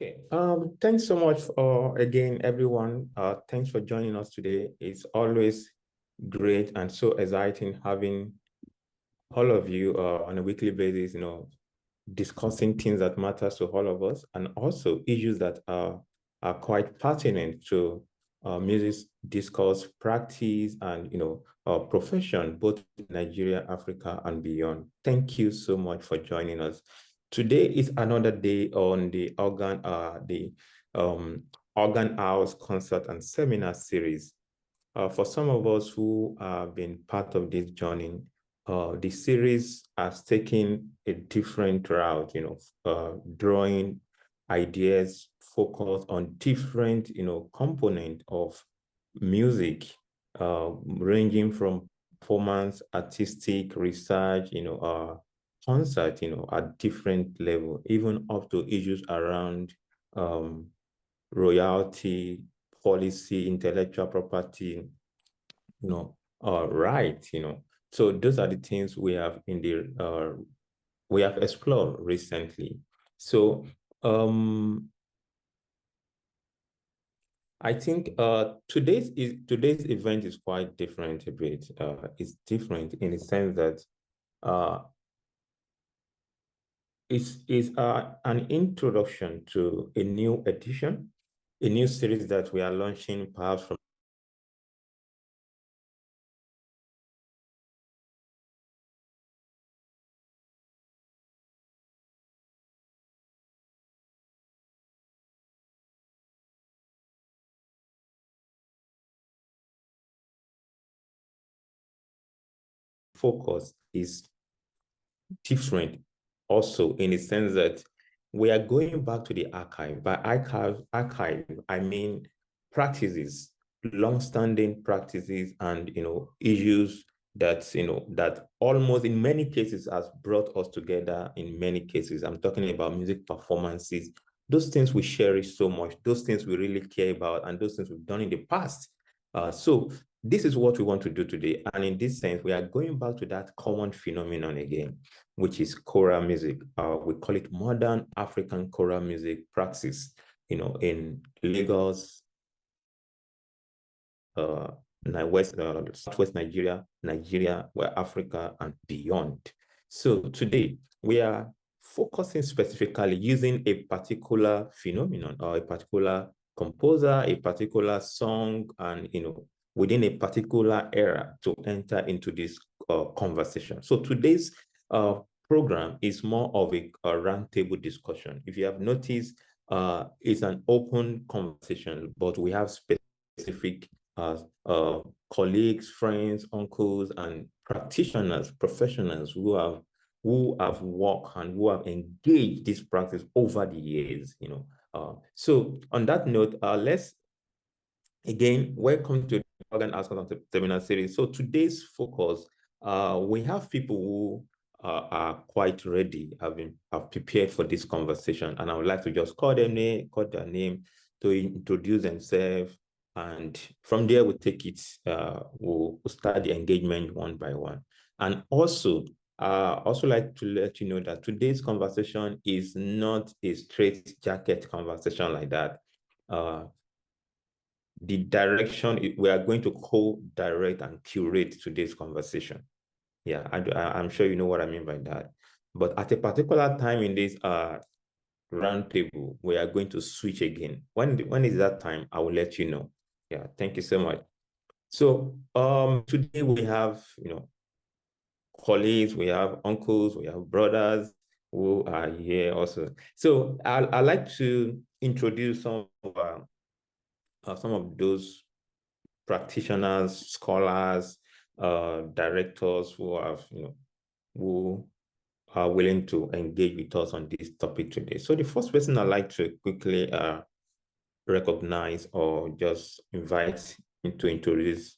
Okay. Thanks so much for again, everyone. Thanks for joining us today. It's always great and so exciting having all of you on a weekly basis, discussing things that matter to all of us and also issues that are quite pertinent to music discourse practice and profession, both in Nigeria, Africa, and beyond. Thank you so much for joining us. Today is another day on the organ house concert and seminar series. For some of us who have been part of this journey, the series has taken a different route, drawing ideas focused on different, component of music, ranging from performance, artistic, research, concert, at different level, even up to issues around royalty, policy, intellectual property, right, So those are the things we have we have explored recently. So I think today's event is quite different a bit. It's different in the sense that it's an introduction to a new edition, a new series that we are launching perhaps from focus is different also in the sense that we are going back to the archive. By archive, I mean practices, long-standing practices and issues that that almost in many cases has brought us together in many cases. I'm talking about music performances, those things we cherish so much, those things we really care about, and those things we've done in the past. So this is what we want to do today. And in this sense, we are going back to that common phenomenon again, which is choral music. We call it modern African choral music praxis, in Lagos, Southwest Nigeria, where Africa and beyond. So today we are focusing specifically using a particular phenomenon or a particular composer, a particular song, and within a particular era to enter into this conversation. So today's program is more of a roundtable discussion. If you have noticed, it's an open conversation, but we have specific colleagues, friends, uncles, and practitioners, professionals who have worked and who have engaged this practice over the years. So on that note, let's again welcome to the Organ Ask Seminar Series. So today's focus, we have people who are quite ready, have prepared for this conversation, and I would like to just call their name to introduce themselves. And from there, we'll take it, we'll start the engagement one by one. And also like to let you know that today's conversation is not a straight jacket conversation like that. The direction, we are going to co-direct and curate today's conversation. Yeah, I'm sure you know what I mean by that. But at a particular time in this roundtable, we are going to switch again. When is that time? I will let you know. Yeah, thank you so much. So today we have, colleagues, we have uncles, we have brothers who are here also. So I'd like to introduce some of those practitioners, scholars, directors who have, who are willing to engage with us on this topic today. So the first person I'd like to quickly recognize or just invite to introduce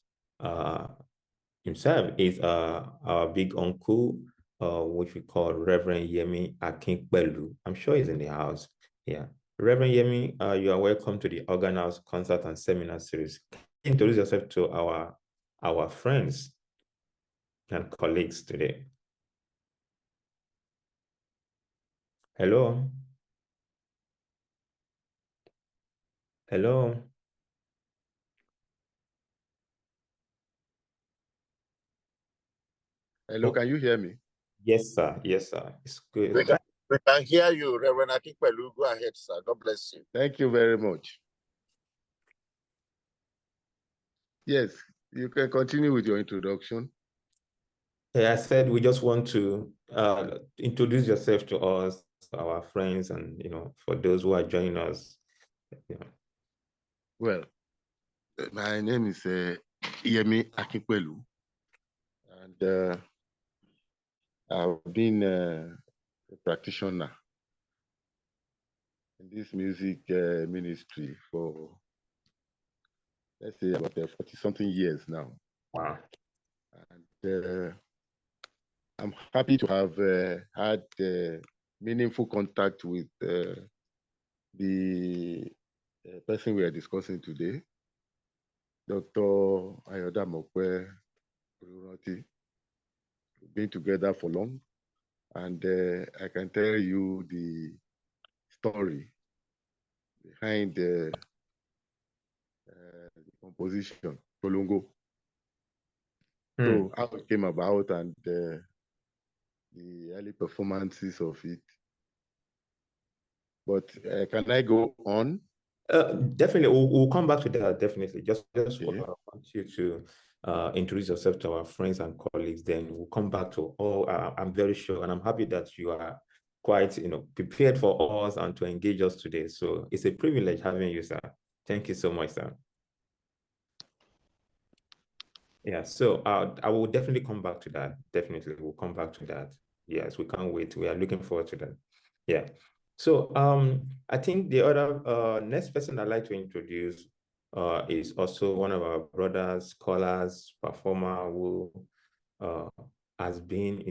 himself is our big uncle, which we call Reverend Yemi Akinpelu. I'm sure he's in the house. Yeah. Reverend Yemi, you are welcome to the Organ House Concert and Seminar Series. Introduce yourself to our friends and colleagues today. Hello. Hello. Hello, can you hear me? Yes, sir. Yes, sir. It's good. We can hear you, Reverend Akinpelu. Go ahead, sir. God bless you. Thank you very much. Yes, you can continue with your introduction. Yeah, I said we just want to introduce yourself to us, our friends, and for those who are joining us. Well, my name is Yemi Akinpelu, and I've been a practitioner in this music ministry for, let's say, about 40-something years now. Wow. And I'm happy to have had meaningful contact with the person we are discussing today, Dr. Ayoda Mokwe. We've been together for long, and I can tell you the story behind the composition, Polongo. So how it came about and the early performances of it. But can I go on? Definitely, we'll come back to that. Definitely, just Okay. I want you to introduce yourself to our friends and colleagues. Then we'll come back to all. I'm very sure, and I'm happy that you are quite prepared for us and to engage us today. So it's a privilege having you, sir. Thank you so much, sir. Yeah, so I will definitely come back to that. Definitely, we'll come back to that. Yes, we can't wait. We are looking forward to that. Yeah. So I think the other next person I'd like to introduce is also one of our brothers, scholars, performer who has been,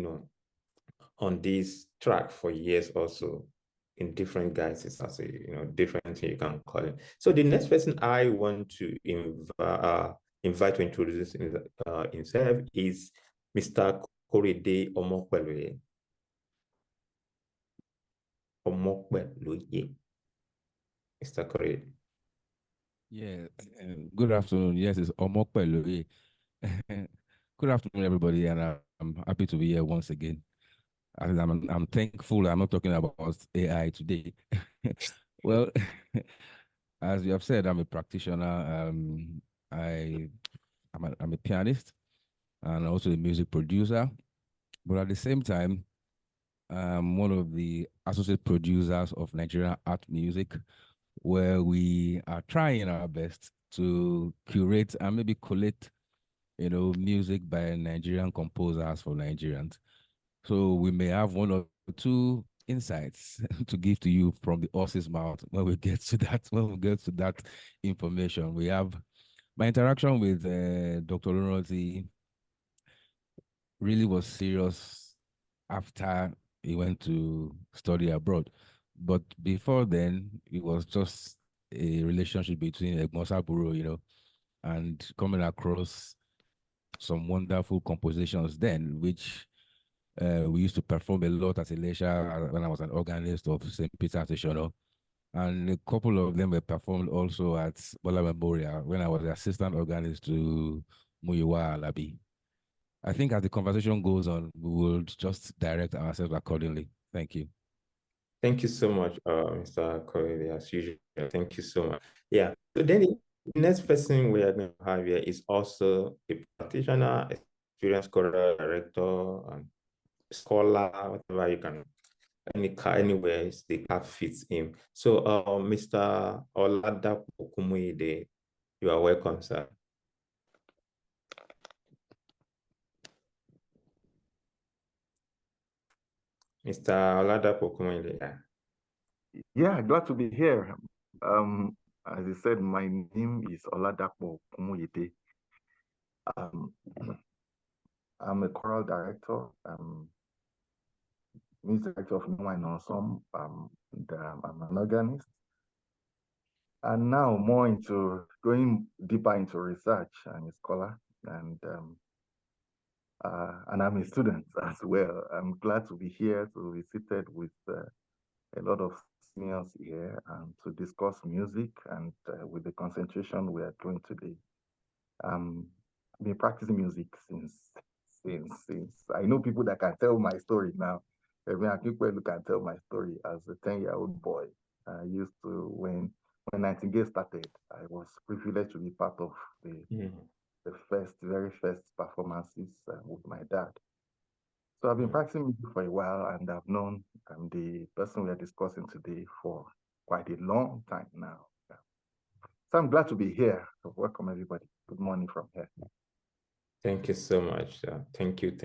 on this track for years also in different guises, as a different thing you can call it. So the next person I want to invite to introduce himself is Mr. Bode Omojola. Mr. Corey. Yeah, good afternoon. Yes, it's Ope L'oye. Good afternoon, everybody, and I'm happy to be here once again. I'm thankful I'm not talking about AI today. Well, as you have said, I'm a practitioner. I'm a pianist and also a music producer, but at the same time, I'm one of the associate producers of Nigerian art music, where we are trying our best to curate and maybe collect, music by Nigerian composers for Nigerians. So we may have one or two insights to give to you from the horse's mouth when we get to that. When we get to that information, we have my interaction with Dr. Olunranti really was serious after he went to study abroad. But before then, it was just a relationship between Egmonsaburo, and coming across some wonderful compositions then, which we used to perform a lot at Elisha when I was an organist of St. Peter's Station. And a couple of them were performed also at Bola Memorial when I was the assistant organist to Muyiwa Alabi. I think as the conversation goes on, we will just direct ourselves accordingly. Thank you. Thank you so much, Mr. Corey, as usual. Thank you so much. Yeah. So then the next person we are going to have here is also a practitioner, experienced choral director, and scholar, whatever you can, anywhere the card fits him. So, Mr. Oladapo Okumuyide, you are welcome, sir. Mr. Oladapo Okumuyide. Yeah, glad to be here. As I said, my name is Oladapo Omojola. I'm a choral director, music director of my ensemble, and I'm an organist. And now more into going deeper into research and a scholar, and I'm a student as well. I'm glad to be here to be seated with a lot of seniors here to discuss music and with the concentration we are doing today. I've been practicing music since I know people that can tell my story now. I mean, I think people can tell my story as a 10-year-old boy. I used to, when Nightingale started, I was privileged to be part of the very first performances with my dad. So I've been practicing music for a while, and I've known the person we are discussing today for quite a long time now. So I'm glad to be here. So welcome everybody. Good morning from here. Thank you so much. Thank you.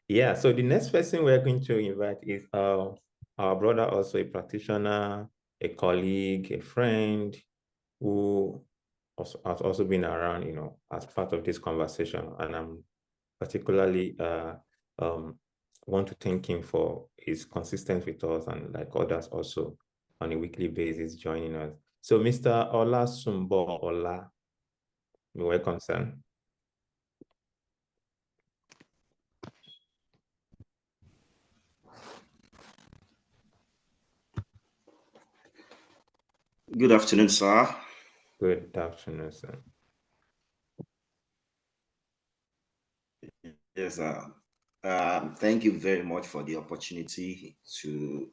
Yeah, so the next person we're going to invite is our brother, also a practitioner, a colleague, a friend, who has also been around, as part of this conversation. And I'm particularly want to thank him for his consistency with us, and like others also on a weekly basis joining us. So Mr. Olasumbo Ola, you're welcome, sir. Good afternoon, sir. Good afternoon, sir. Yes, sir. Thank you very much for the opportunity to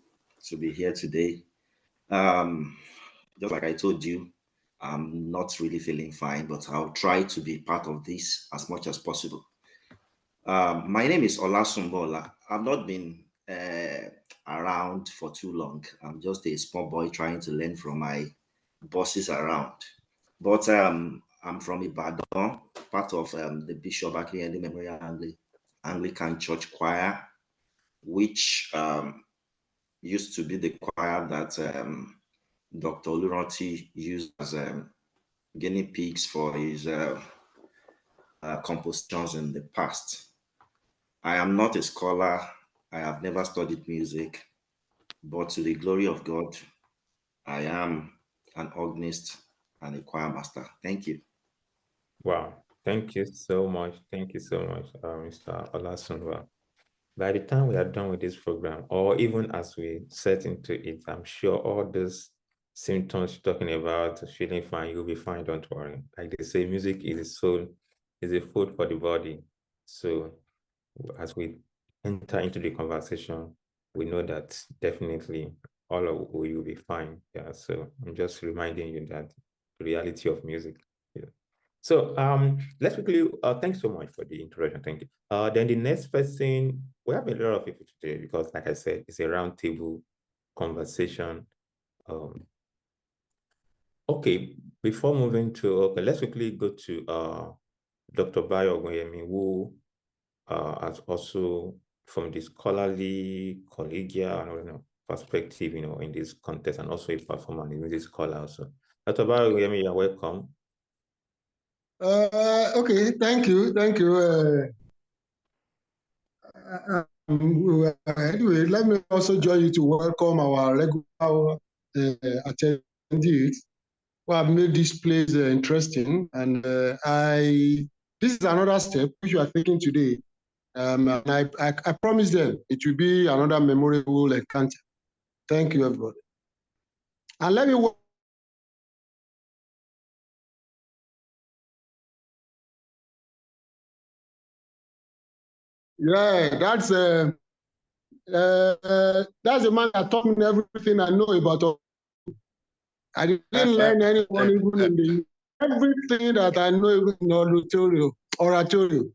be here today. Just like I told you, I'm not really feeling fine, but I'll try to be part of this as much as possible. My name is Olasumbola. I've not been around for too long. I'm just a small boy trying to learn from my bosses around. But I'm from Ibadan, part of the Bishop Akiyele Memorial Anglican Church Choir, which used to be the choir that Dr. Oluranti used as guinea pigs for his compositions in the past. I am not a scholar. I have never studied music, but to the glory of God, I am an organist and a choir master. Thank you. Wow, thank you so much. Thank you so much, Mr. Olasunwa. By the time we are done with this program, or even as we set into it, I'm sure all those symptoms you're talking about, feeling fine, you'll be fine, don't worry. Like they say, music is a soul, is a food for the body. So as we enter into the conversation, we know that definitely all of you will be fine. Yeah, so I'm just reminding you that the reality of music. Yeah. So let's quickly, thanks so much for the introduction, thank you. Then the next person, we have a lot of people today because like I said, it's a roundtable conversation. Okay, before moving to, okay, let's quickly go to Dr. Bayo Ogunyemi, who as also from the scholarly, collegial, perspective, in this context, and also a performer, a music scholar also. Dr. Bayo Ogunyemi, you're welcome. Okay, thank you. Anyway, let me also join you to welcome our regular attendees who have made this place interesting. And this is another step which you are taking today. And I promise them it will be another memorable encounter. Thank you, everybody. And let me that's the man that taught me everything I know about. I didn't learn anyone even in the everything that I know even in oratorio.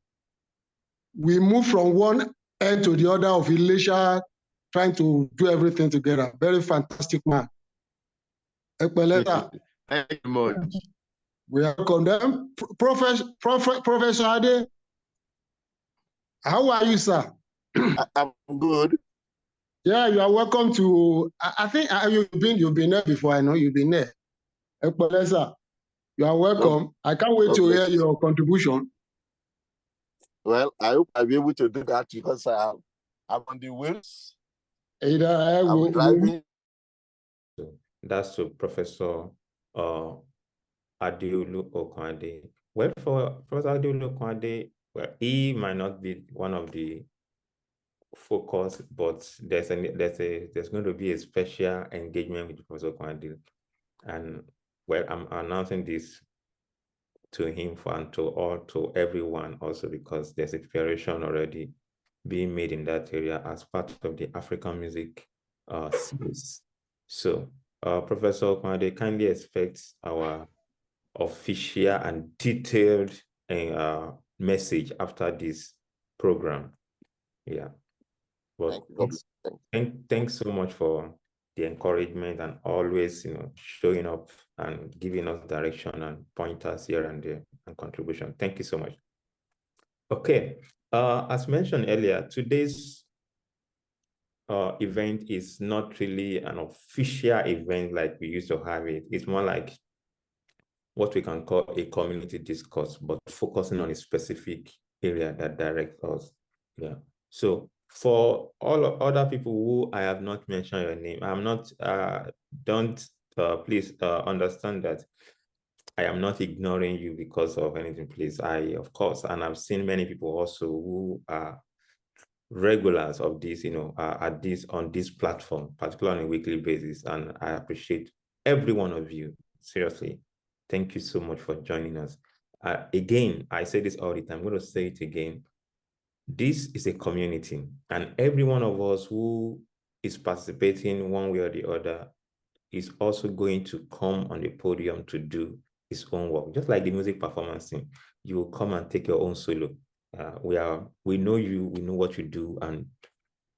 We move from one end to the other of Elisha, trying to do everything together. Very fantastic man. Thank you much. We welcome them. Professor Ade, how are you, sir? I'm good. Yeah, you are welcome to. I think you've been there before. I know you've been there. Sir, you are welcome. I can't wait to hear your contribution. Well, I hope I'll be able to do that because I'm on the wheels. I'm driving. That's to Professor Adeolu Okwade. Well, for Professor Adeolu Okwade, well, he might not be one of the focus, but there's going to be a special engagement with Professor Kwande. And well, I'm announcing this to him and to everyone also, because there's a preparation already being made in that area as part of the African music series. So Professor Kwande, kindly expect our official and detailed message after this program. Yeah. Well, thanks so much for the encouragement and always, showing up and giving us direction and pointers here and there and contribution. Thank you so much. Okay. As mentioned earlier, today's event is not really an official event like we used to have it. It's more like what we can call a community discourse, but focusing on a specific area that directs us. Yeah. So for all other people who I have not mentioned your name, I'm not, please understand that I am not ignoring you because of anything, please. Of course, and I've seen many people also who are regulars of this, on this platform, particularly on a weekly basis. And I appreciate every one of you, seriously. Thank you so much for joining us. Again, I say this all the time, I'm going to say it again. This is a community, and every one of us who is participating one way or the other is also going to come on the podium to do his own work. Just like the music performance thing, you will come and take your own solo. We know you, we know what you do, and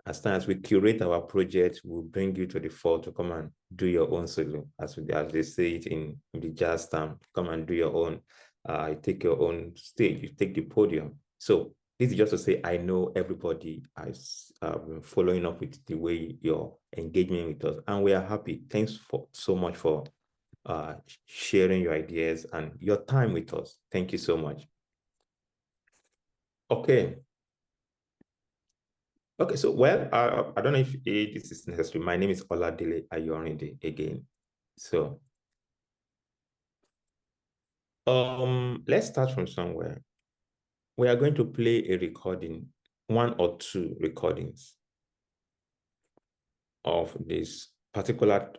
as long as we curate our project, we'll bring you to the fore to come and do your own solo, as they say it in the jazz term. Come and do your own. You take your own stage, you take the podium. So this is just to say, I know everybody has been following up with the way you're engaging with us, and we are happy. Thanks so much for sharing your ideas and your time with us. Thank you so much. Okay. Okay, so well, I don't know if this is necessary. My name is Oladile Ayorinde again. So let's start from somewhere. We are going to play a recording, one or two recordings of this particular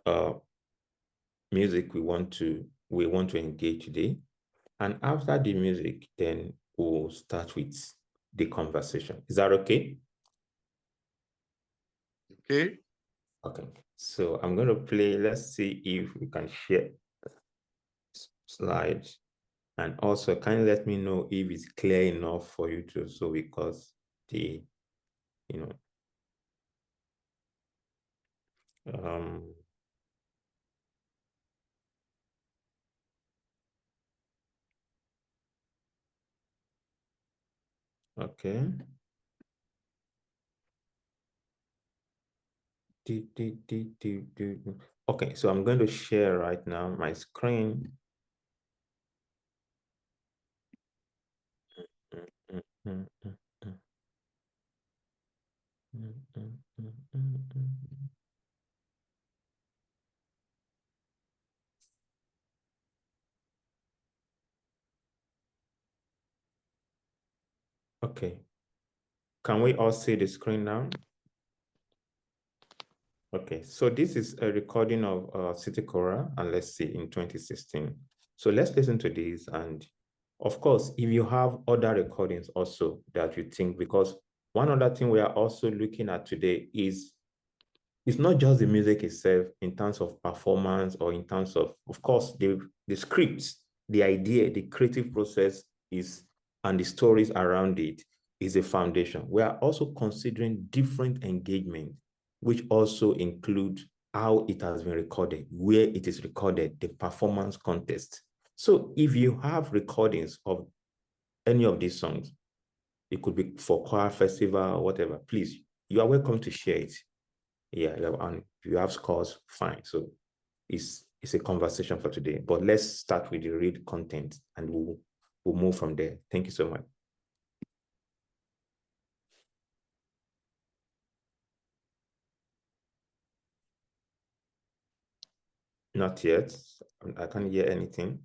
music we want to engage today. And after the music, then we'll start with the conversation. Is that okay? Okay. Okay. So I'm going to play. Let's see if we can share slides. And also, can you let me know if it's clear enough for you to, so because the, okay. Okay, so I'm going to share right now my screen. Okay. Can we all see the screen now? Okay, so this is a recording of City Choral, and let's see, in 2016. So let's listen to this. And of course, if you have other recordings also that you think, because one other thing we are also looking at today is, it's not just the music itself in terms of performance or in terms of course, the scripts, the idea, the creative process is, and the stories around it is a foundation. We are also considering different engagement, which also include how it has been recorded, where it is recorded, the performance context. So if you have recordings of any of these songs, it could be for choir festival or whatever, please, you are welcome to share it. Yeah, and if you have scores, fine. So it's a conversation for today, but let's start with the read content and we'll move from there. Thank you so much. Not yet. I can't hear anything.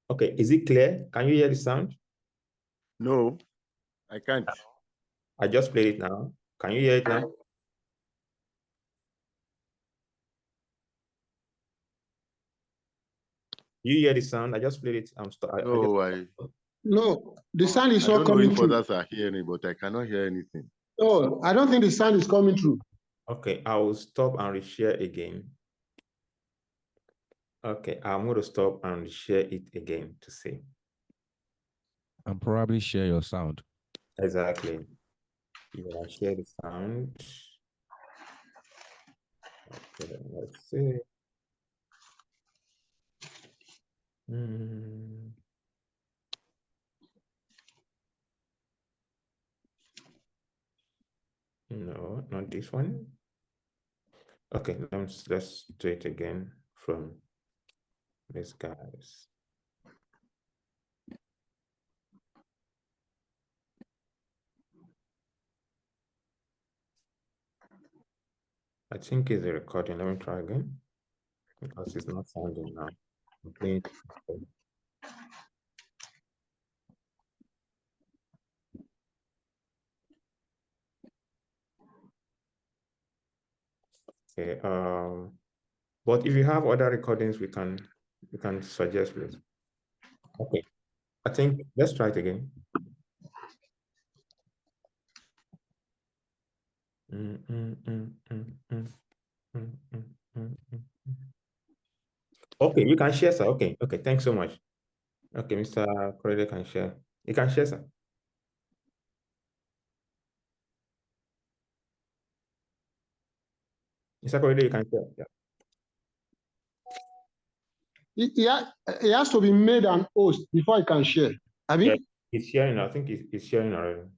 Okay, is it clear? Can you hear the sound? No, I can't. I just played it now. Can you hear it now? You hear the sound? I just played it. No, the sound is I not don't know coming if through. others are hearing, but I cannot hear anything. No, I don't think the sound is coming through. Okay, I will stop and reshare again. Okay, I'm going to stop and share it again to see. And probably share your sound. Exactly. Yeah, share the sound. Okay, let's see. No, not this one. Okay, let's do it again from these guys. I think it's a recording. Let me try again because it's not sounding now. I'm playing. Okay. But if you have other recordings, you can suggest, please. Okay. I think let's try it again. Okay, you can share, sir. Okay, thanks so much. Okay, Mr. Correde can share. You can share, sir. Mr. Correde, you can share. Yeah. It has to be made an host before I can share. I mean, yeah, it's sharing. I think it's sharing already.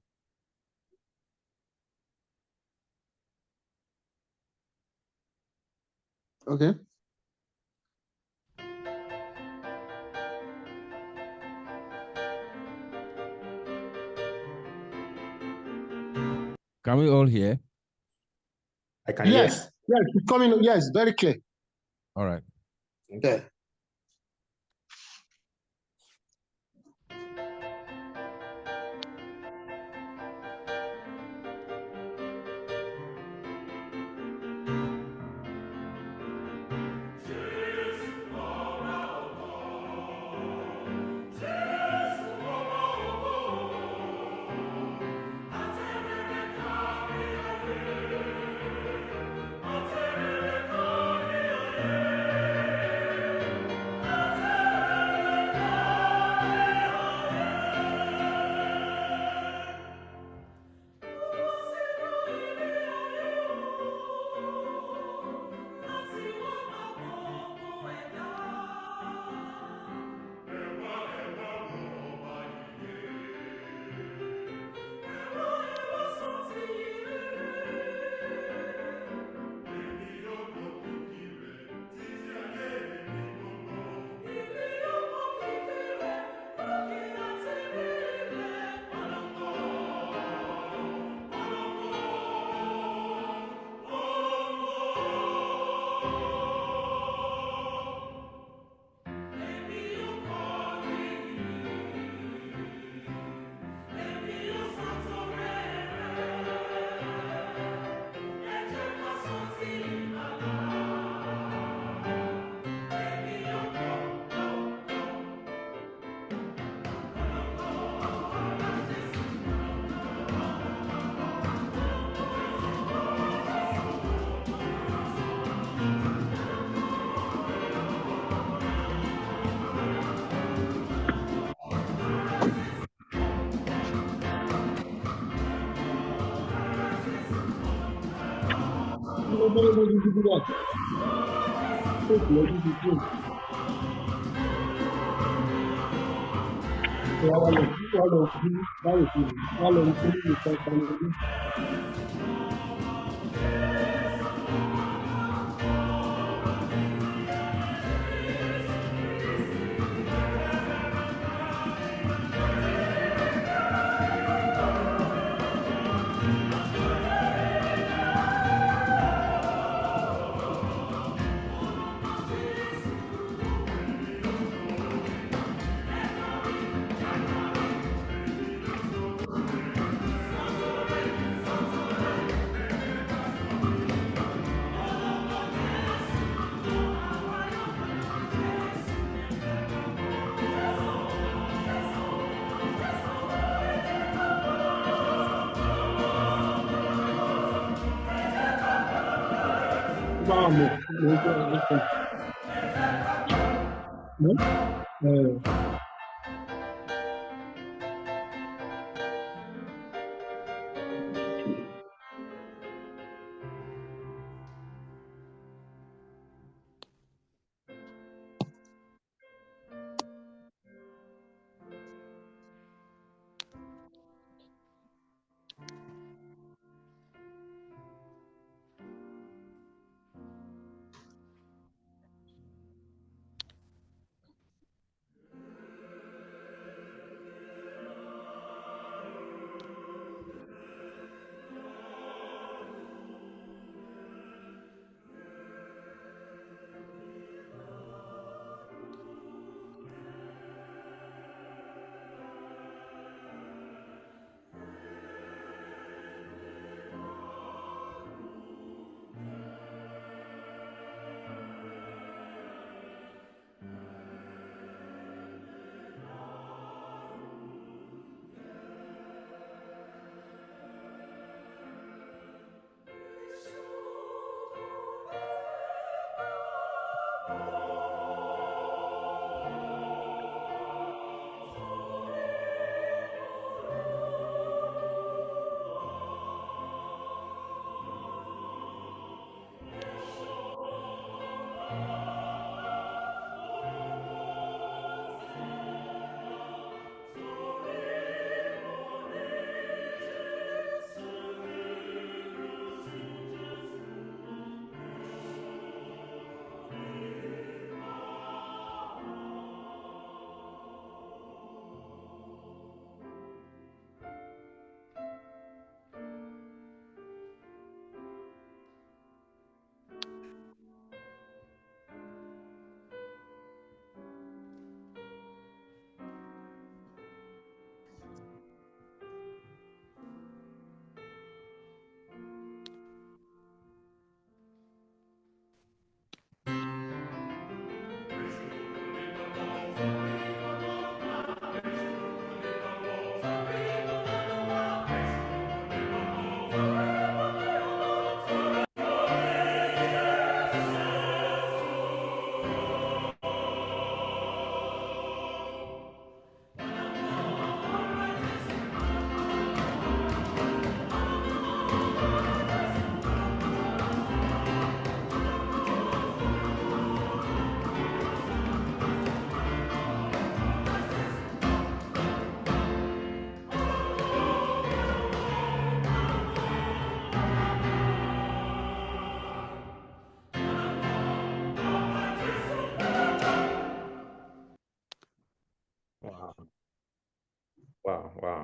Okay. Can we all hear? I can hear. Yes, it's coming. Yes, very clear. All right. Okay.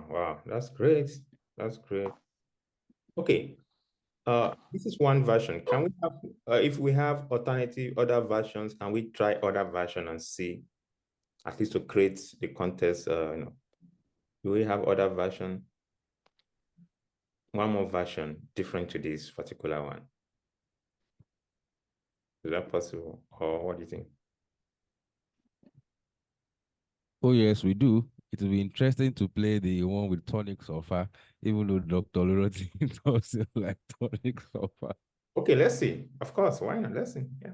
Wow. That's great. That's great. Okay. This is one version. Can we have, if we have other versions, can we try other version and see, at least to create the context, do we have other version? One more version different to this particular one. Is that possible? Or what do you think? Oh, yes, we do. It will be interesting to play the one with tonic sulfur, even though Dr. Loroti doesn't like tonic sulfur. Okay, let's see. Of course, why not? Let's see. Yeah.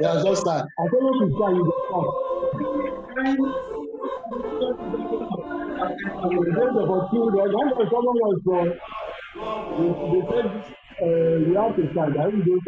Yeah, just that. I don't know if it's that you don't someone was they said we have to start. I don't know if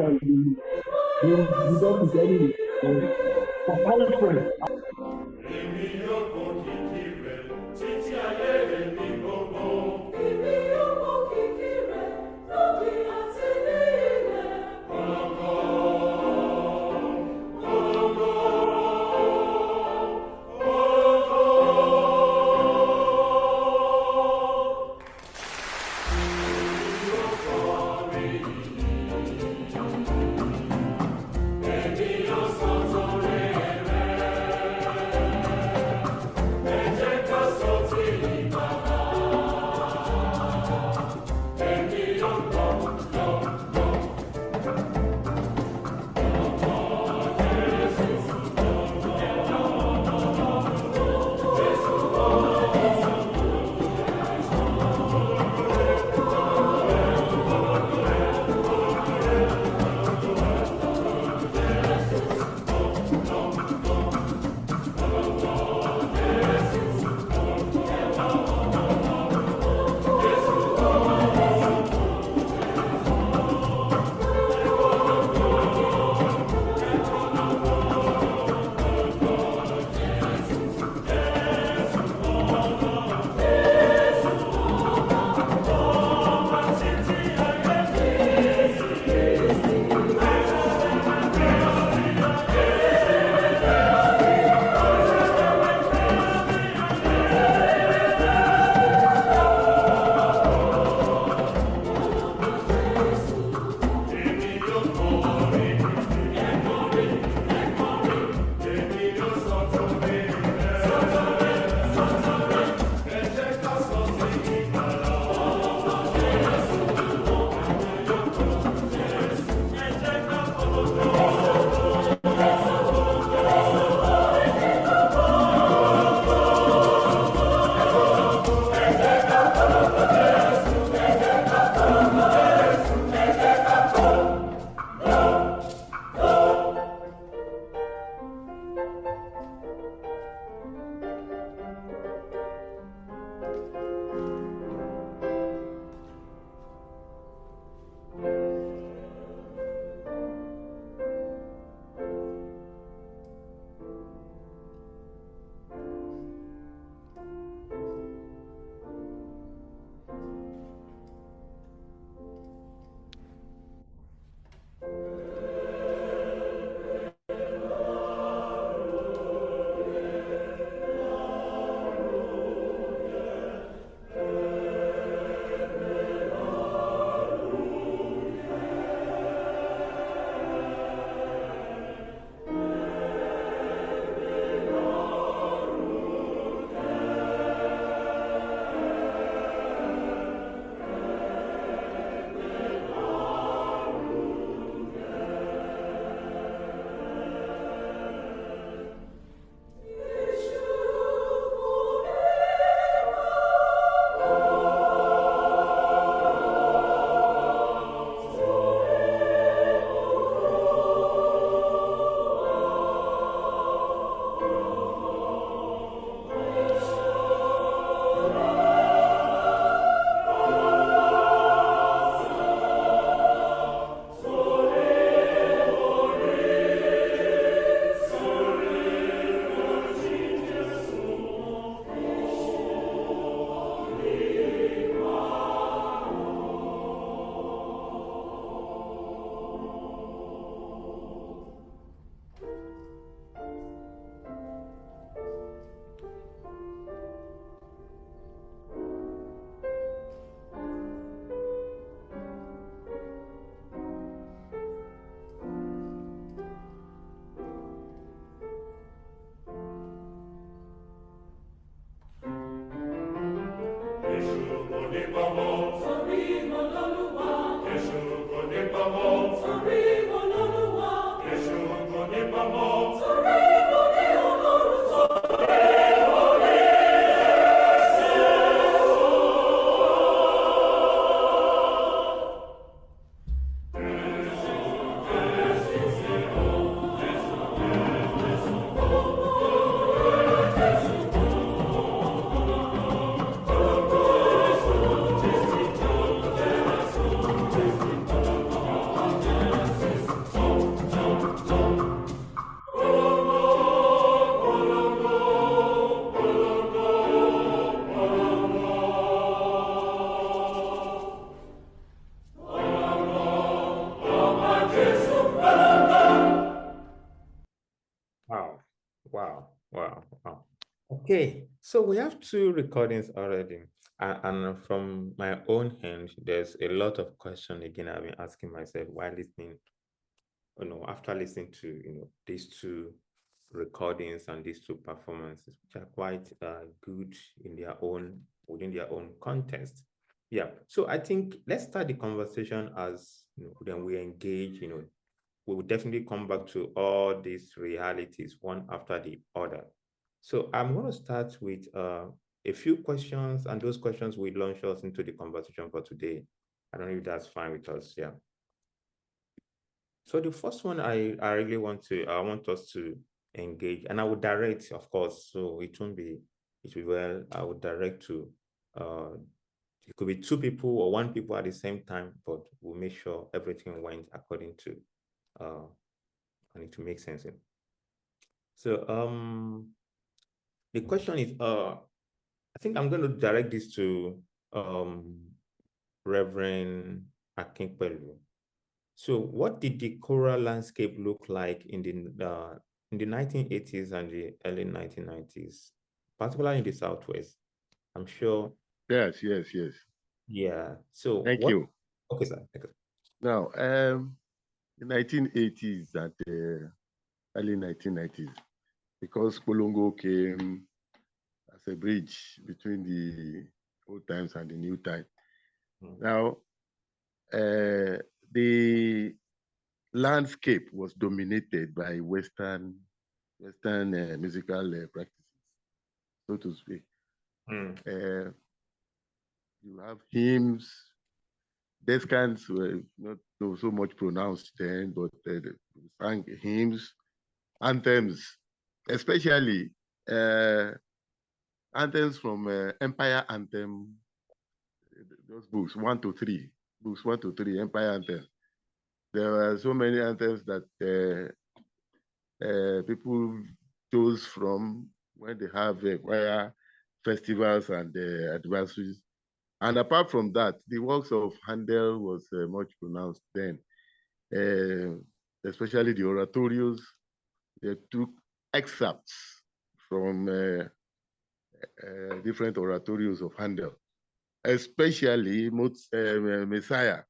Okay, so we have 2 recordings already. And from my own hand, there's a lot of questions again I've been asking myself while listening, after listening to, these 2 recordings and these 2 performances, which are quite good within their own context. Yeah, so I think let's start the conversation as, then we engage, we will definitely come back to all these realities one after the other. So I'm going to start with a few questions, and those questions will launch us into the conversation for today. I don't know if that's fine with us. Yeah. So the first one I really want us to engage, and I will direct, of course, so it will be well, I will direct to, it could be 2 people or 1 people at the same time, but we'll make sure everything went according to, and it will make sense. So the question is, I think I'm going to direct this to Reverend Akinpelu. So what did the choral landscape look like in the 1980s and the early 1990s, particularly in the Southwest? I'm sure. Yes. Yeah. So Thank you. Okay, sir. Thank you. Now, the 1980s and the early 1990s, because Polongo came as a bridge between the old times and the new time. Now, the landscape was dominated by Western musical practices, so to speak. You have hymns. Descants were not so much pronounced then, but they sang hymns, anthems, especially anthems from Empire Anthem, those books, 1 to 3, Empire Anthem. There were so many anthems that people chose from when they have choir festivals and adversaries. And apart from that, the works of Handel was much pronounced then, especially the oratorios. They took excerpts from different oratorios of Handel, especially Messiah,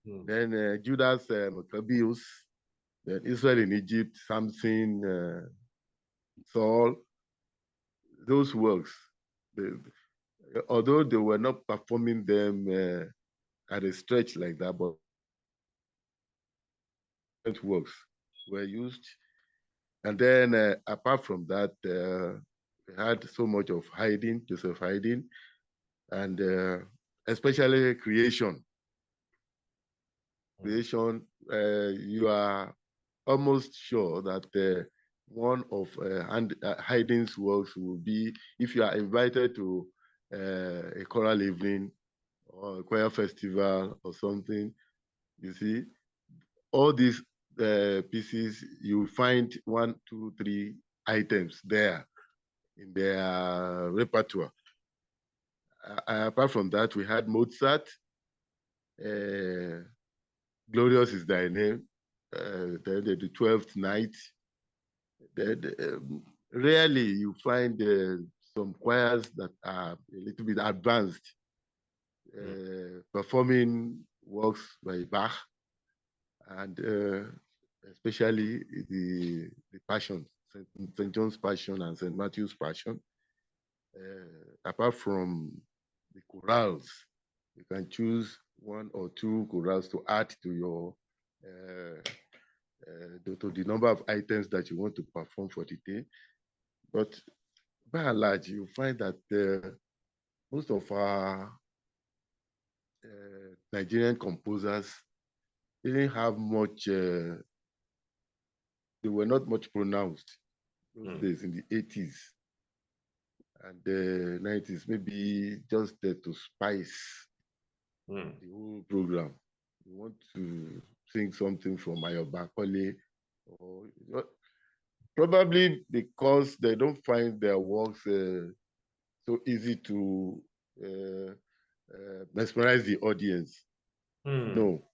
then Judas Maccabeus, then Israel in Egypt, Samson, Saul. Those works, although they were not performing them at a stretch like that, but works were used. And then apart from that, we had so much of Haydn, Joseph Haydn, and especially creation. Creation, you are almost sure that one of Haydn's works will be, if you are invited to a choral evening or a choir festival or something, you see, all these pieces, you find 1, 2, 3 items there in their repertoire. Apart from that, we had Mozart, Glorious is Thy Name, the 12th Night. Rarely you find some choirs that are a little bit advanced, performing works by Bach, and especially the Passion, St. John's Passion and St. Matthew's Passion. Apart from the chorals, you can choose 1 or 2 chorals to add to your to the number of items that you want to perform for the day. But by and large, you find that most of our Nigerian composers didn't have much, they were not much pronounced those days in the 80s and the 90s, maybe just to spice the whole program. You want to sing something from Ayobakole, or probably because they don't find their works so easy to mesmerize the audience. No,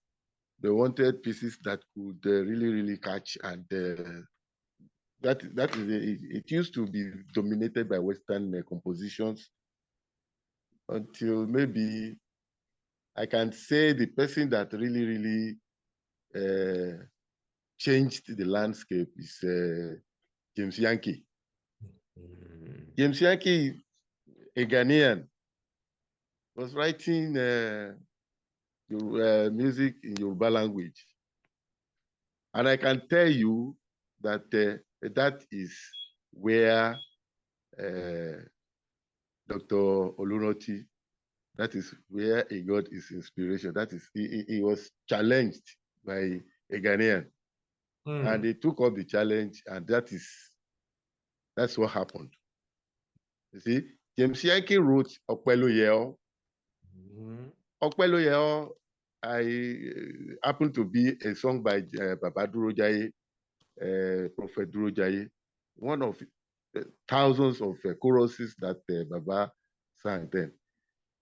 they wanted pieces that could really catch and That is it used to be dominated by Western compositions until maybe I can say the person that really changed the landscape is James Yankee. James Yankee, a Ghanaian, was writing music in Yoruba language. And I can tell you that that is where Dr. Olunoti, that is where he got his inspiration. That is, he was challenged by a Ghanaian. And he took up the challenge, and that's what happened. You see, James Yankee wrote Ope L'oye O. Ope L'oye O, happened to be a song by Baba Duro Jaye, Prophet Duro Jaye, one of thousands of choruses that Baba sang then.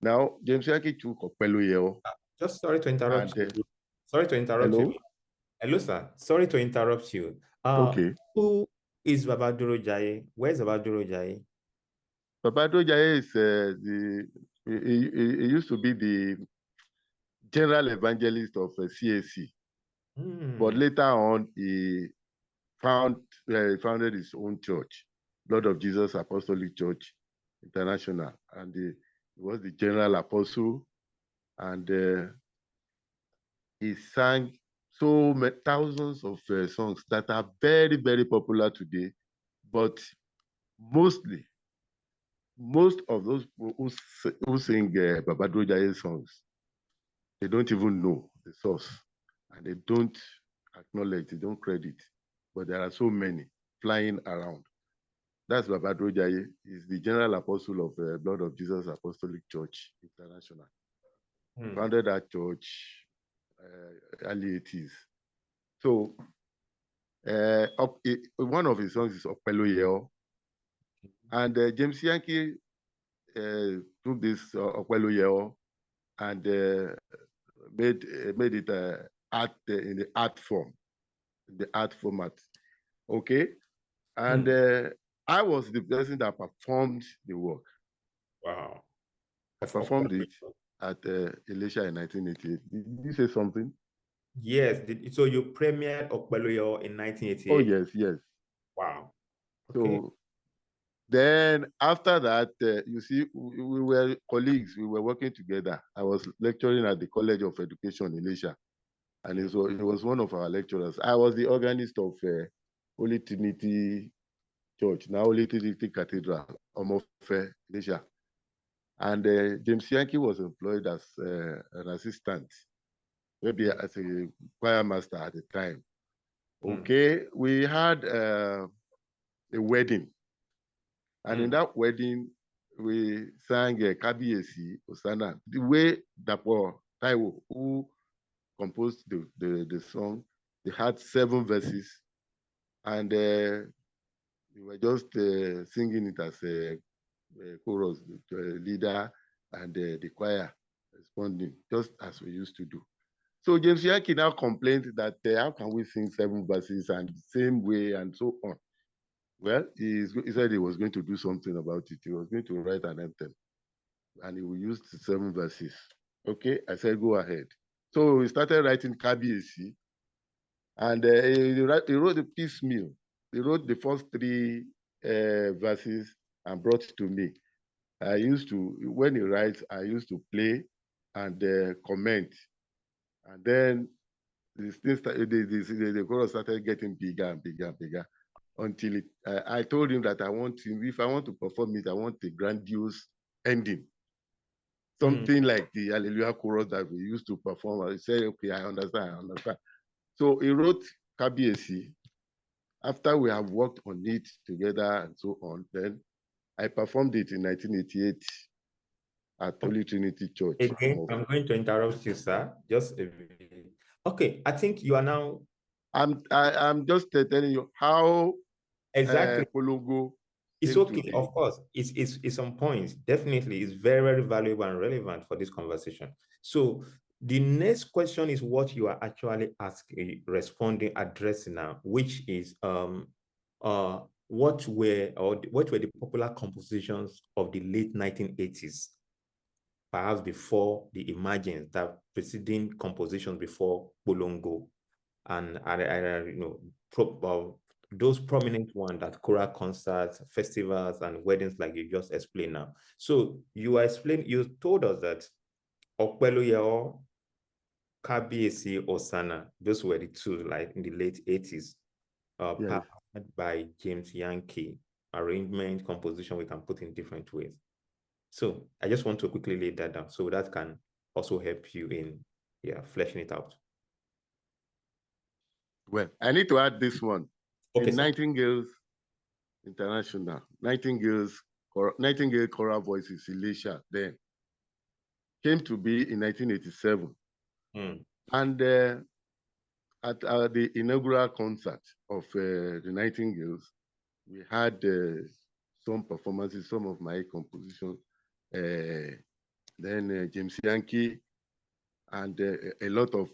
Now, James Yankee took Ope L'oye O. Just sorry to interrupt you. Sorry to interrupt hello? you. Hello, sir. Sorry to interrupt you. Okay. Who is Baba Duro Jaye? Where's Baba Duro Jaye? Baba Duro Jaye is he used to be the general evangelist of CAC. But later on, he founded his own church, Blood of Jesus Apostolic Church International, and he was the general apostle, and he sang so many thousands of songs that are very, very popular today. But most of those who sing Baba Duro Jaye songs, they don't even know the source, and they don't acknowledge, they don't credit. But there are so many flying around. That's Baba Duro Jaye. He's the general apostle of Blood of Jesus Apostolic Church International. He founded that church early 80s. So one of his songs is Ope L'oye O. And James Yankee took this Ope L'oye O and made it art in the art form, the art format. Okay. And I was the person that performed the work. Wow. I performed it at Elisha in 1988. Did you say something? Yes. So you premiered Ope L'oye O in 1988? Oh, yes, yes. Wow. Okay. So then after that, you see, we were colleagues. We were working together. I was lecturing at the College of Education in Elisha. And he was one of our lecturers. I was the organist of Holy Trinity Church, now Holy Trinity Cathedral, Omofe, Elisha. And James Yankee was employed as an assistant, maybe as a choir master at the time. Okay, we had a wedding. And in that wedding, we sang Kabiyesi, Osana, the way Dapo Taiwo, who composed the song, they had 7 verses. And we were just singing it as a chorus, the leader and the choir responding, just as we used to do. So James Yankee now complained that how can we sing 7 verses and the same way and so on. Well, he said he was going to do something about it. He was going to write an anthem, and he will use the 7 verses. Okay, I said, go ahead. So we started writing Kabiyesi, and he wrote the piecemeal. He wrote the first 3 verses and brought it to me. I used to, when he writes, I used to play and comment. And then the chorus started getting bigger and bigger and bigger until I told him that I want him, if I want to perform it, I want a grandiose ending. Something like the Hallelujah chorus that we used to perform. I said, okay, I understand. So he wrote Kabiyesi. After we have worked on it together and so on, then I performed it in 1988 at Holy Trinity Church. Again, I'm going to interrupt you, sir. Just a minute. Okay, I think you are now. I'm just telling you how exactly Polongo. It's okay, of course. It's on point. Definitely, it's very, very valuable and relevant for this conversation. So the next question is what you are actually asking, responding, addressing now, which is what were the popular compositions of the late 1980s, perhaps before the emergence, that preceding compositions before Polongo, and those prominent ones, that choral concerts, festivals, and weddings, like you just explained now. So you told us that Ope L'oye O, Kabiyesi, Osana, those were the two, like in the late 80s, Yes. by James Yankee. Arrangement, composition, we can put in different ways. So I just want to quickly lay that down, so that can also help you in fleshing it out. Well, I need to add this one. Okay, in Nightingale's International, Nightingale Choral Voices, Elisha, then came to be in 1987. And at the inaugural concert of the Nightingales, we had some performances, some of my compositions, then James Yankee, and a lot of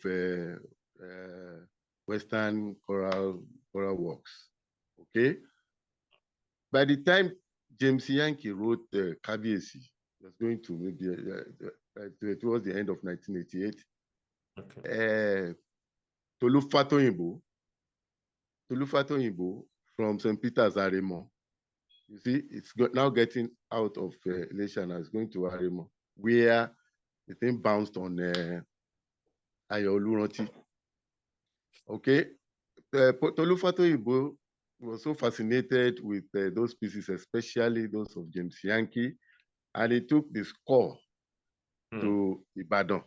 Western choral works. Okay. By the time James Yankee wrote Kabiyesi, it was going to maybe towards the end of 1988. Okay. Tolu Fatoyinbo from St. Peter's, Aremo. You see, it's now getting out of Elisha and it's going to Aremo, where the thing bounced on Ayo Oluranti. Okay. Tolu Fatoyinbo was so fascinated with those pieces, especially those of James Yankee, and he took the score to Ibadan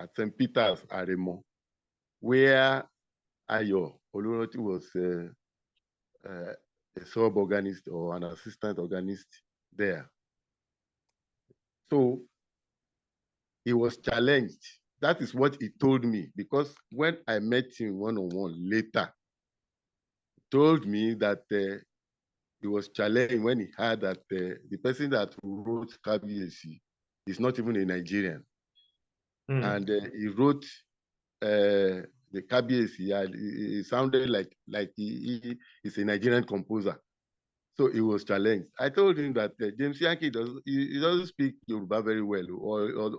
at St. Peter's, Aremo, where Ayo Oluranti was a sub-organist or an assistant organist there. So he was challenged. That is what he told me, because when I met him one-on-one later, he told me that he was challenged when he heard that the person that wrote Kabiyesi is not even a Nigerian. And he wrote the Kabiyesi, it sounded like he is a Nigerian composer. So he was challenged. I told him that James Yankee doesn't speak Yoruba very well,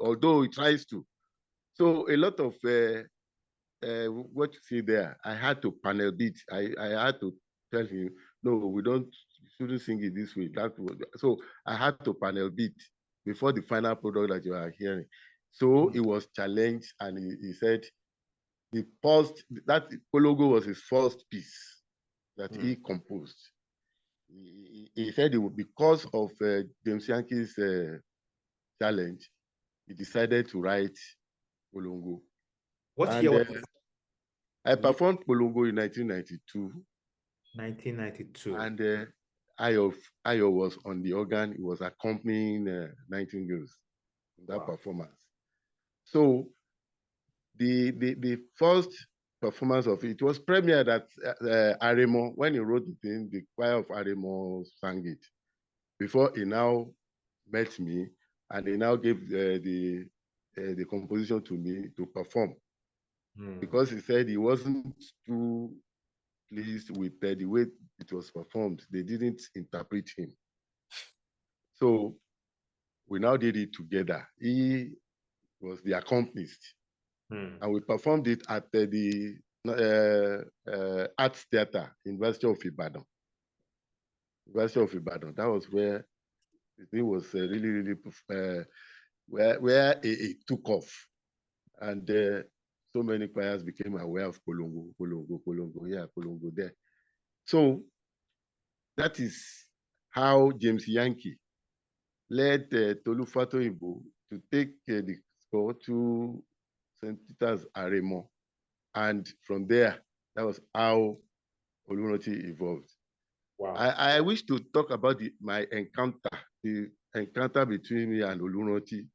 although he tries to. So a lot of what you see there, I had to panel beat. I had to tell him, no, you shouldn't sing it this way. So I had to panel beat before the final product that you are hearing. So he was challenged, and he said that Polongo was his first piece that he composed. He said because of James Yankee's challenge, he decided to write Polongo. What year was I performed Polongo in 1992. 1992. And Ayo was on the organ. He was accompanying Nightingales in that performance. So the first performance of it was premiered at Aremo. When he wrote the thing, the choir of Aremo sang it. Before he now met me, and he now gave the composition to me to perform. Because he said he wasn't too pleased with the way it was performed. They didn't interpret him. So we now did it together. He was the accompanist. And we performed it at the Arts Theatre, University of Ibadan. University of Ibadan. That was where it was really, really, where it took off. And so many choirs became aware of Polongo, yeah, Polongo there. So that is how James Yankee led Tolu Fatoyinbo to take the score to St. Peter's, Aremo. And from there, that was how Oluranti evolved. Wow. I wish to talk about my encounter, the encounter between me and Oluranti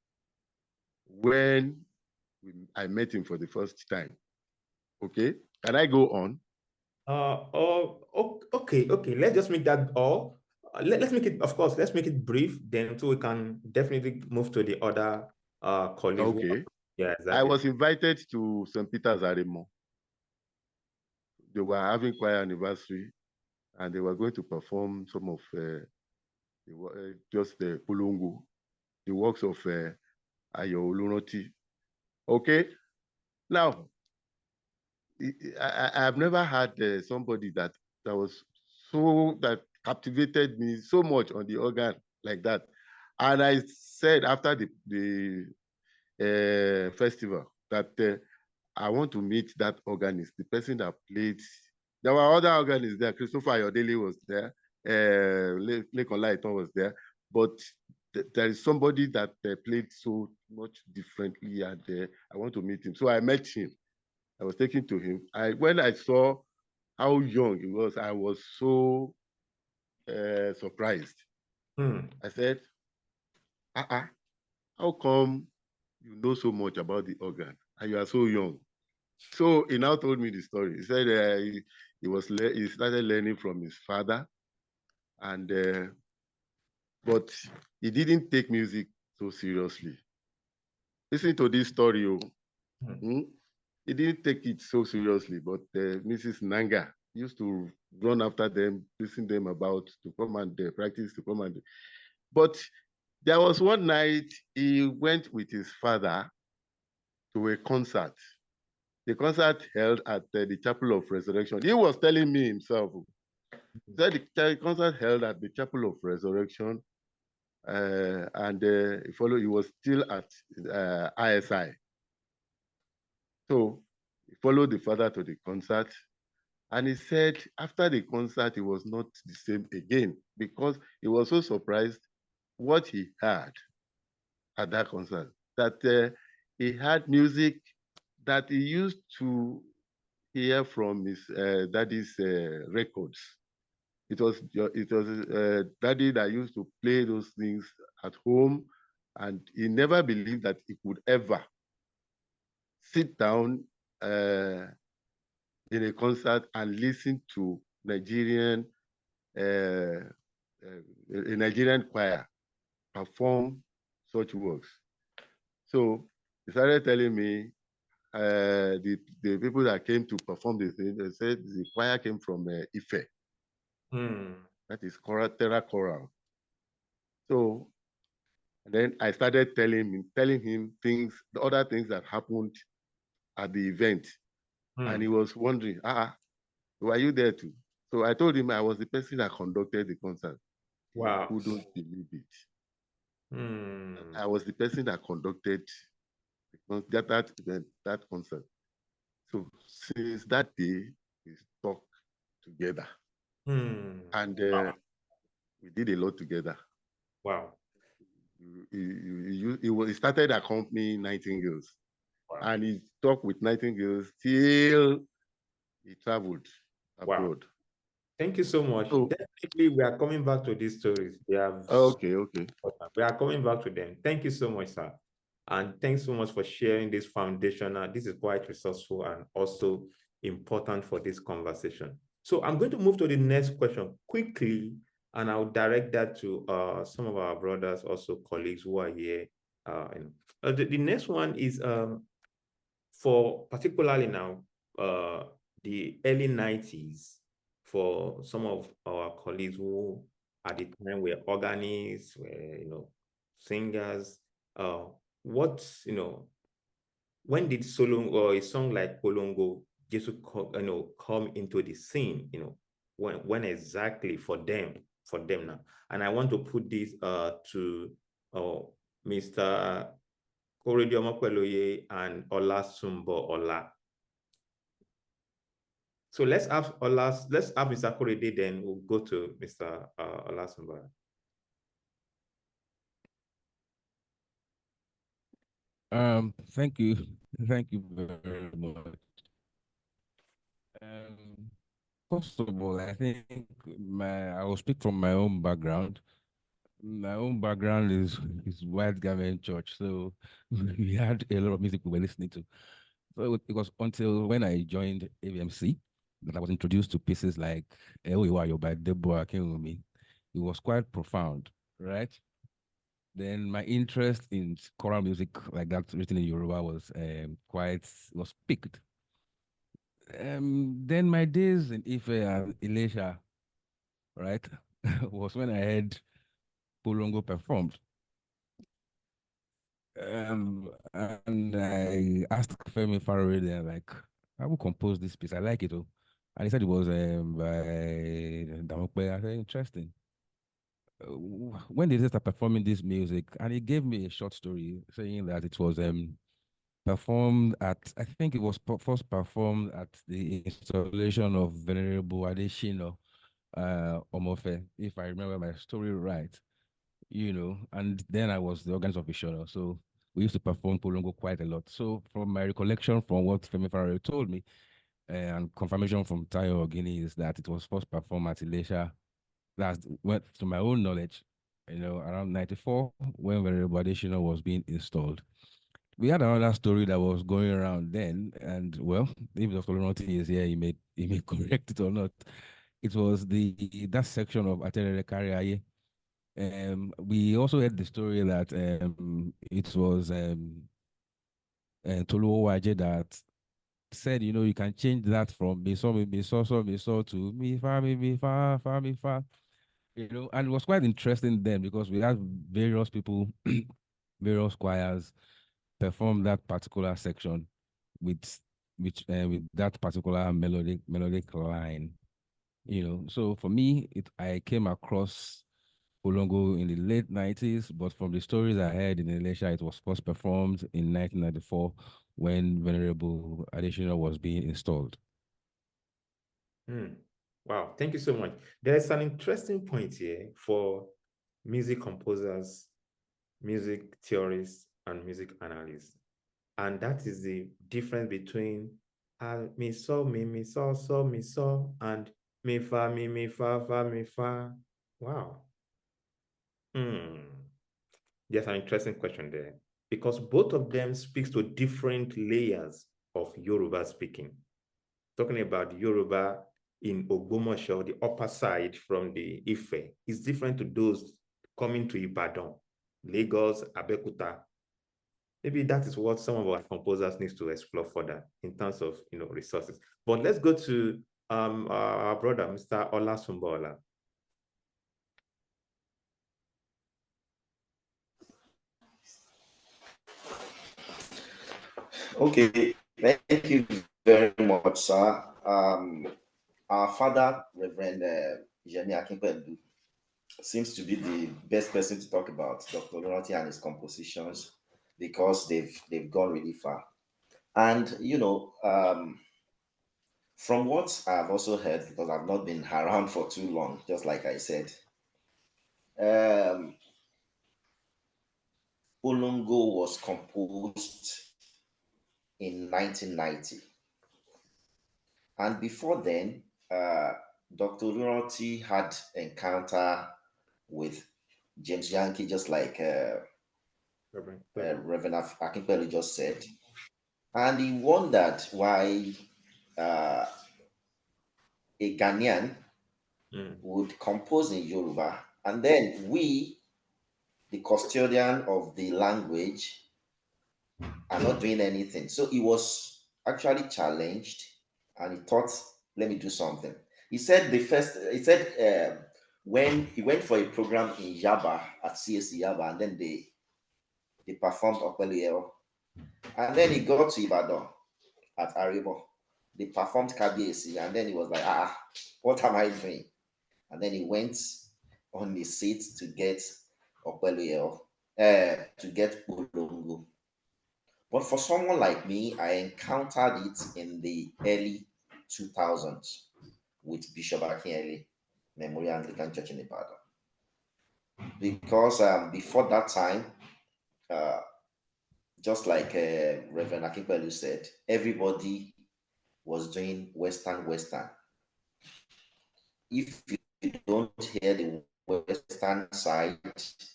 when I met him for the first time. Okay, can I go on? Okay. Let's just make that all. Let's make it, of course, let's make it brief, then so we can definitely move to the other colleagues. Okay. Yeah, exactly. I was invited to St. Peter's, Aremo. They were having choir anniversary, and they were going to perform some of just the Polongo, the works of Ayo Olunoti. Okay, now I have never had somebody that was that captivated me so much on the organ like that. And I said after the festival that I want to meet that organist, the person that played. There were other organists there. Christopher Ayodele was there. Lekan Laiton was there. But there is somebody that played so much differently, and I want to meet him. So I met him. I was taken to him. When I saw how young he was, I was so surprised. I said, how come you know so much about the organ and you are so young? So he now told me the story. He said he started learning from his father, and but he didn't take music so seriously. Listen to this story. He didn't take it so seriously, but Mrs. Nanga used to run after them, listen them about to come and practice, to come and. But there was one night he went with his father to a concert. The concert held at the Chapel of Resurrection. He was telling me himself that the concert held at the Chapel of Resurrection, and he was still at ISI. So he followed the father to the concert, and he said after the concert, he was not the same again because he was so surprised what he heard at that concert, that he had music that he used to hear from his daddy's records. It was daddy that used to play those things at home, and he never believed that he could ever sit down in a concert and listen to a Nigerian choir perform such works. So he started telling me the people that came to perform this thing, they said the choir came from Ife. That is Terra Choral. So then I started telling him things, the other things that happened at the event. And he was wondering, were you there too? So I told him I was the person that conducted the concert. Wow. He couldn't believe it. I was the person that conducted that event, that concert. So since that day, we stuck together. And we did a lot together. Wow. He started accompanying Nightingales. Wow. And he talked with Nightingales till he traveled abroad. Wow. Thank you so much. So, definitely, we are coming back to these stories. They have okay. We are coming back to them. Thank you so much, sir. And thanks so much for sharing this foundational. This is quite resourceful and also important for this conversation. So I'm going to move to the next question quickly, and I'll direct that to some of our brothers, also colleagues who are here. The next one is for particularly now, the early 90s, for some of our colleagues who at the time were organists, were, singers, when did solo or a song like Polongo Jesu come into the scene, when exactly for them now? And I want to put this to Mr. Ope L'oye and Olasumbo Ola. So let's have Mr. Korede, then we'll go to Mr. Olasumbo. Thank you very much. First of all, I think I will speak from my own background. My own background is white garment church, so we had a lot of music we were listening to. So it was until when I joined AVMC that I was introduced to pieces like Ope L'oye O by Deborah Akinwumi. It was quite profound, right? Then my interest in choral music like that written in Yoruba was picked. Then my days in Ife and Elisha right, was when I heard Polongo performed. And I asked Femi Farore there, like, I will compose this piece. I like it. Oh. And he said it was by Damope. I said, interesting. When did they start performing this music? And he gave me a short story saying that it was performed at, I think it was first performed at the installation of Venerable Adeshino Omofe, if I remember my story right, and then I was the organist of Ishona. So we used to perform Polongo quite a lot. So from my recollection from what Femi Farare told me, and confirmation from Tayo Ogini is that it was first performed at Ilesha. That's went to my own knowledge, around 94 when Venerable Adeshino was being installed. We had another story that was going around then, and well, if Dr. Lonoti is here, he may correct it or not. It was that section of Aterere Kariaye. We also heard the story that it was Tolu Owaje that said, you can change that from me so to me fa, and it was quite interesting then because we had various people, various choirs perform that particular section with with that particular melodic line. So for me, I came across Polongo in the late 90s, but from the stories I heard in Elisha, it was first performed in 1994 when Venerable Additional was being installed. Wow, thank you so much. There's an interesting point here for music composers, music theorists, and music analysts. And that is the difference between mi, so, mi, so, mi, so, and mi, fa, fa, mi, fa. Wow. There's an interesting question there because both of them speaks to different layers of Yoruba speaking. Talking about Yoruba in Ogbomoso, the upper side from the Ife, is different to those coming to Ibadan, Lagos, Abeokuta. Maybe that is what some of our composers need to explore further in terms of resources. But let's go to our brother, Mr. Olasumbola. Okay, thank you very much, sir. Our father, Reverend Yemi Akinpelu, seems to be the best person to talk about Dr. Lonoti and his compositions because they've gone really far. And from what I've also heard, because I've not been around for too long, just like I said, Polongo was composed in 1990. And before then, Dr. Lunoti had encounter with James Yankee, just like Reverend Akinpelu just said. And he wondered why a Ghanaian would compose in Yoruba. And then we, the custodian of the language, are not doing anything. So he was actually challenged and he thought, let me do something. He said when he went for a program in Yaba at CSC Yaba, and then they performed Ope L'oye O. And then he got to Ibadan at Aribo. They performed Kabiyesi, and then he was like, what am I doing? And then he went on his seat to get Ope L'oye O, to get Polongo. But for someone like me, I encountered it in the early 2000s with Bishop Akinyele Memorial Anglican Church in Ibadan. Because before that time, just like Reverend Akinpelu said, everybody was doing Western. If you don't hear the Western side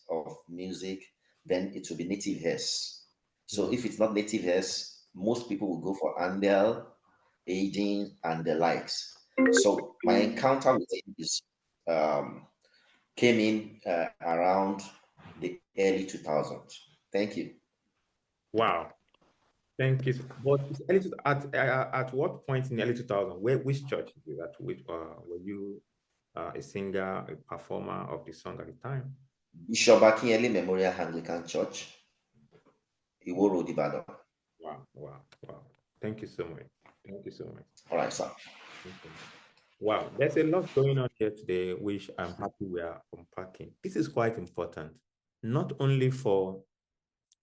of music, then it will be native hairs. So if it's not native hairs, most people will go for Andel, Aging, and the likes. So my encounter with him is came in around the early 2000s. Thank you. Wow. Thank you. But at what point in the early 2000s, which church is that? Were you a singer, a performer of the song at the time? Bishop Akinyele Memorial Anglican Church, Iwo Road, Ibadan. Wow, wow, wow. Thank you so much. Thank you so much. All right, sir. Wow, there's a lot going on here today, which I'm happy we are unpacking. This is quite important, not only for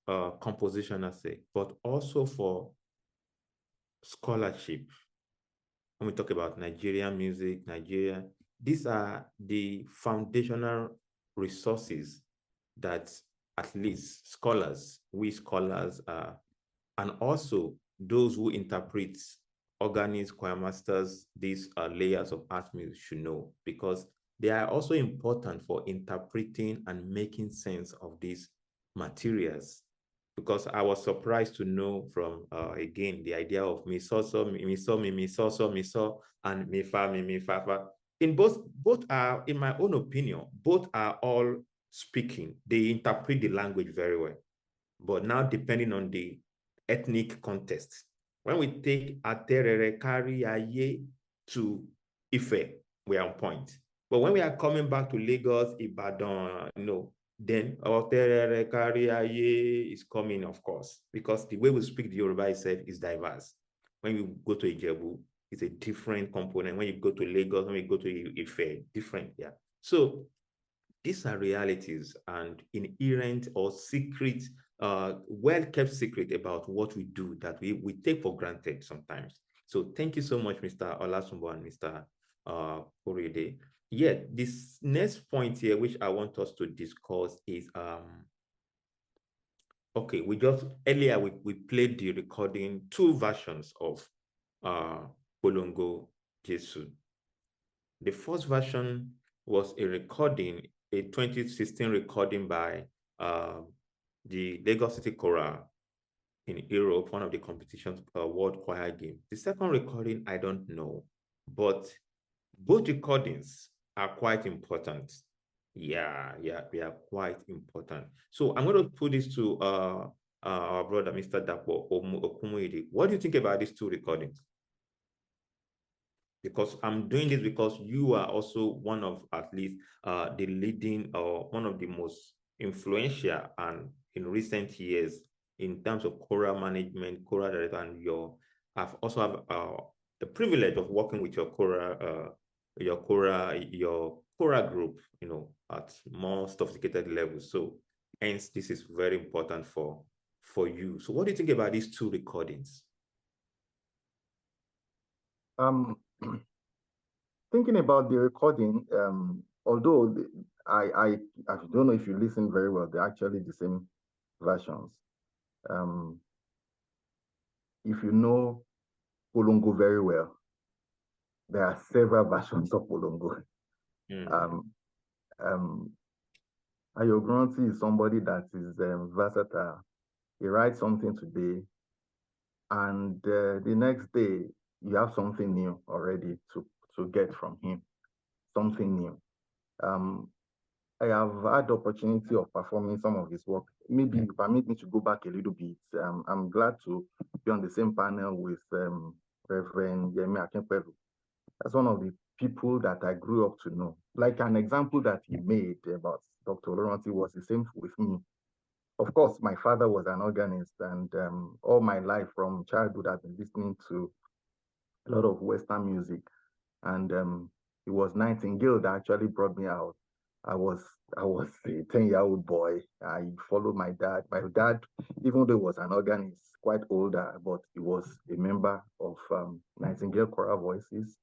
compositional sake, but also for scholarship. When we talk about Nigerian music, Nigeria, these are the foundational resources that at least scholars, we scholars, and also those who interpret, organists, choir masters, these layers of art music should know, because they are also important for interpreting and making sense of these materials. Because I was surprised to know from, again, the idea of mi so so, mi so mi, mi so so, mi so, and mi fa mi, mi fa fa. In both are, in my own opinion, both are all speaking. They interpret the language very well. But now, depending on the ethnic context, when we take aterere kari aye to Ife, we are on point. But when we are coming back to Lagos, Ibadan, then aterere kari aye is coming, of course, because the way we speak the Yoruba itself is diverse. When you go to Ijebu, it's a different component. When you go to Lagos, when you go to Ife, different, yeah. So these are realities and inherent or secret, well-kept secret about what we do that we take for granted sometimes. So thank you so much, Mr. Olasumbo and Mr. Korede. Yeah, this next point here, which I want us to discuss is, okay, earlier we played the recording, two versions of Polongo Jesu. The first version was a recording, a 2016 recording by the Lagos City Choral in Europe, one of the competitions, World Choir Game. The second recording, I don't know, but both recordings are quite important. Yeah, they are quite important. So I'm going to put this to our brother, Mr. Dapo Okumuyidi. What do you think about these two recordings? Because I'm doing this because you are also one of, at least, the leading or one of the most influential and in recent years in terms of choral management, choral director, and I've also have the privilege of working with your choral group, at more sophisticated levels. So hence, this is very important for you. So what do you think about these two recordings? Thinking about the recording, although I don't know if you listen very well, they're actually the same versions. If you know Polongo very well, there are several versions of Polongo. Ayogranti is somebody that is versatile. He writes something today, and the next day you have something new already to get from him, something new. I have had the opportunity of performing some of his work. Maybe you permit me to go back a little bit. I'm glad to be on the same panel with Reverend Yemi Akinpelu. That's one of the people that I grew up to know. Like an example that he made about Dr. Oloranti was the same with me. Of course, my father was an organist, and all my life from childhood, I've been listening to a lot of Western music. And it was Nightingale that actually brought me out. I was a 10-year-old boy. I followed my dad. My dad, even though he was an organist, quite older, but he was a member of Nightingale Choral Voices.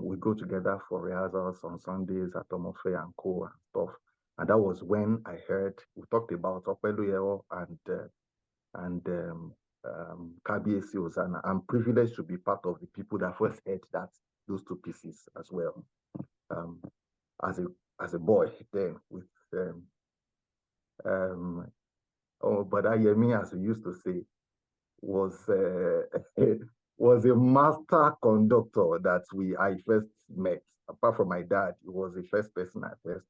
We go together for rehearsals on Sundays at Omofe and Co and stuff. And that was when I heard, we talked about Ope L'oye O and Kabiyesi, and I'm privileged to be part of the people that first heard those two pieces as well. As a boy then with but Ayemi, as we used to say, was was a master conductor that I first met. Apart from my dad, he was the first person I first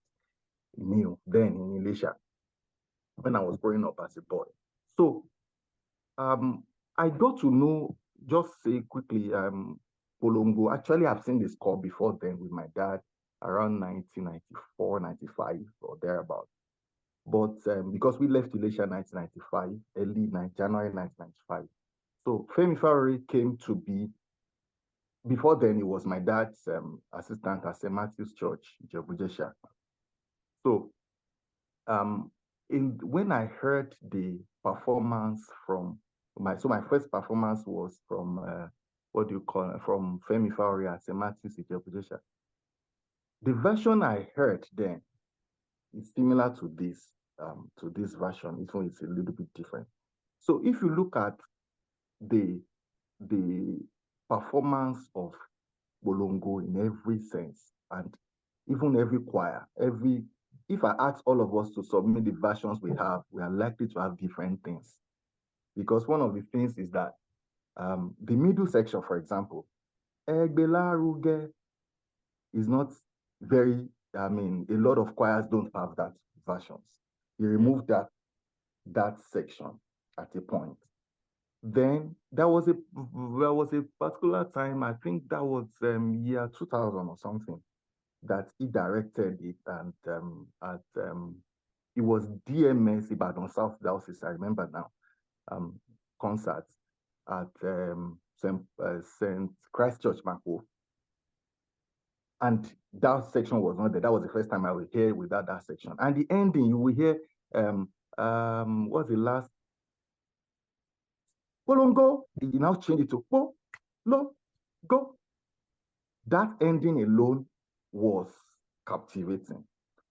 knew then in Elisha when I was growing up as a boy. So I got to know, just say quickly, Polongo. Actually, I've seen the score before then with my dad. around 1994, 95 or thereabout. But because we left Elisha 1995, January 1995. So Femi Fowleri came to be, before then it was my dad's assistant at St. Matthew's Church, Ijebu-Jesha. So when I heard the performance from my first performance was from from Femi Fowleri at St. Matthew's Ijebu-Jesha. The version I heard then is similar to this version, even it's a little bit different. So if you look at the performance of Polongo in every sense, and even every choir, if I ask all of us to submit the versions we are likely to have different things. Because one of the things is that the middle section, for example, Egbelaruge is not very, a lot of choirs don't have that versions. He removed that section at a point. Then there was a particular time, I think that was year 2000 or something, that he directed it, and it was DMS Ibadan South Diocese, I remember now, concerts at St. Christ Church, Mako. And that section was not there. That was the first time I would hear without that section. And the ending, you will hear, what's the last? Polongo, he now changed it to Polongo. That ending alone was captivating.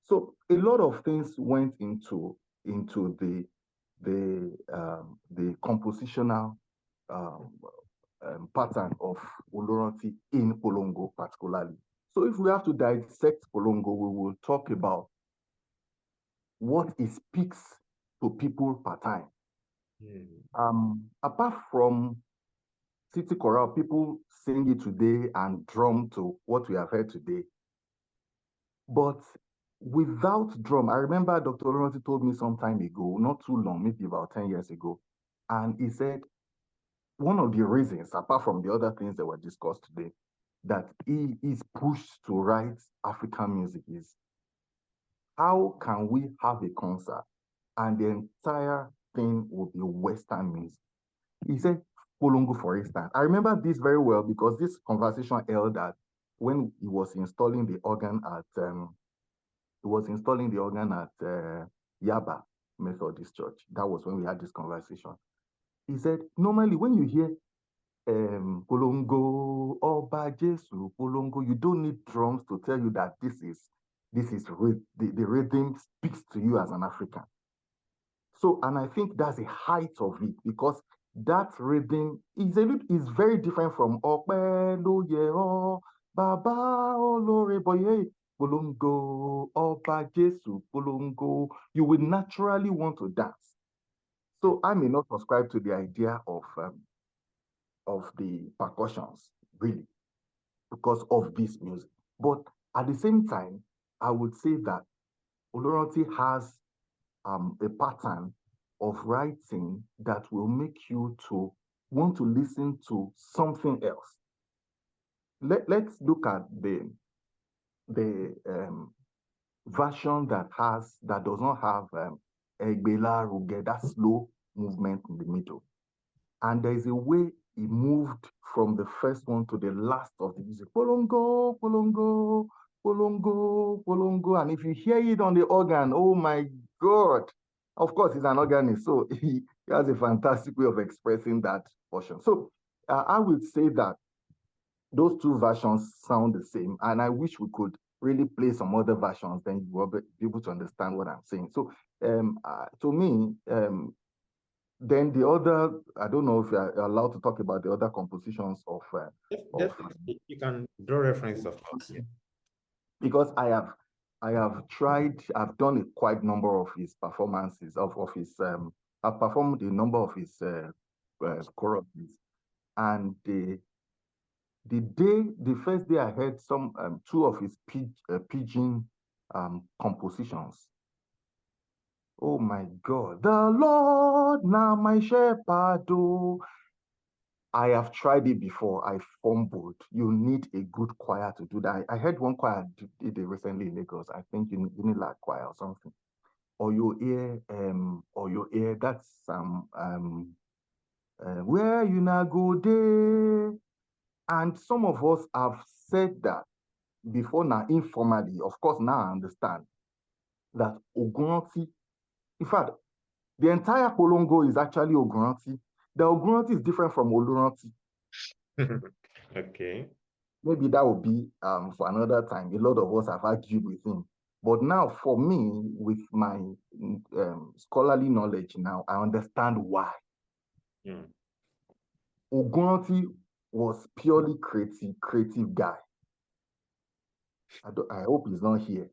So a lot of things went into the compositional pattern of Oloranti in Polongo particularly. So if we have to dissect Polongo, we will talk about what it speaks to people per time. Apart from city choral, people sing it today and drum to what we have heard today. But without drum, I remember Dr. Oloranti told me some time ago, not too long, maybe about 10 years ago, and he said one of the reasons, apart from the other things that were discussed today, that he is pushed to write African music is, how can we have a concert and the entire thing will be Western music? He said, Polongo, for instance. I remember this very well because this conversation held that when he was installing the organ at Yaba Methodist Church. That was when we had this conversation. He said, normally when you hear Polongo, Ope Jesu, Polongo, you don't need drums to tell you that this is the rhythm speaks to you as an African. So, and I think that's the height of it, because that rhythm is very different from Ope L'oye O, Baba Olore Boye, Polongo, Ope Jesu, Polongo. You will naturally want to dance. So I may not subscribe to the idea of the percussions, really, because of this music. But at the same time, I would say that Oloranti has a pattern of writing that will make you to want to listen to something else. Let's look at the version that does not have Egbelaruge, that slow movement in the middle. And there is a way he moved from the first one to the last of the music. Polongo, Polongo, Polongo, Polongo. And if you hear it on the organ, oh my God. Of course, he's an organist, so he has a fantastic way of expressing that portion. So I would say that those two versions sound the same. And I wish we could really play some other versions, then you will be able to understand what I'm saying. So to me, then the other, I don't know if you're allowed to talk about the other compositions of... Definitely, you can draw reference, of course. Yeah. Because I have tried, I've done a quite number of his performances, I've performed a number of his choruses. And the first day I heard two of his pidgin compositions. Oh my God, the Lord now my shepherd. I have tried it before. I fumbled. You need a good choir to do that. I heard one choir did it recently in Lagos. I think you need like choir or something. Or your ear. That's where you now go there. And some of us have said that before now informally. Of course, now I understand that Ogunranti, in fact, the entire Polongo is actually Ogunranti. The Ogunranti is different from Oluranti. Okay. Maybe that will be for another time. A lot of us have argued with him. But now, for me, with my scholarly knowledge now, I understand why. Ogunranti was purely creative guy. I hope he's not here.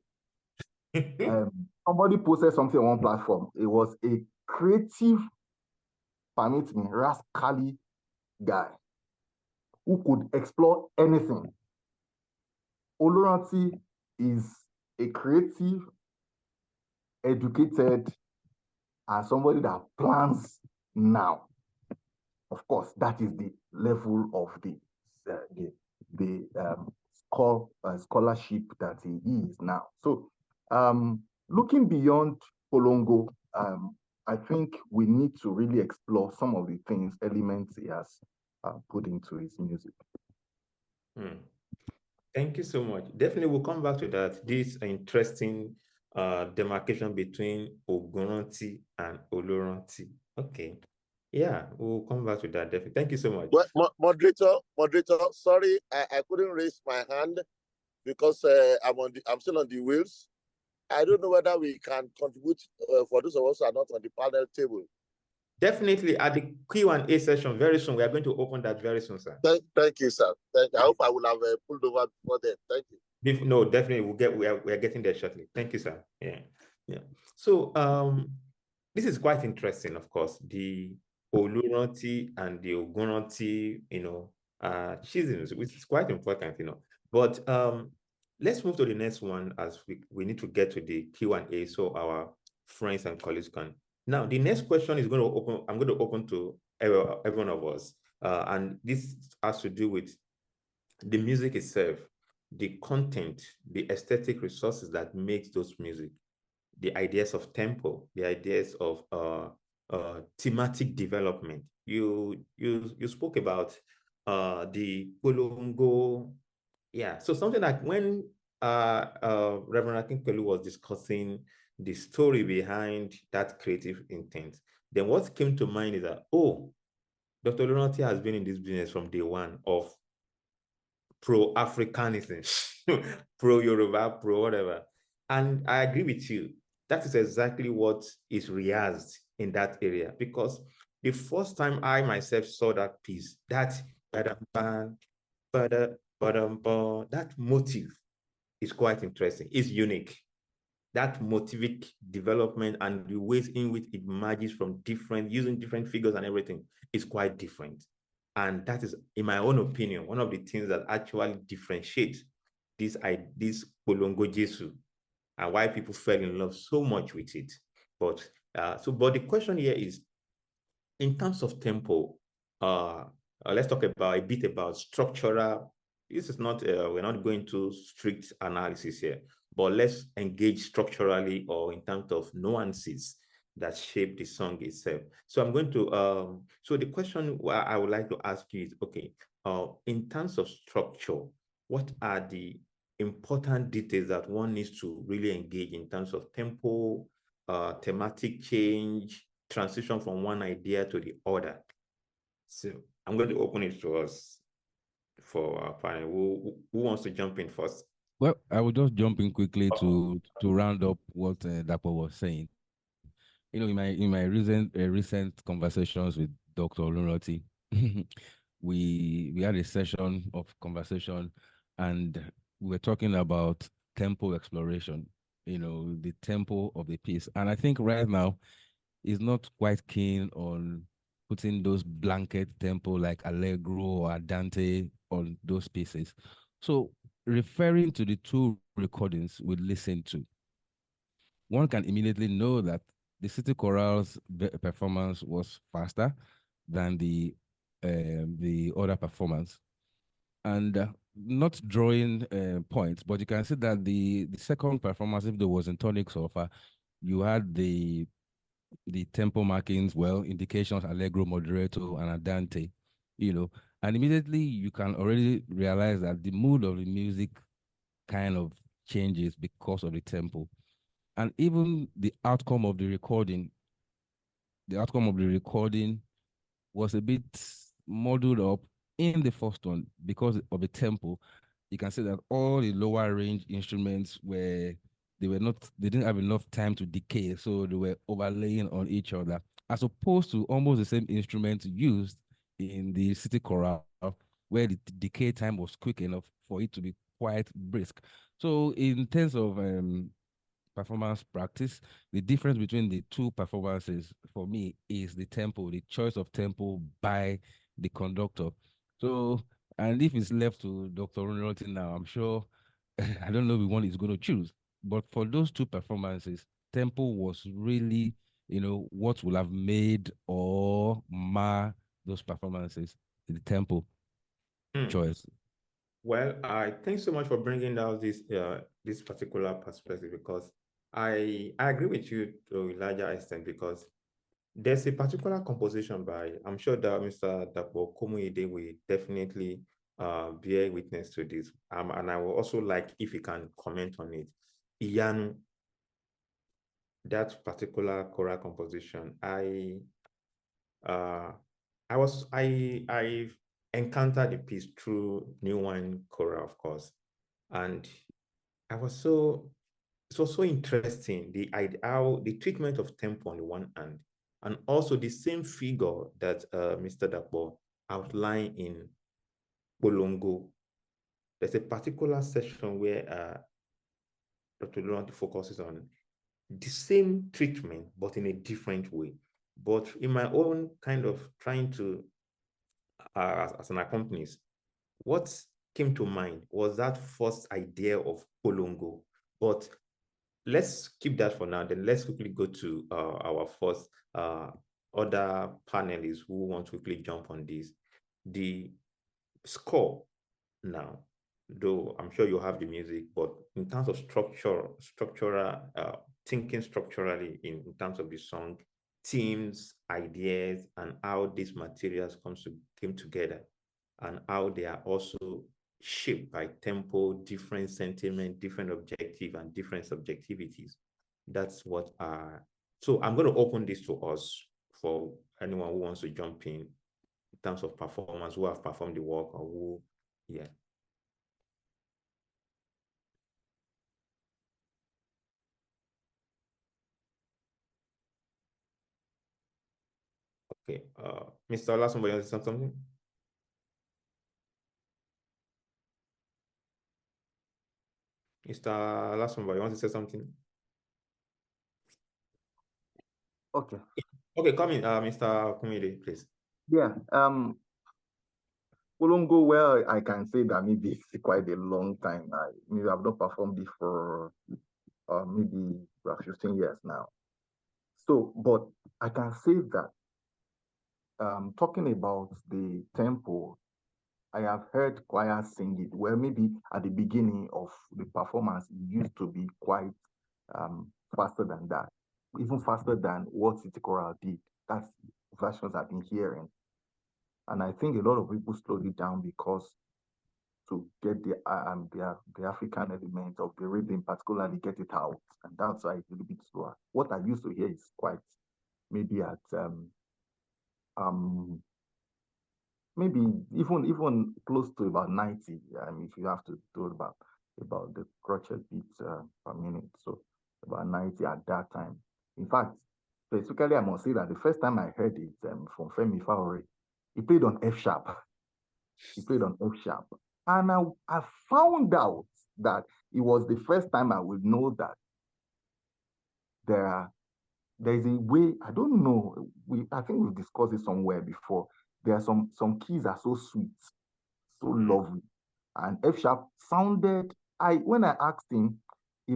Somebody posted something on one platform. It was a creative, permit me, rascally guy who could explore anything. Oluranti is a creative, educated, and somebody that plans now. Of course, that is the level of the scholarship that he is now. So, looking beyond Polongo, I think we need to really explore some of the elements he has put into his music. Thank you so much. Definitely, we'll come back to that. This interesting demarcation between Ogunranti and Oloranti. Okay. Yeah, we'll come back to that. Definitely. Thank you so much. Well, moderator, sorry, I couldn't raise my hand because I'm still on the wheels. I don't know whether we can contribute for those of us who are not on the panel table. Definitely at the Q&A session very soon. We are going to open that very soon, sir. Thank you, sir. Thank you. I hope I will have pulled over before then. Thank you. No, definitely we are getting there shortly. Thank you, sir. Yeah. So this is quite interesting, of course. The Oluranti and the Ogunranti, schisms, which is quite important, But let's move to the next one as we need to get to the Q&A so our friends and colleagues can. Now, the next question is I'm going to open to every one of us. And this has to do with the music itself, the content, the aesthetic resources that makes those music, the ideas of tempo, the ideas of thematic development. You spoke about the Polongo. Yeah, so something like when Reverend Akinpelu was discussing the story behind that creative intent, then what came to mind is that, Dr. Oloranti has been in this business from day one of pro-Africanism, pro-Yoruba, pro-whatever. And I agree with you. That is exactly what is rehearsed in that area. Because the first time I myself saw that piece, that motive is quite interesting. It's unique. That motivic development and the ways in which it merges from using different figures and everything is quite different. And that is, in my own opinion, one of the things that actually differentiates this Ponlongo Jesu and why people fell in love so much with it. But the question here is, in terms of tempo, let's talk a bit about structural. This is not, we're not going to strict analysis here, but let's engage structurally or in terms of nuances that shape the song itself. So I'm going to, so the question I would like to ask you is, okay, in terms of structure, what are the important details that one needs to really engage in terms of tempo, thematic change, transition from one idea to the other? So I'm going to open it to us for our panel. Who wants to jump in first? Well, I will just jump in quickly to round up what Dapo was saying. In my recent conversations with Dr. Oloranti, we had a session of conversation, and we were talking about tempo exploration. The tempo of the piece, and I think right now is not quite keen on putting those blanket tempo like Allegro or Andante on those pieces. So referring to the two recordings we listened to, one can immediately know that the City Choral's performance was faster than the the other performance. And not drawing points, but you can see that the second performance, if there was in tonic sulfur, you had the tempo markings, well, indications, allegro, moderato, and andante, and immediately you can already realize that the mood of the music kind of changes because of the tempo. And even the outcome of the recording was a bit modeled up in the first one because of the tempo. You can see that all the lower range instruments they didn't have enough time to decay, so they were overlaying on each other, as opposed to almost the same instruments used in the city choral, where the decay time was quick enough for it to be quite brisk. So in terms of performance practice, the difference between the two performances for me is the tempo, the choice of tempo by the conductor. So, and if it's left to Dr. Ronaldo now, I'm sure I don't know the one he's going to choose. But for those two performances, tempo was really, what will have made or mar those performances, the tempo choice. Well, I thanks so much for bringing out this particular perspective, because I agree with you to a larger extent, because there's a particular composition by, I'm sure that Mr. Dapo Komuide will definitely bear witness to this. And I will also like if he can comment on it. Iyanu, that particular choral composition, I encountered the piece through New Wine Choral, of course, and it was so interesting, how the treatment of tempo on the one hand, and also the same figure that Mr. Dapo outlined in Polongo. There's a particular section where Dr. Laurent focuses on the same treatment, but in a different way. But in my own kind of trying to, as an accompanist, what came to mind was that first idea of Polongo. But let's keep that for now. Then let's quickly go to our first other panelists who want to quickly jump on this. The score now, though I'm sure you have the music, but in terms of structural thinking structurally in terms of the song, themes, ideas, and how these materials came together, and how they are also shaped by tempo, different sentiment, different objective, and different subjectivities. That's what so I'm going to open this to us for anyone who wants to jump in terms of performance, who have performed the work, or who, yeah. Okay, Mr. Ola, somebody else say something? Mr. Lasumba, you want to say something? Okay. Okay, come in, Mr. Kumide, please. Yeah. Polongo, well, I can say that maybe it's quite a long time. Maybe I've not performed it for maybe about 15 years now. So, but I can say that talking about the tempo, I have heard choirs sing it. Well, maybe at the beginning of the performance, it used to be quite faster than that, even faster than what City Choral did. That's versions I've been hearing. And I think a lot of people slowed it down because to get the African element of the rhythm, particularly get it out. And that's why it's a little bit slower. What I used to hear is quite maybe at maybe even close to about 90, if you have to do about the crochet beats per minute. So about 90 at that time. In fact, specifically, I must say that the first time I heard it from Femi Faure, he played on F sharp. He played on F sharp. And I found out that it was the first time I would know that there's a way, I don't know, I think we've discussed it somewhere before. There are some keys are so sweet, so lovely. And F sharp sounded, when I asked him, he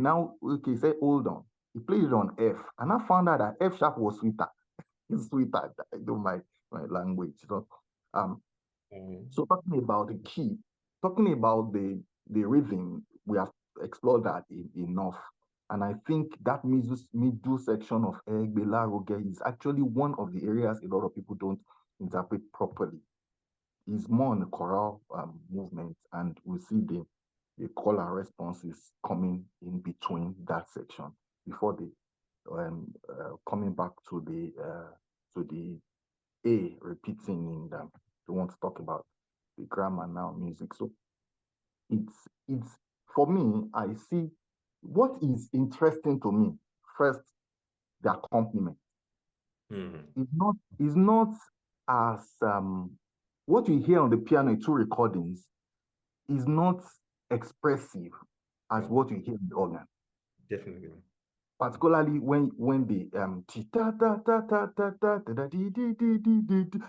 said, hold on. He played it on F. And I found out that F sharp was sweeter. It's sweeter. I don't mind my language. So So talking about the key, talking about the rhythm, we have explored that enough. And I think that middle section of Ope L'oye O is actually one of the areas a lot of people don't interpret properly. It's more on the choral movement, and we see the call and responses coming in between that section before the coming back to the A repeating in them. We want to talk about the grammar now, music. So it's for me, I see what is interesting to me first, the accompaniment. It's not as what you hear on the piano in 2 recordings is not expressive as what you hear in the organ. Definitely. Particularly when the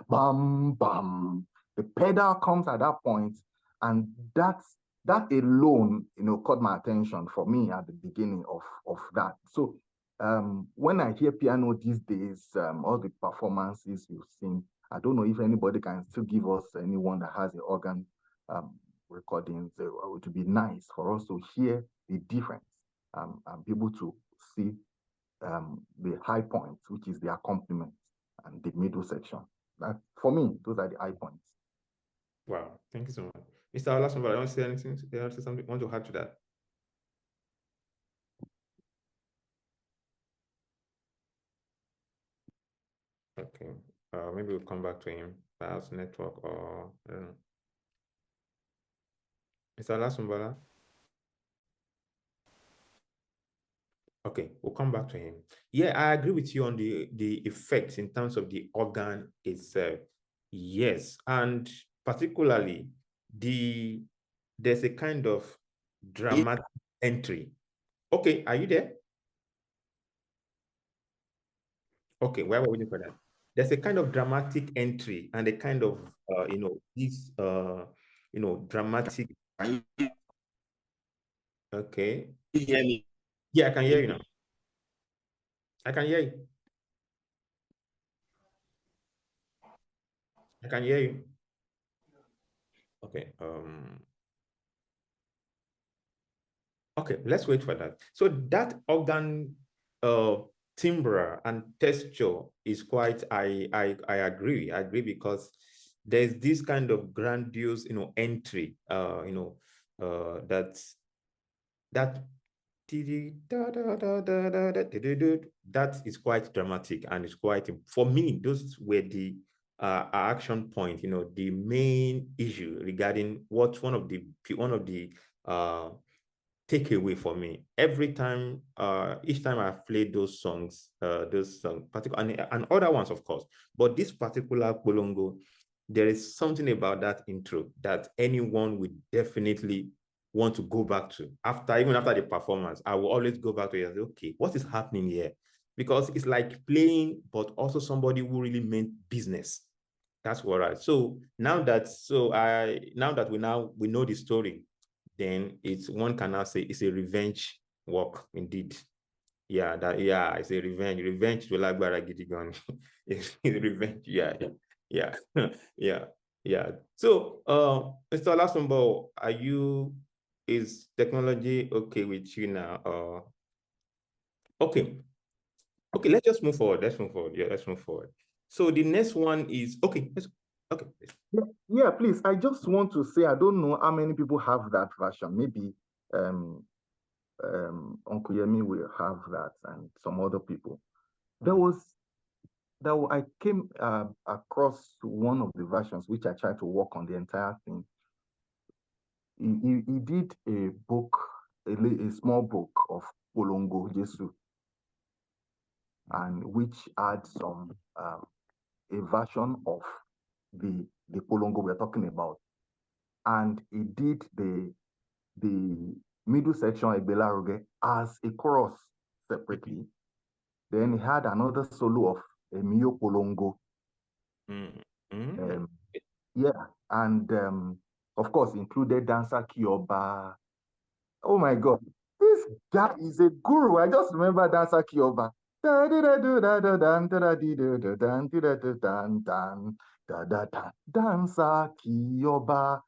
bam bam, the pedal comes at that point, and that alone, caught my attention for me at the beginning of that. So when I hear piano these days, all the performances you've seen, I don't know if anybody can still give us anyone that has the organ recordings. It would be nice for us to hear the difference and be able to see the high points, which is the accompaniment, and the middle section. That, for me, those are the high points. Wow, thank you so much. Mr. Olasunbo, I want to say anything? You want to say something? Want to add to that? Okay, maybe we'll come back to him, perhaps network or I don't know. Mr. Olasunbo? Okay, we'll come back to him. Yeah, I agree with you on the effects in terms of the organ itself. Yes, and particularly there's a kind of dramatic entry. Okay, are you there? Okay, why were we waiting for that? There's a kind of dramatic entry and a kind of this dramatic. Okay. You hear me? Yeah, I can hear you now. I can hear you. I can hear you. Okay. Okay, let's wait for that. So that organ timbre and texture is quite, I agree. I agree because there's this kind of grandiose, entry, that is quite dramatic, and it's quite, for me, those were the action point, the main issue regarding what one of the takeaway for me. Every time, each time I've played those songs, particular and other ones, of course, but this particular Polongo, there is something about that intro that anyone would definitely want to go back to even after the performance. I will always go back to it and say, okay, what is happening here? Because it's like playing, but also somebody who really meant business. That's what so now that we know the story, then one can now say it's a revenge work indeed. Yeah, it's a revenge to Lagbara Gidigan. It's revenge, yeah. Yeah. So Mr. Olasunbo, is technology okay with you now? Okay, let's just move forward. Let's move forward. So the next one is okay. Yeah, please. I just want to say, I don't know how many people have that version. Maybe Uncle Yemi will have that, and some other people. I came across one of the versions which I tried to work on the entire thing. He did a book, a small book of Polongo Jesu, and which had some a version of the Polongo we're talking about, and he did the middle section Ope L'oye O as a chorus separately. Then he had another solo of Mio Polongo. Yeah, and of course included dancer Kioba. Oh my God, this guy is a guru. I just remember dancer Kioba. Da da da dancer Kiyoba.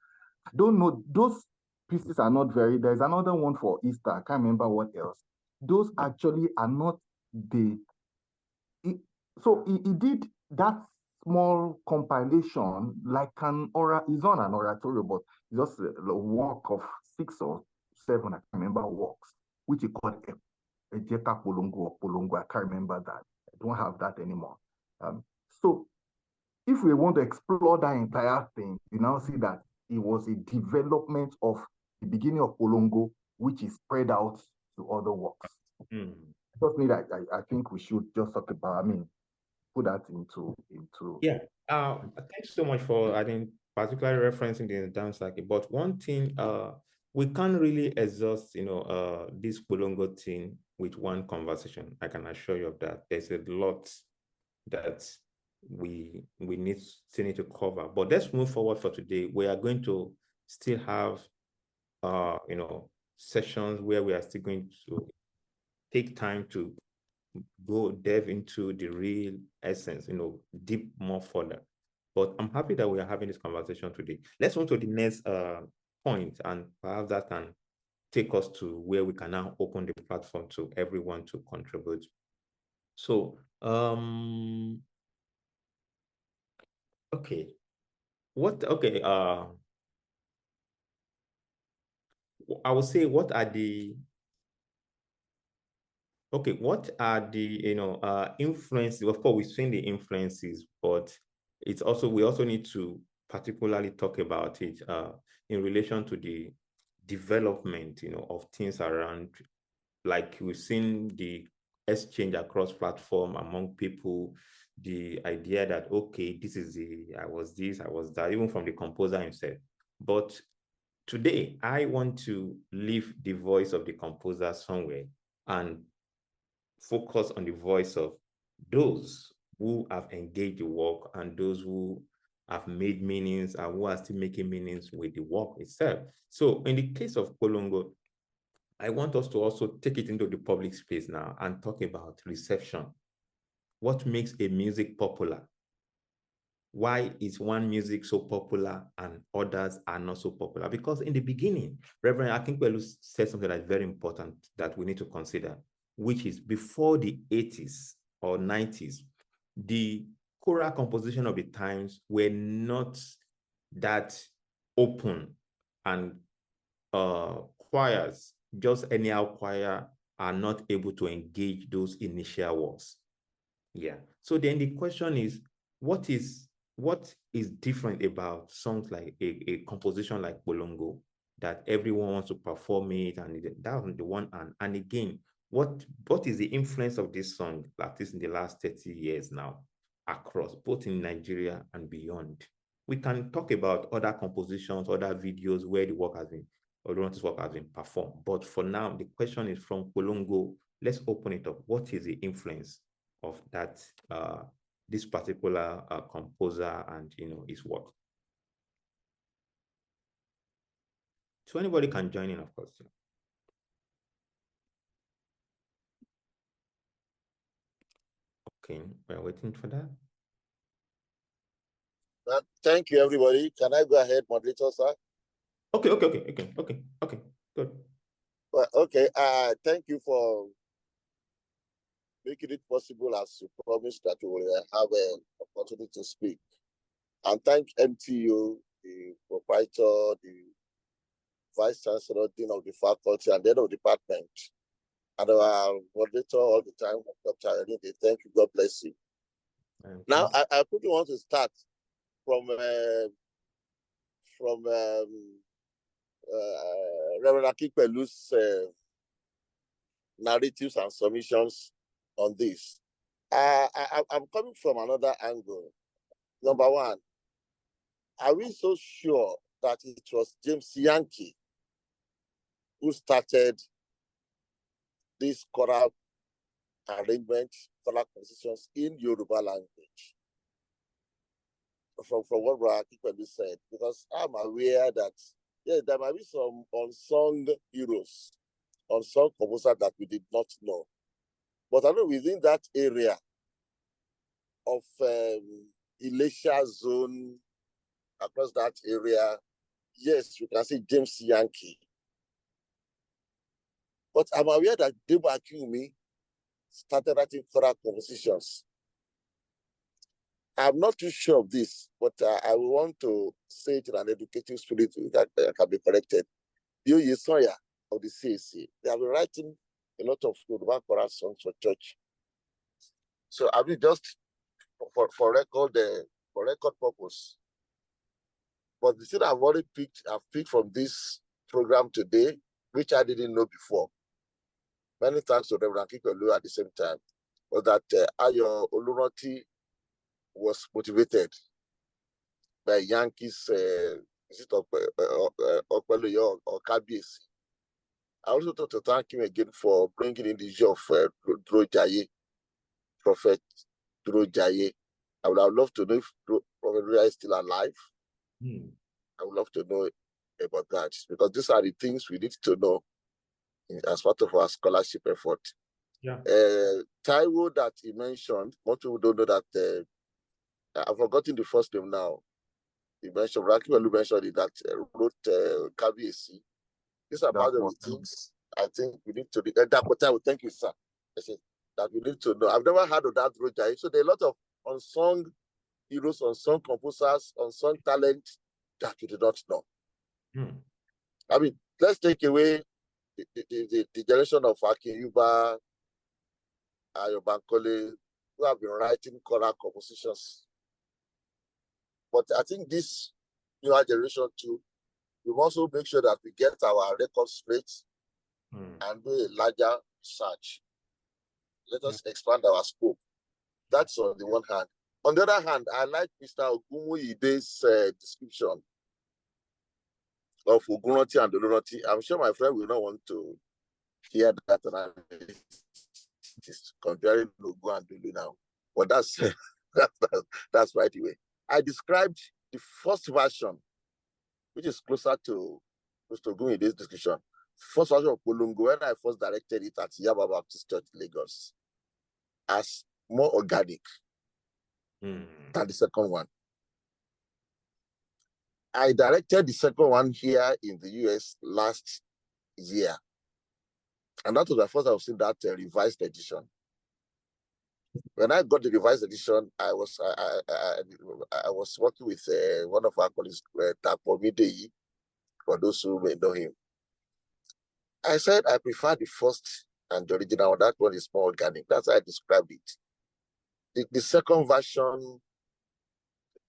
I don't know. Those pieces are not very. There's another one for Easter. I can't remember what else. Those actually are not the. So he did that small compilation like an it's not an oratorio, but just a work of 6 or 7, I can't remember, works, which he called Ejeka Polongo or Polongo. I can't remember that. I don't have that anymore. So if we want to explore that entire thing, you now see that it was a development of the beginning of Polongo, which is spread out to other works. Just me that I think we should just talk about, put that into. Yeah. Thanks so much for adding, particularly referencing the dance cycle. But one thing, we can't really exhaust, this Polongo thing with one conversation. I can assure you of that. There's a lot that we still need to cover. But let's move forward for today. We are going to still have, sessions where we are still going to take time to go delve into the real essence, deep more further. But I'm happy that we are having this conversation today. Let's move to the next point, and perhaps that can take us to where we can now open the platform to everyone to contribute. So, okay. I would say, what are the influences? Of course, we've seen the influences, but we also need to particularly talk about it in relation to the development, of things around. Like, we've seen the exchange across platform among people, the idea that, okay, I was this, I was that, even from the composer himself. But today, I want to leave the voice of the composer somewhere and focus on the voice of those who have engaged the work and those who have made meanings and who are still making meanings with the work itself. So in the case of Polongo, I want us to also take it into the public space now and talk about reception. What makes a music popular? Why is one music so popular and others are not so popular? Because in the beginning, Reverend Akinpelu said something that's very important that we need to consider, which is before the 80s or 90s, the choral composition of the times were not that open, and choirs, just anyhow choir, are not able to engage those initial works. Yeah. So then the question is, what is different about songs like a composition like Polongo, that everyone wants to perform it, and that's on the one hand. And again, what is the influence of this song, like this, in the last 30 years now, across both in Nigeria and beyond? We can talk about other compositions, other videos where the work has been, or this work has been performed. But for now, the question is, from Polongo, let's open it up. What is the influence of that this particular composer and his work? So anybody can join in, of course. Okay, we're waiting for that. Thank you, everybody. Can I go ahead, moderator, sir? Okay, good. Well, okay, thank you for making it possible, as you promised, that we will have an opportunity to speak. And thank MTU, the proprietor, the vice chancellor, dean of the faculty, and the head of the department, and our moderator all the time, Dr. Anide. Thank you. God bless you. Now, I quickly want to start from Reverend Akinpelu's narratives and submissions on this. I'm coming from another angle. Number one, are we so sure that it was James Yankee who started this choral arrangement, choral compositions in Yoruba language? From what Brother Akinpelu said, because I'm aware that there might be some unsung heroes, unsung composers that we did not know. But I know within that area of Elisha zone, across that area, yes, you can see James Yankee. But I'm aware that Debo Akinwumi started writing choral compositions. I'm not too sure of this, but I want to say it in an educative spirit that can be corrected. Oye Sawyer of the CAC, they have been writing a lot of Yoruba choral songs for church. So I mean, just for record purpose. But the thing I've picked from this program today, which I didn't know before. Many thanks to Reverend Kikolu at the same time, was that Ayo Oluranti was motivated by Yankees, is it Ope L'oye O or Kabiyesi. I also want to thank him again for bringing in the issue of Drojaye, Prophet Drojaye. I would have loved to know if Prophet Drojaye is still alive. I would love to know about that, because these are the things we need to know as part of our scholarship effort. Yeah. Taiwo that he mentioned, most people don't know that, I've forgotten the first name now. He mentioned, Rakiwelu mentioned it, that wrote Kabiyesi. These are part of the things I think we need to do. Dakota, thank you, sir. I said that we need to know. I've never heard of that road. So there are a lot of unsung heroes, unsung composers, unsung talent that we do not know. I mean, let's take away the generation of Akin Yuba, Ayo Bankole, who have been writing choral compositions. But I think this newer generation too, we must also make sure that we get our records straight and do a larger research. Let us expand our scope. That's on the one hand. On the other hand, I like Mr. Ogumuyide's description of Ogunranti and Oloranti. I'm sure my friend will not want to hear that analysis comparing Ogun and Dulu now. But that's that's right away. I described the first version, which is closer to Mr. Ogunyide's description. First version of Polongo, when I first directed it at Yaba Baptist Church, Lagos, as more organic than the second one. I directed the second one here in the US last year. And that was the first I've seen that revised edition. When I got the revised edition, I was working with one of our colleagues, Tapo Midei, for those who may know him. I said I prefer the first and the original. That one is more organic. That's how I described it. The second version,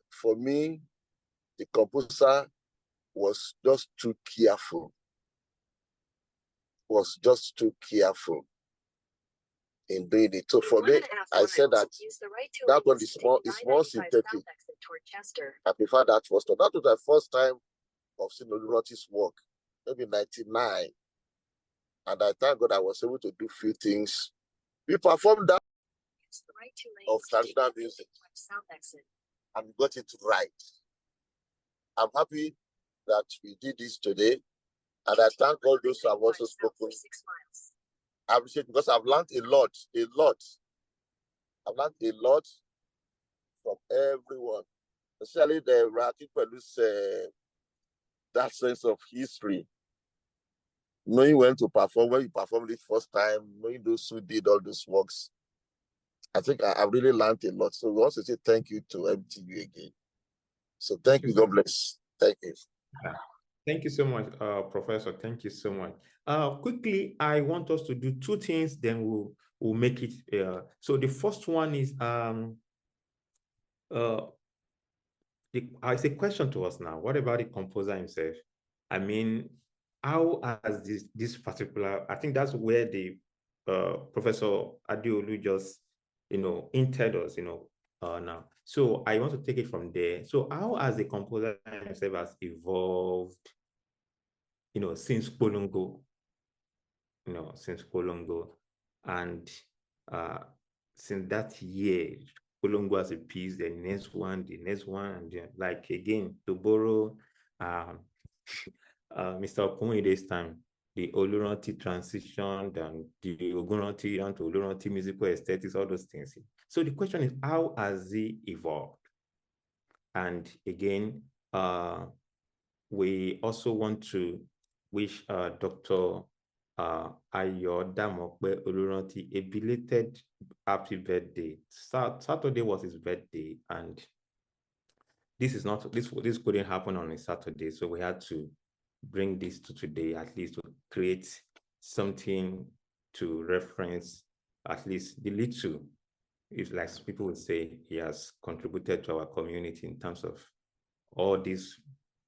for me, the composer was just too careful. In doing it. So for me, I said that that one is more synthetic. I prefer that first one. That was the first time of seeing Oluranti's work, maybe 99. And I thank God I was able to do a few things. We performed that of traditional music and got it right. I'm happy that we did this today. And I thank all those who have also spoken. I appreciate it because I've learned a lot. I've learned a lot from everyone, especially the Raki Pelus, that sense of history. Knowing when to perform, when you performed it first time, knowing those who did all those works. I think I really learned a lot. So we want to say thank you to MTV again. So thank you, God bless. Thank you. Thank you so much, Professor. Thank you so much. Quickly, I want us to do two things, then we'll make it. So the first one is it's a question to us now. What about the composer himself? I mean, how has this particular? I think that's where the Professor Adeolu just entered us. Now. So I want to take it from there. So how has the composer himself has evolved, since Polongo, and since that year, Polongo has a piece, the next one, and like again, to borrow Mr. Okunwide's time, the Oluranti transition, and the Ogunranti to Oluranti musical aesthetics, all those things. So the question is, how has he evolved? And again, we also want to wish Dr. Ayo Damope Oluranti a belated happy birthday. Saturday was his birthday, and this couldn't happen on a Saturday, so we had to bring this to today, at least to create something to reference, at least the little, if like people would say, he has contributed to our community in terms of all this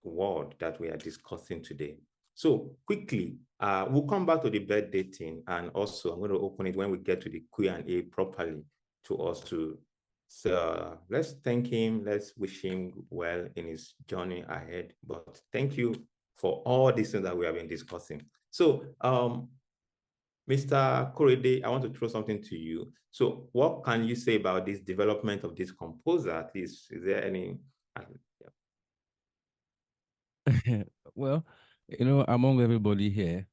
word that we are discussing today. So quickly, we'll come back to the birthday thing, and also I'm going to open it when we get to the Q&A properly to us to. So let's thank him. Let's wish him well in his journey ahead. But thank you for all these things that we have been discussing. So, Mr. Korede, I want to throw something to you. So what can you say about this development of this composer? At least, is there any? Well, among everybody here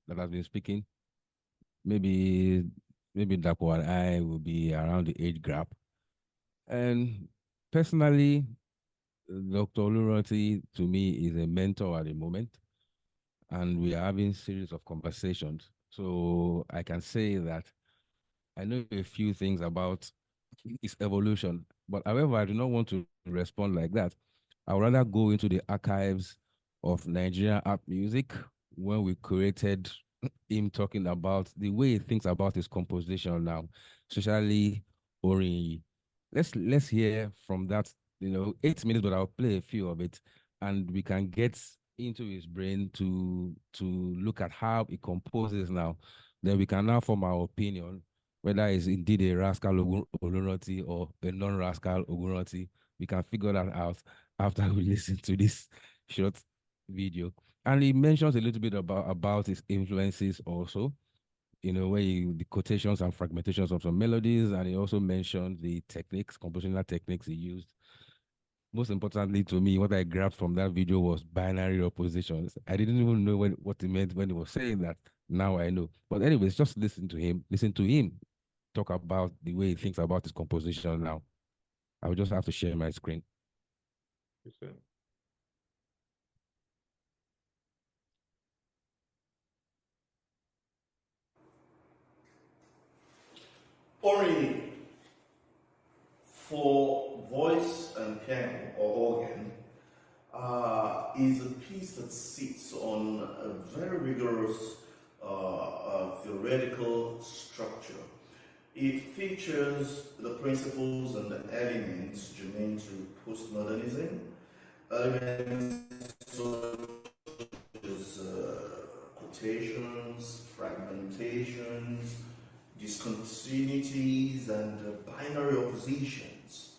that has been speaking, maybe Dapo and I will be around the age gap. And personally, Dr. Oluranti to me is a mentor at the moment, and we are having series of conversations. So I can say that I know a few things about its evolution, but however, I do not want to respond like that. I would rather go into the archives of Nigerian art music when we created him talking about the way he thinks about his composition now, especially Ori. Let's hear from that, 8 minutes, but I'll play a few of it, and we can get into his brain to look at how he composes now. Then we can now form our opinion whether it's indeed a rascal Oluranti or a non-rascal Oluranti. We can figure that out after we listen to this short video. And he mentions a little bit about his influences also, where the quotations and fragmentations of some melodies, and he also mentioned the techniques, compositional techniques he used. Most importantly to me, what I grabbed from that video was binary oppositions. I didn't even know what he meant when he was saying that. Now I know. But anyways, just listen to him talk about the way he thinks about his composition now. I will just have to share my screen. Ori for voice and piano or organ is a piece that sits on a very rigorous theoretical structure. It features the principles and the elements germane to postmodernism, elements such as quotations, fragmentations, discontinuities, and binary oppositions.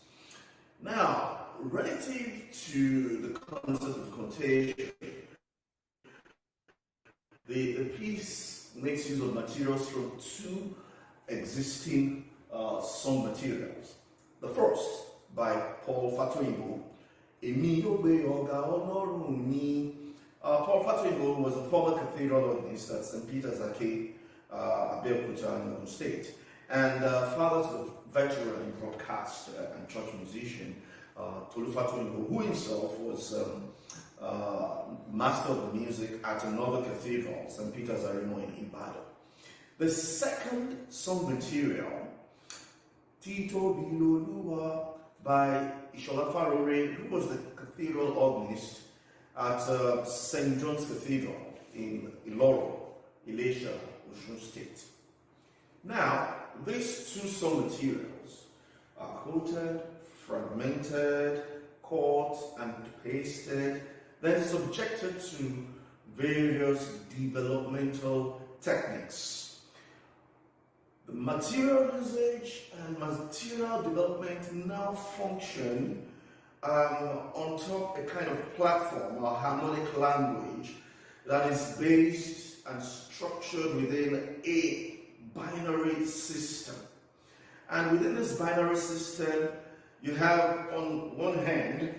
Now, relative to the concept of quotation, the piece makes use of materials from two existing song materials. The first, by Paul Fatoyinbo, Emi Ope L'oye O. Paul Fatoyinbo was a former cathedral organist at St. Peter's Arcade, Abeokuta in Ogun State, and father to the veteran broadcast and church musician Tolu Fatoyinbo, who himself was master of the music at another cathedral, St. Peter's Arimo in Ibadan. The second song material, Tito Biloluwa, by Ishola Farore, who was the cathedral organist at St. John's Cathedral in Iloro, Ilesha, Osun State. Now, these two song materials are quoted, fragmented, cut and pasted, then subjected to various developmental techniques. The material usage and material development now function on top a kind of platform or harmonic language that is based and structured within a binary system. And within this binary system, you have on one hand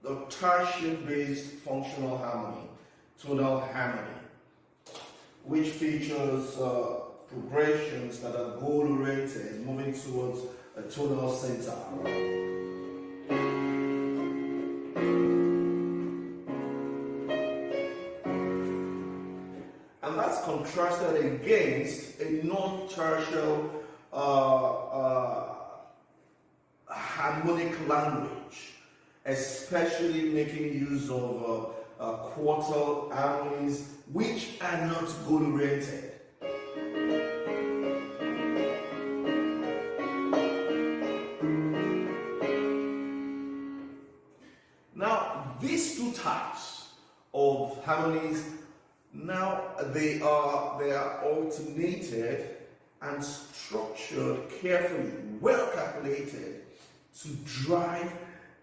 the tertiary-based functional harmony, tonal harmony, which features progressions that are goal-oriented, moving towards a tonal center. and that's contrasted against a non-tertial harmonic language, especially making use of quartal harmonies which are not goal-oriented. Now, these two types of harmonies, now they are alternated and structured carefully, well calculated to drive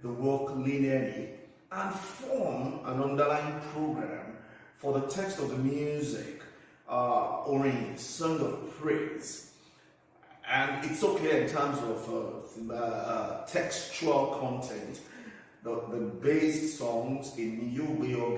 the work linearly and form an underlying program for the text of the music or in song of praise. And it's okay in terms of textual content. The bass songs in Ope L'oye O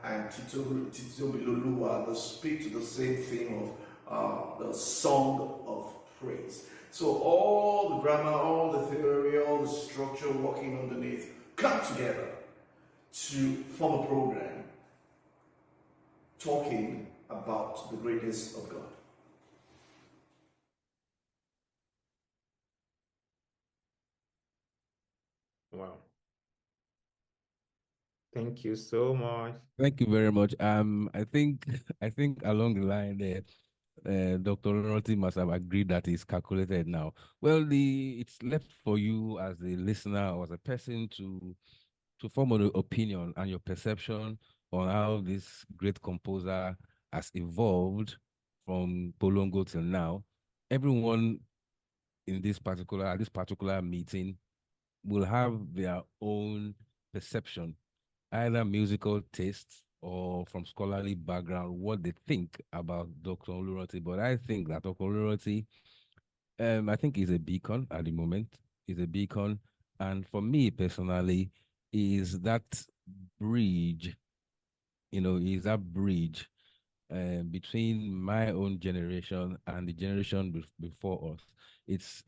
and Tito Bilolua, they speak to the same theme of the song of praise. So all the grammar, all the theory, all the structure working underneath come together to form a program talking about the greatness of God. Wow. Thank you so much. Thank you very much. I think along the line there, Dr. Loroti must have agreed that it's calculated now. Well, it's left for you as a listener or as a person to form an opinion and your perception on how this great composer has evolved from Polongo till now. Everyone in this particular meeting will have their own perception, either musical tastes or from scholarly background, what they think about Dr. Oluroti. But I think that Dr. Oluroti, I think is a beacon at the moment, is a beacon. And for me personally, is that bridge, is that bridge between my own generation and the generation before us. It's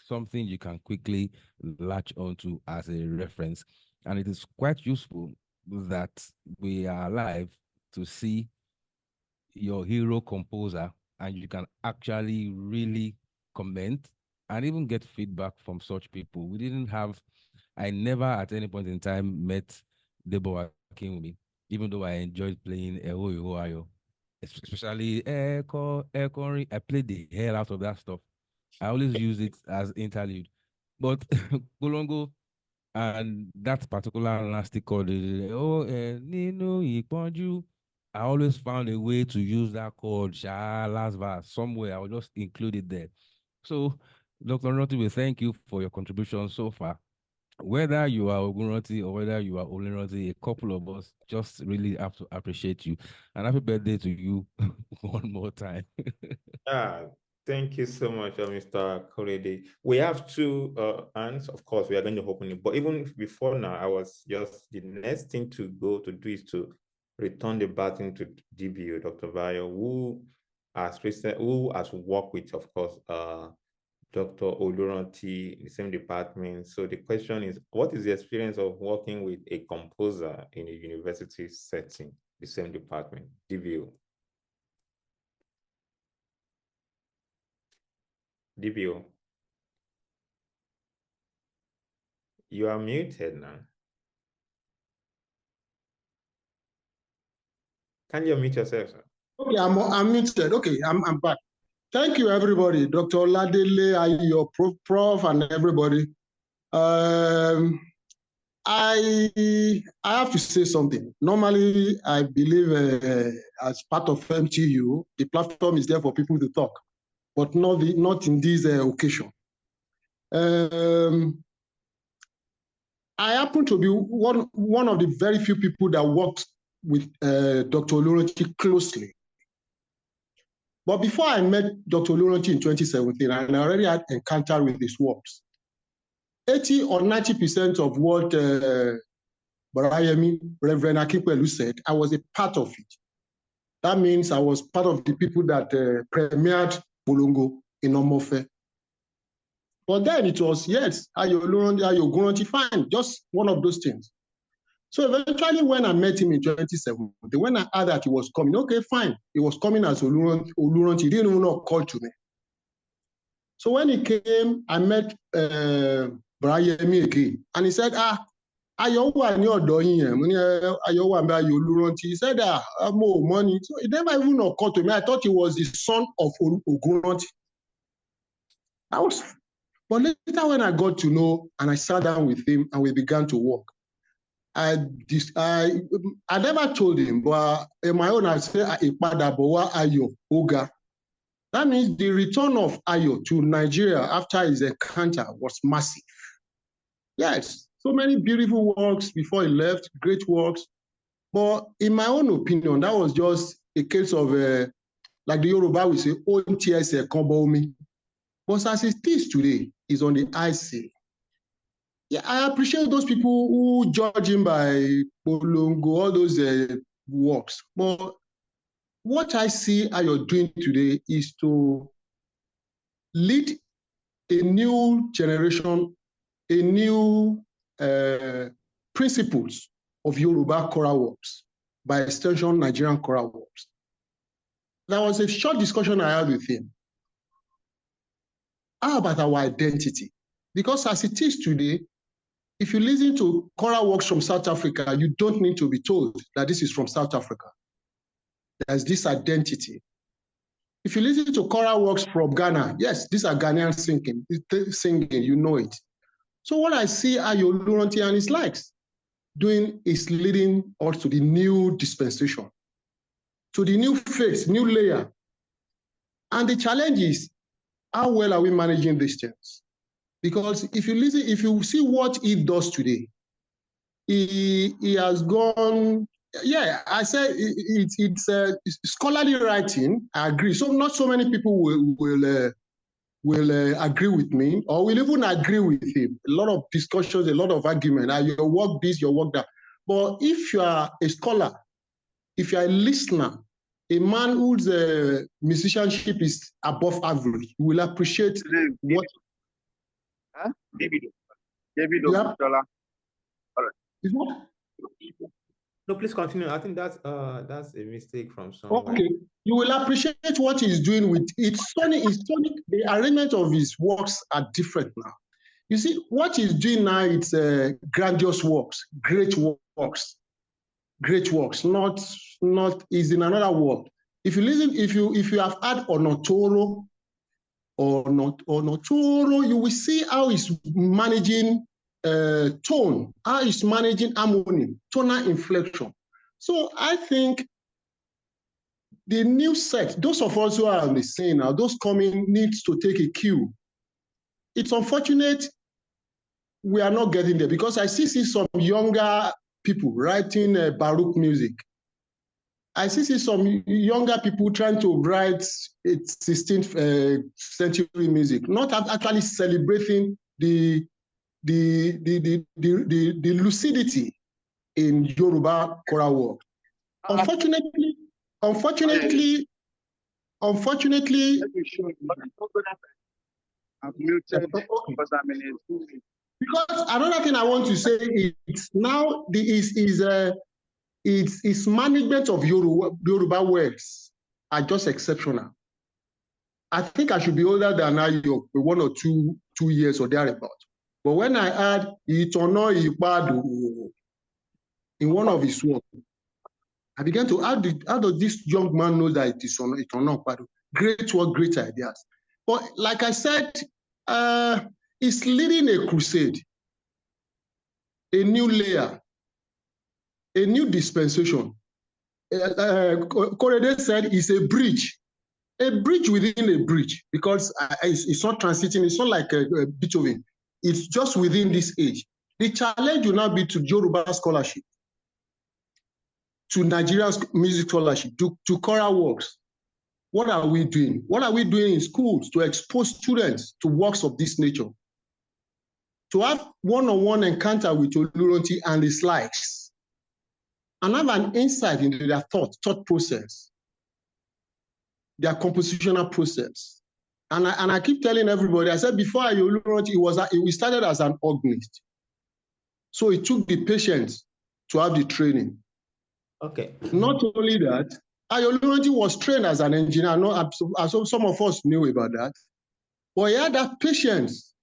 something you can quickly latch onto as a reference. And it is quite useful that we are alive to see your hero composer and you can actually really comment and even get feedback from such people. I never at any point in time met Debo Akinwumi, even though I enjoyed playing Ope L'oye O, especially I played the hell out of that stuff. I always use it as interlude. But Polongo and that particular nasty chord, Nino Iponju, I always found a way to use that chord, last verse, somewhere. I will just include it there. So, Dr. Noti, we thank you for your contribution so far. Whether you are Ogunroti or whether you are Olunroti, a couple of us just really have to appreciate you. And happy birthday to you one more time. Thank you so much, Mr. Korede. We have two hands. Of course, we are going to open it. But even before now, the next thing to do is to return the baton to DBO, Dr. Bayo, who has worked with, of course, Dr. Oluroti in the same department. So the question is, what is the experience of working with a composer in a university setting, the same department? DBO. DBO. You are muted now. Can you unmute yourself, sir? Okay, I'm muted. Okay, I'm back. Thank you, everybody. Dr. Oladele, your prof, and everybody. I have to say something. Normally, I believe as part of MTU, the platform is there for people to talk, but not in this occasion. I happen to be one of the very few people that worked with Dr. Oluroti closely. But before I met Dr. Oluroti in 2017, I already had encounter with his works. 80 or 90% of what Reverend Akinpelu said, I was a part of it. That means I was part of the people that premiered Polongo in Omofe. But then it was, yes, Ayo Oluroti, fine, just one of those things. So eventually, when I met him in 2017, when I heard that he was coming, okay, fine. He was coming as Oluranti. He didn't even know call to me. So when he came, I met Brayemi again. And he said, Ayo wa ni odo yin yen. Mo ni Ayo wa nbe Ayo Oluranti. He said, more money. So it never even occurred to me. I thought he was the son of Ogunranti. But later when I got to know and I sat down with him and we began to work, I never told him, but in my own, I said, Ayo Oga. That means the return of Ayo to Nigeria after his encounter was massive. Yes, so many beautiful works before he left, great works. But in my own opinion, that was just a case of, like the Yoruba will say, ONTS Kombomi. But as it is today, is on the IC. Yeah, I appreciate those people who judge him by Polongo, all those works. But what I see Ayo doing today is to lead a new generation, a new principles of Yoruba choral works, by extension, Nigerian choral works. There was a short discussion I had with him. How about our identity? Because as it is today, if you listen to choral works from South Africa, you don't need to be told that this is from South Africa. There's this identity. If you listen to choral works from Ghana, yes, these are Ghanaian singing, you know it. So what I see Ayo Oluranti and his likes doing is leading us to the new dispensation, to the new phase, new layer. And the challenge is, how well are we managing these things? Because if you listen, if you see what he does today, he has gone, yeah, I said it's scholarly writing, I agree. So not so many people will agree with me or will even agree with him. A lot of discussions, a lot of argument, your work this, your work that. But if you are a scholar, if you are a listener, a man whose musicianship is above average, you will appreciate what... David Omojola. All right. Is what? No, please continue. I think that's a mistake from someone. Okay, you will appreciate what he's doing with it's sonic. The arrangement of his works are different now. You see, what he's doing now, it's grandiose works, great works, not is in another world. If you listen, if you have had Onotoro, you will see how he's managing tone, how he's managing harmony, tonal inflection. So I think the new set, those of us who are on the scene now, those coming needs to take a cue. It's unfortunate we are not getting there because I see some younger people writing Baroque music. I see some younger people trying to write 16th century music, not actually celebrating the lucidity in Yoruba choral work. Unfortunately, I've muted because I'm in a... Because another thing I want to say is now its management of Yoruba words are just exceptional. I think I should be older than Ayo, 1 or 2 years or thereabout. But when I had Itono Ibadu in one of his works, I began to how does this young man know that it is Itono Ibadu? Great work, great ideas. But like I said, it's leading a crusade, a new layer, a new dispensation. Korede said it's a bridge within a bridge, because it's not transiting, it's not like Beethoven. It's just within this age. The challenge will now be to Yoruba scholarship, to Nigerian music scholarship, to choral works. What are we doing? What are we doing in schools to expose students to works of this nature? To have one-on-one encounter with Oluranti and his likes, and have an insight into their thought process, their compositional process. And I keep telling everybody, I said before Oluranti, we started as an organist. So it took the patience to have the training. Okay. Not only that, Ayolunti was trained as an engineer. As some of us knew about that. But he had that patience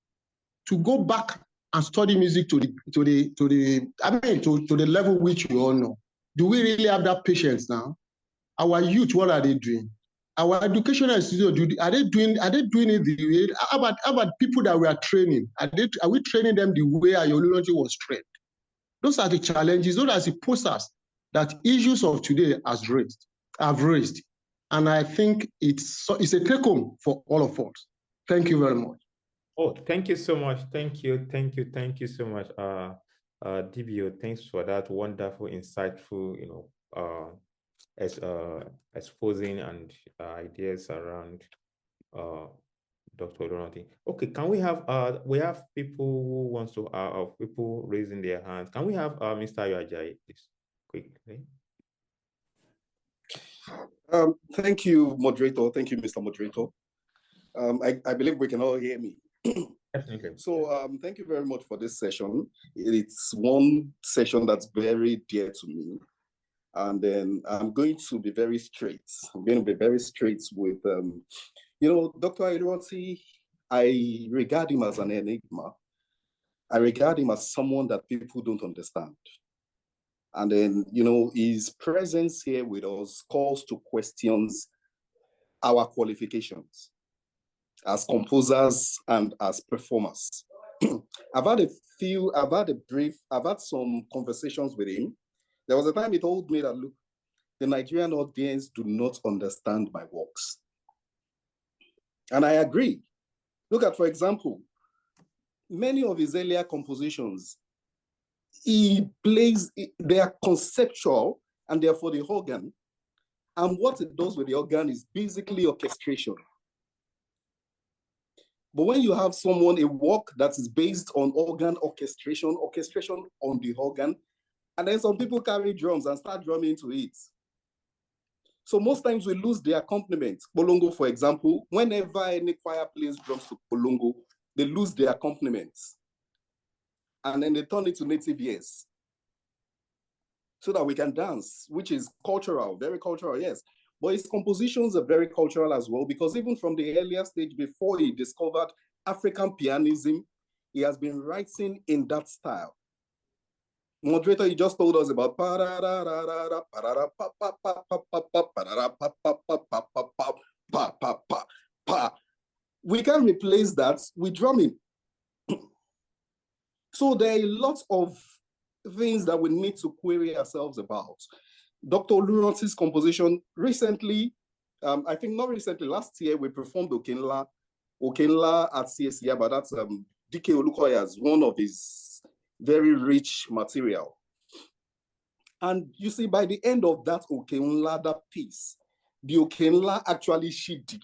to go back and study music to the level which we all know. Do we really have that patience now? Our youth, what are they doing? Our educational institutions, are they doing it the way? How about people that we are training? Are we training them the way Ayolunti was trained? Those are the challenges. Those are the posters that issues of today have raised. And I think it's a take-home for all of us. Thank you very much. Oh, thank you so much. Thank you so much. DBO, thanks for that wonderful, insightful, exposing and ideas around Dr. Olorunti. Okay, can we have people who wants to people raising their hands? Can we have Mr. Ajayi, please, quickly? Thank you, moderator. Thank you, Mr. Moderator. I believe we can all hear me. Definitely. So thank you very much for this session. It's one session that's very dear to me. And then I'm going to be very straight. I'm going to be very straight with, Dr. Olorunti, I regard him as an enigma. I regard him as someone that people don't understand. And then, his presence here with us calls to questions our qualifications as composers and as performers. I've had some conversations with him. There was a time he told me that, look, the Nigerian audience do not understand my works. And I agree. Look at, for example, many of his earlier compositions, they are conceptual and they're for the organ. And what it does with the organ is basically orchestration. But when you have a work that is based on organ orchestration on the organ, and then some people carry drums and start drumming to it. So most times we lose the accompaniment. Polongo, for example, whenever any choir plays drums to Polongo, they lose the accompaniments. And then they turn it to native ears so that we can dance, which is cultural, very cultural, yes. But his compositions are very cultural as well, because even from the earlier stage, before he discovered African pianism, he has been writing in that style. Moderator, you just told us about we can replace that with drumming. So there are a lot of things that we need to query ourselves about. Dr. Olorunti's composition recently, I think not recently, last year we performed Okenla at CSE, but that's DK Olukoya's one of his very rich material. And you see, by the end of that Okenla, that piece, the Okenla actually shidi.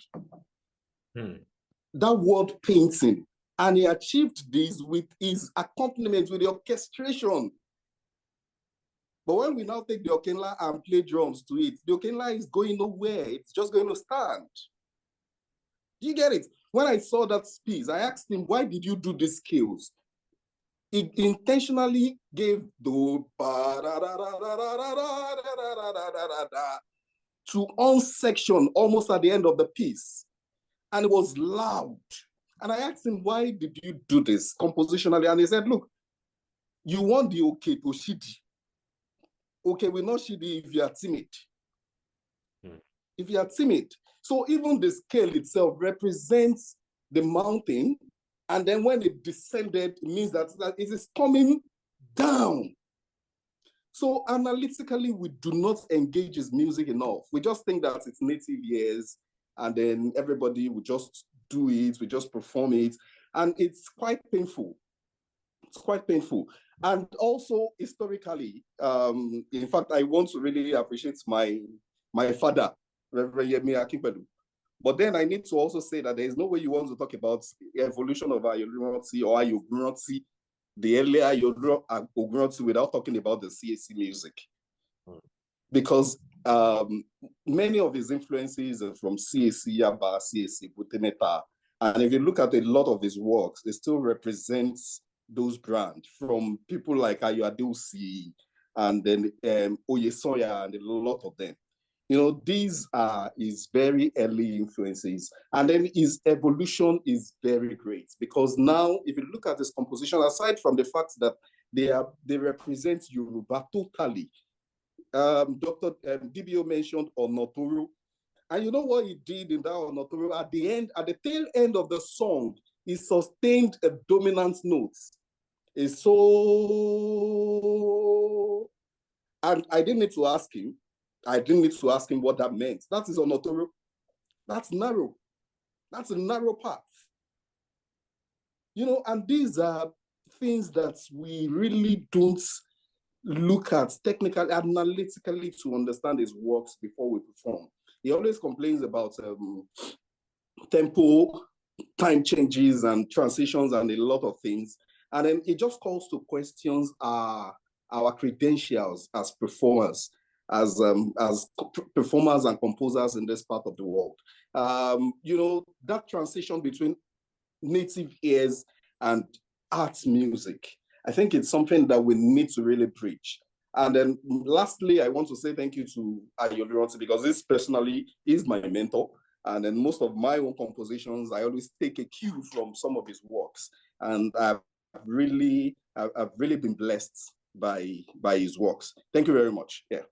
That word painting. And he achieved this with his accompaniment, with the orchestration. But when we now take the Okenla and play drums to it, the Okenla is going nowhere. It's just going to stand. Do you get it? When I saw that piece, I asked him, why did you do these scales? He intentionally gave the to one section almost at the end of the piece. And it was loud. And I asked him, why did you do this compositionally? And he said, look, you want the okay to shidi. Okay, we're not shidi if you are timid. If you are timid. So even the scale itself represents the mountain. And then when it descended, it means that it is coming down. So analytically, we do not engage his music enough. We just think that it's native ears, and then everybody will just do it, we just perform it. And it's quite painful. It's quite painful. And also historically, in fact, I want to really appreciate my father, Reverend Yemi Akinpedu. But then I need to also say that there is no way you want to talk about the evolution of Ayolunti or Ayogunroti, the earlier Ayogunroti, without talking about the CAC music. Because many of his influences are from CAC, Yaba, CAC, Buteneta. And if you look at a lot of his works, it still represents those brands from people like Ayo Adeosi, and then Oye Soya and a lot of them. You know, these are his very early influences. And then his evolution is very great because now, if you look at his composition, aside from the fact that they represent Yoruba totally, Dr. DBO mentioned Onoturu. And you know what he did in that Onoturu? At the tail end of the song, he sustained a dominant note. So, and I didn't need to ask him. I didn't need to ask him what that meant. That is Onoturu. That's narrow. That's a narrow path. You know, and these are things that we really don't look at technically, analytically to understand his works before we perform. He always complains about tempo, time changes and transitions and a lot of things. And then it just calls to questions our credentials as performers, as performers and composers in this part of the world. You know, that transition between native ears and art music, I think it's something that we need to really preach. And then lastly, I want to say thank you to Ayoliroti because this personally is my mentor. And then most of my own compositions, I always take a cue from some of his works. And I've really been blessed by his works. Thank you very much. Yeah.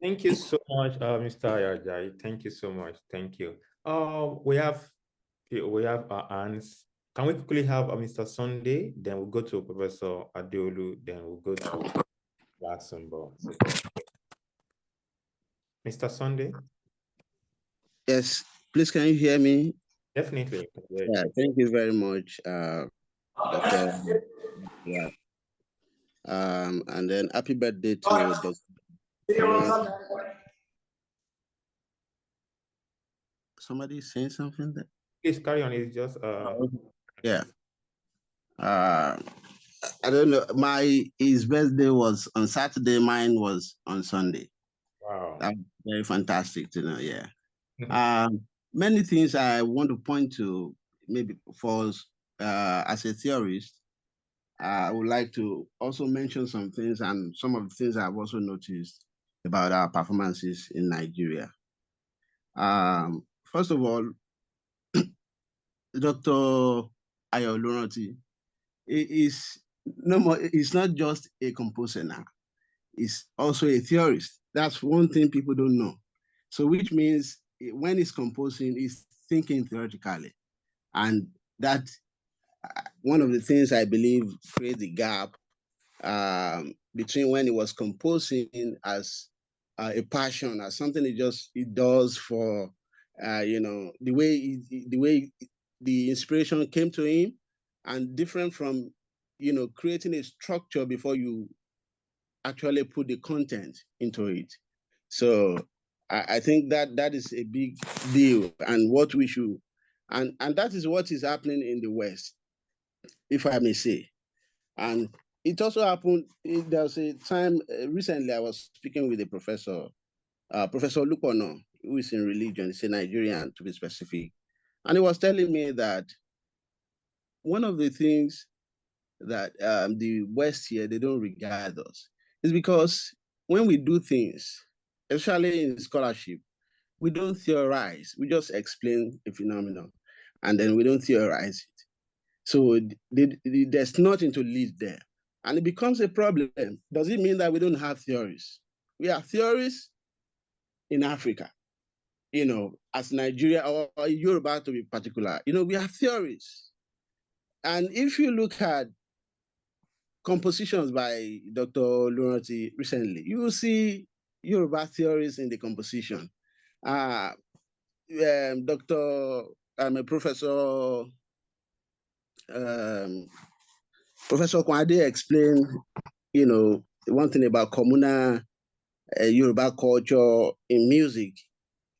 Thank you so much, Mr. Ayajai. Thank you so much. Thank you. We have our hands. Can we quickly have Mr. Sunday? Then we'll go to Professor Adeolu. Then we'll go to Luxembourg. Mr. Sunday? Yes, please, can you hear me? Definitely. Yeah, thank you very much, Dr. Yeah. And then happy birthday to Dr. Somebody saying something there? Please carry on. It's just yeah. I don't know. His birthday was on Saturday. Mine was on Sunday. Wow. That's very fantastic to know. Yeah. Many things I want to point to, maybe for us, as a theorist. I would like to also mention some things and some of the things I've also noticed about our performances in Nigeria. First of all, Dr. Ayoliroti is it's not just a composer now. He's also a theorist. That's one thing people don't know. So which means when he's composing, he's thinking theoretically. And that one of the things I believe creates the gap between when he was composing as a passion, as something he does for, you know, the way the inspiration came to him, and different from, you know, creating a structure before you actually put the content into it. So I think that is a big deal, and what we should, and that is what is happening in the West, if I may say. And it also happened, there was a time, recently I was speaking with a professor, Professor Lukono, who is in religion, he's a Nigerian to be specific. And he was telling me that one of the things that the West here, they don't regard us, is because when we do things, especially in scholarship, we don't theorize, we just explain a phenomenon, and then we don't theorize it. So there's nothing to lead there. And it becomes a problem. Does it mean that we don't have theories? We have theories in Africa, you know, as Nigeria or Yoruba to be particular, you know, we have theories. And if you look at compositions by Dr. Oluroti recently, you will see Yoruba theories in the composition. Professor Kwade explained, you know, one thing about communal Yoruba culture in music,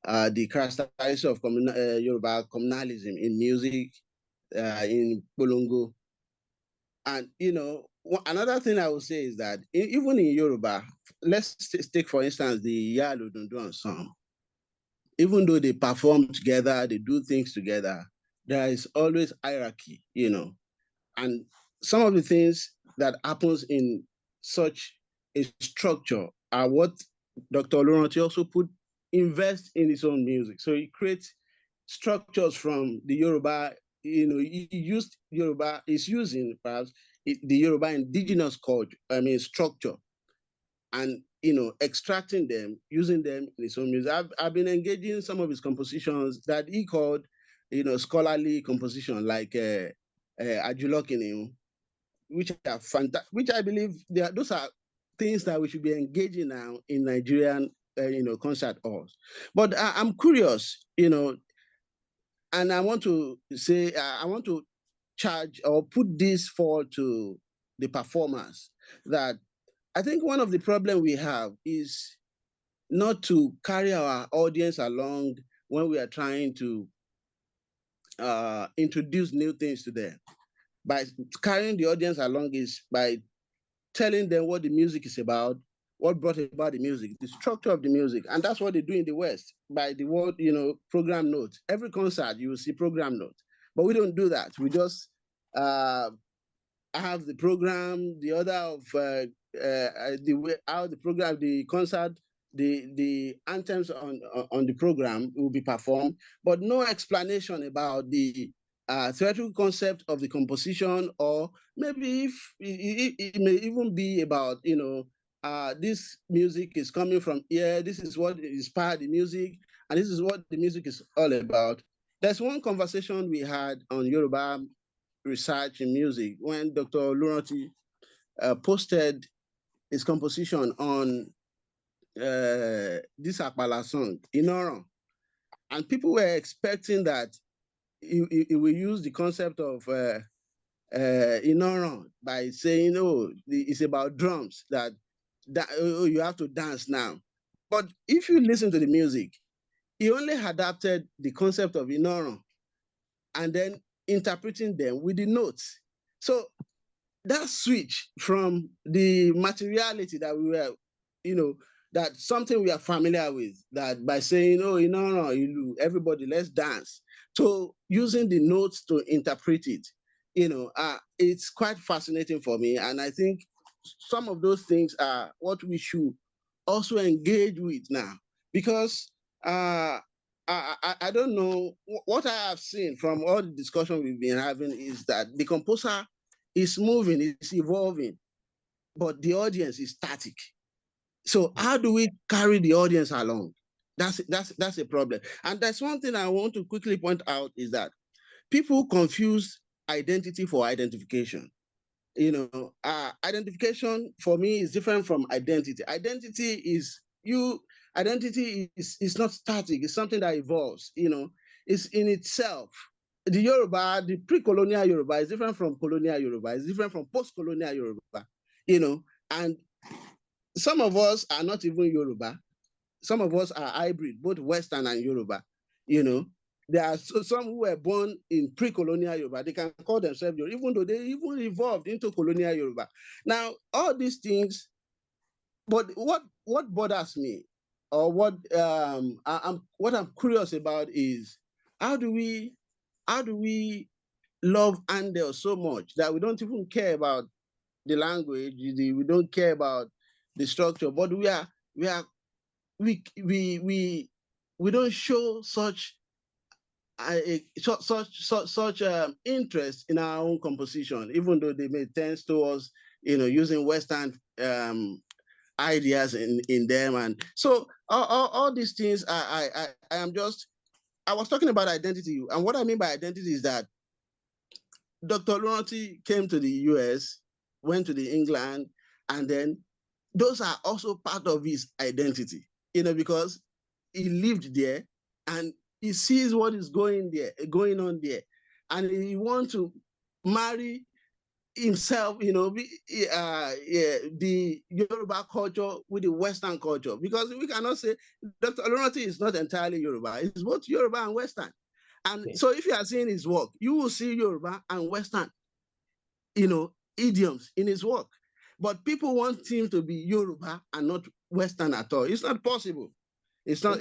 the characteristics of Yoruba communalism in music, in Polongo. And, you know, another thing I would say is that even in Yoruba, let's take, for instance, the Yalo Dundu ensemble. Even though they perform together, they do things together, there is always hierarchy, you know. And some of the things that happens in such a structure, what Dr. Olorunti also invest in his own music. So he creates structures from the Yoruba, he used Yoruba, is using perhaps the Yoruba indigenous culture, structure, and extracting them, using them in his own music. I've been engaging in some of his compositions that he called, scholarly composition, like Ajulokini, which are fantastic, which I believe those are things that we should be engaging now in Nigerian, concert halls. But I'm curious, and I want to say, I want to charge or put this forward to the performers, that I think one of the problems we have is not to carry our audience along when we are trying to introduce new things to them. By carrying the audience along is by telling them what the music is about, what brought about the music, the structure of the music. And that's what they do in the West by the word, program notes. Every concert, you will see program notes. But we don't do that. We just have the program, the order of the way how the program, the concert, the anthems on the program will be performed, but no explanation about the theoretical concept of the composition, or maybe if it may even be about, this music is coming from here, this is what inspired the music, and this is what the music is all about. There's one conversation we had on Yoruba research in music when Dr. Olorunti posted his composition on this Akpala song, Inoran. And people were expecting that he will use the concept of Inoran by saying, it's about drums, that you have to dance now. But if you listen to the music, he only adapted the concept of Inoran and then interpreting them with the notes. So that switch from the materiality that we were, that something we are familiar with, that by saying, everybody, let's dance, to using the notes to interpret it, it's quite fascinating for me. And I think some of those things are what we should also engage with now, because I don't know, what I have seen from all the discussion we've been having is that the composer is moving, it's evolving, but the audience is static. So how do we carry the audience along? That's a problem. And that's one thing I want to quickly point out, is that people confuse identity for identification. Identification for me is different from identity. Identity is not static, it's something that evolves, it's in itself. The Yoruba, the pre-colonial Yoruba is different from colonial Yoruba, it's different from post-colonial Yoruba, and some of us are not even Yoruba. Some of us are hybrid, both Western and Yoruba. There are some who were born in pre-colonial Yoruba. They can call themselves Yoruba, even though they even evolved into colonial Yoruba. Now, all these things, but what bothers me, or what I'm curious about is, how do we love Andel so much that we don't even care about the language, we don't care about the structure, but we don't show such interest in our own composition, even though they may tend towards using Western ideas in them. And so all these things, I was talking about identity, and what I mean by identity is that Dr. Olorunti came to the US, went to the England, and then those are also part of his identity, because he lived there and he sees what is going on there, and he wants to marry himself, the Yoruba culture with the Western culture, because we cannot say Dr. Olorunti is not entirely Yoruba; it's both Yoruba and Western. And so, if you are seeing his work, you will see Yoruba and Western, idioms in his work. But people want him to be Yoruba and not Western at all. It's not possible. It's not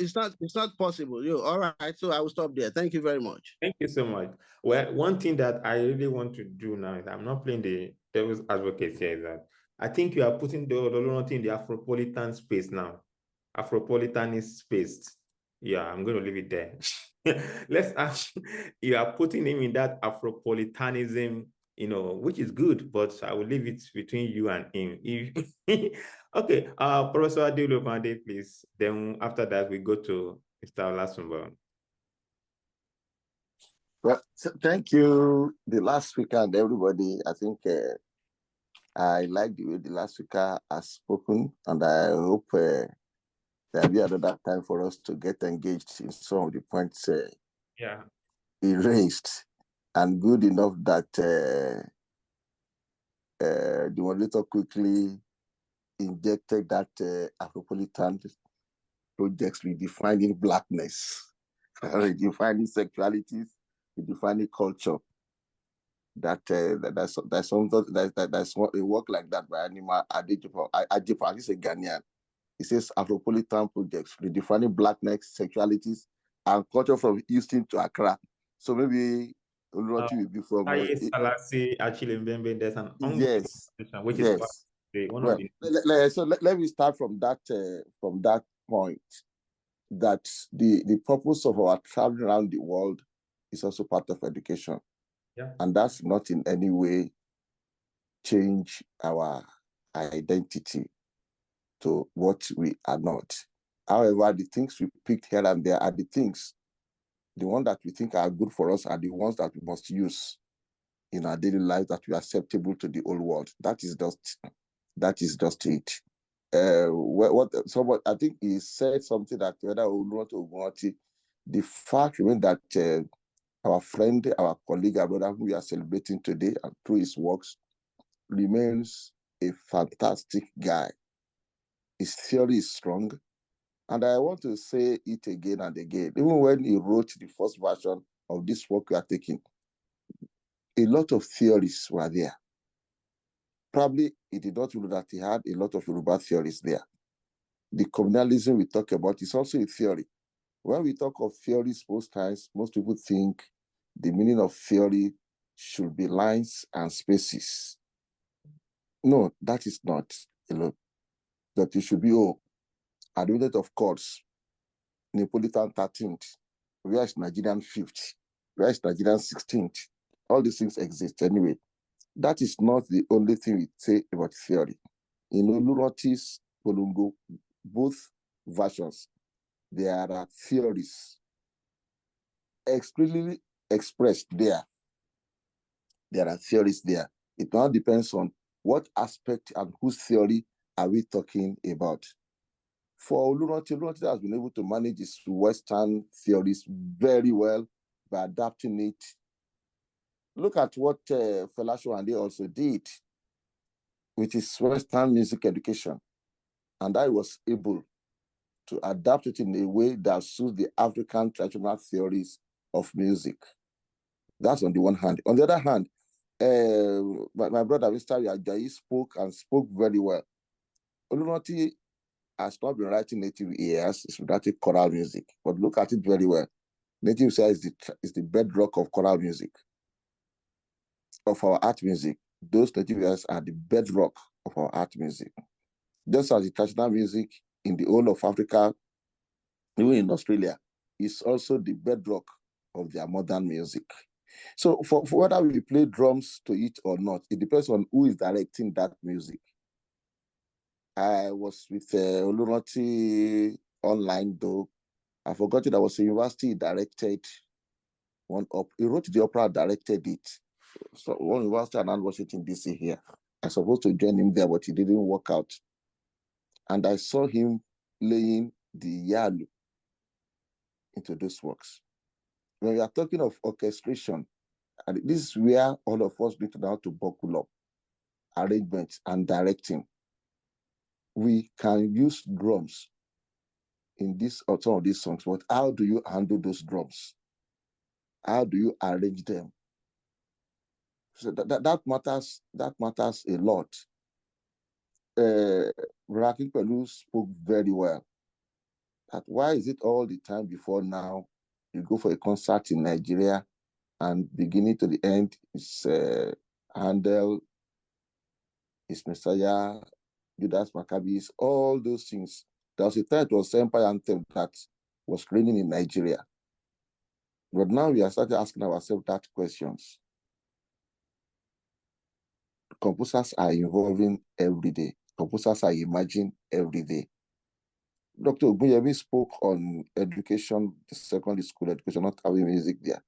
possible. All right. So I will stop there. Thank you very much. Thank you so much. Well, one thing that I really want to do now is, I'm not playing the devil's advocate here, is that I think you are putting the Olorunroti in the Afropolitan space now. Afropolitanist space. Yeah, I'm going to leave it there. Let's ask, you are putting him in that Afropolitanism, which is good, but I will leave it between you and him. Okay, Professor Adeolopande, please. Then after that, we go to Mr. Olasumbo. Well, so thank you, the last speaker and everybody. I think I like the way the last speaker has spoken, and I hope there'll be another time for us to get engaged in some of the points he raised. And good enough that the moderator quickly injected that Afropolitan projects redefining blackness, redefining sexualities, redefining culture. That's a work like that by Anima Adejopa. He's a Ghanaian. He says Afropolitan projects redefining blackness, sexualities, and culture from Houston to Accra. So maybe Oluroti will be from. Salasi, actually, there's an ongoing Yes, which yes. is one of the. So let me start from that point. That the purpose of our traveling around the world is also part of education. Yeah. And that's not in any way change our identity to what we are not. However, the things we picked here and there are the things, the ones that we think are good for us are the ones that we must use in our daily life that we are acceptable to the whole world. That is just it. I think he said something that whether Oluroti, the fact remains that our friend, our colleague, our brother who we are celebrating today and through his works remains a fantastic guy. His theory is strong. And I want to say it again and again. Even when he wrote the first version of this work we are taking, a lot of theories were there. Probably he did not know that he had a lot of Yoruba theories there. The communalism we talk about is also a theory. When we talk of theories, most times, most people think the meaning of theory should be lines and spaces. No, that is not. That it should be, admitted of chords, Neapolitan 13th, where is Nigerian 5th, where is Nigerian 16th? All these things exist anyway. That is not the only thing we say about theory. In Oluroti's Polongo, both versions, there are theories explicitly expressed there. There are theories there. It now depends on what aspect and whose theory are we talking about. For Oluroti has been able to manage his Western theories very well by adapting it. Look at what Fela Showande also did with his Western music education. And I was able to adapt it in a way that suits the African traditional theories of music. That's on the one hand. On the other hand, my brother, Mr. Ajayi, spoke very well. Oluroti has not been writing native airs, it's writing choral music. But look at it very well. Native airs is the bedrock of choral music, of our art music. Those native airs are the bedrock of our art music. Just as the traditional music in the whole of Africa, even in Australia, is also the bedrock of their modern music. So for whether we play drums to it or not, it depends on who is directing that music. I was with Oluroti online, though. I forgot it. I was a university directed one up. He wrote the opera, directed it. So one university around Washington, D.C. here. I was supposed to join him there, but it didn't work out. And I saw him laying the yalu into those works. When we are talking of orchestration, and this is where all of us need to know how to buckle up, arrangement and directing. We can use drums in this or some of these songs, but how do you handle those drums? How do you arrange them? So that matters a lot. Rakin Pelu spoke very well. That why is it all the time before now you go for a concert in Nigeria and beginning to the end is Handel, His Messiah, Judas Maccabees, all those things. There was a time it was Empire Anthem that was reigning in Nigeria. But now we are starting asking ourselves that questions. Composers are evolving every day. Composers are emerging every day. Dr. Ogunyemi spoke on education, the secondary school education, not having music there.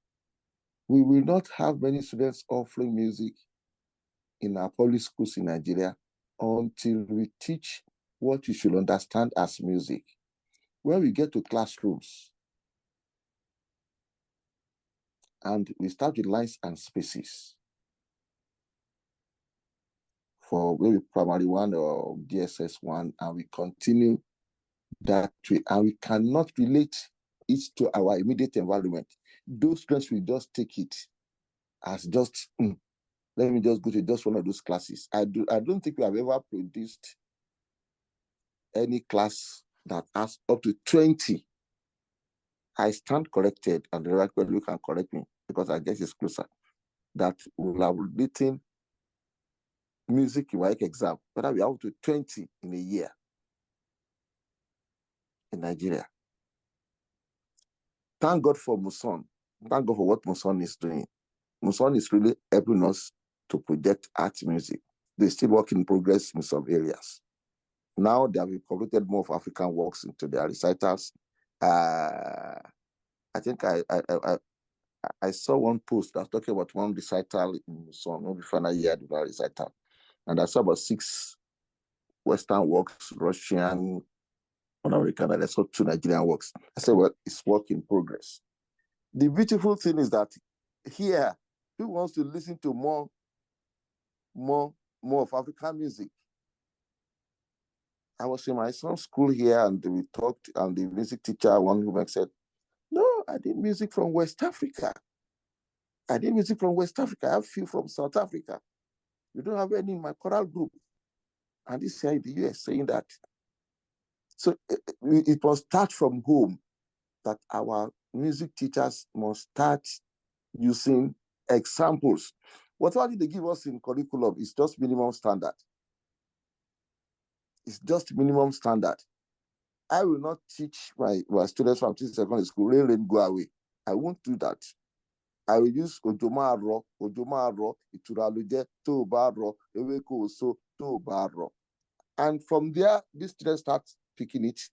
We will not have many students offering music in our public schools in Nigeria until we teach what you should understand as music. When we get to classrooms and we start with lines and spaces for maybe primary 1 or DSS 1, and we continue that way, and we cannot relate it to our immediate environment, those students will just take it as just, let me just go to just one of those classes. I don't think we have ever produced any class that has up to 20. I stand corrected, and the record you can correct me because I guess it's closer, that will have written music in WAEC exam, but we have up to 20 in a year in Nigeria. Thank God for Muson. Thank God for what Muson is doing. Muson is really helping us to project art music. They still work in progress in some areas. Now they have incorporated more of African works into their recitals. I think I saw one post that was talking about one recital in Muson, maybe final year of that recital. And I saw about 6 Western works, Russian, American, and I saw 2 Nigerian works. I said, well, it's work in progress. The beautiful thing is that here, who wants to listen to more of African music? I was in my son's school here, and we talked, and the music teacher, one woman, said, no, I did music from West Africa. I did music from West Africa. I have few from South Africa. We don't have any in my choral group. And this here in the US saying that. So it must start from home, that our music teachers must start using examples. Whatever they give us in curriculum is just minimum standard. It's just minimum standard. I will not teach my students from secondary school, rain, go away. I won't do that. I will use Ojomaro, Ituraluje, Tobaro, Eweko So, Tobaro. And from there, these students start picking it.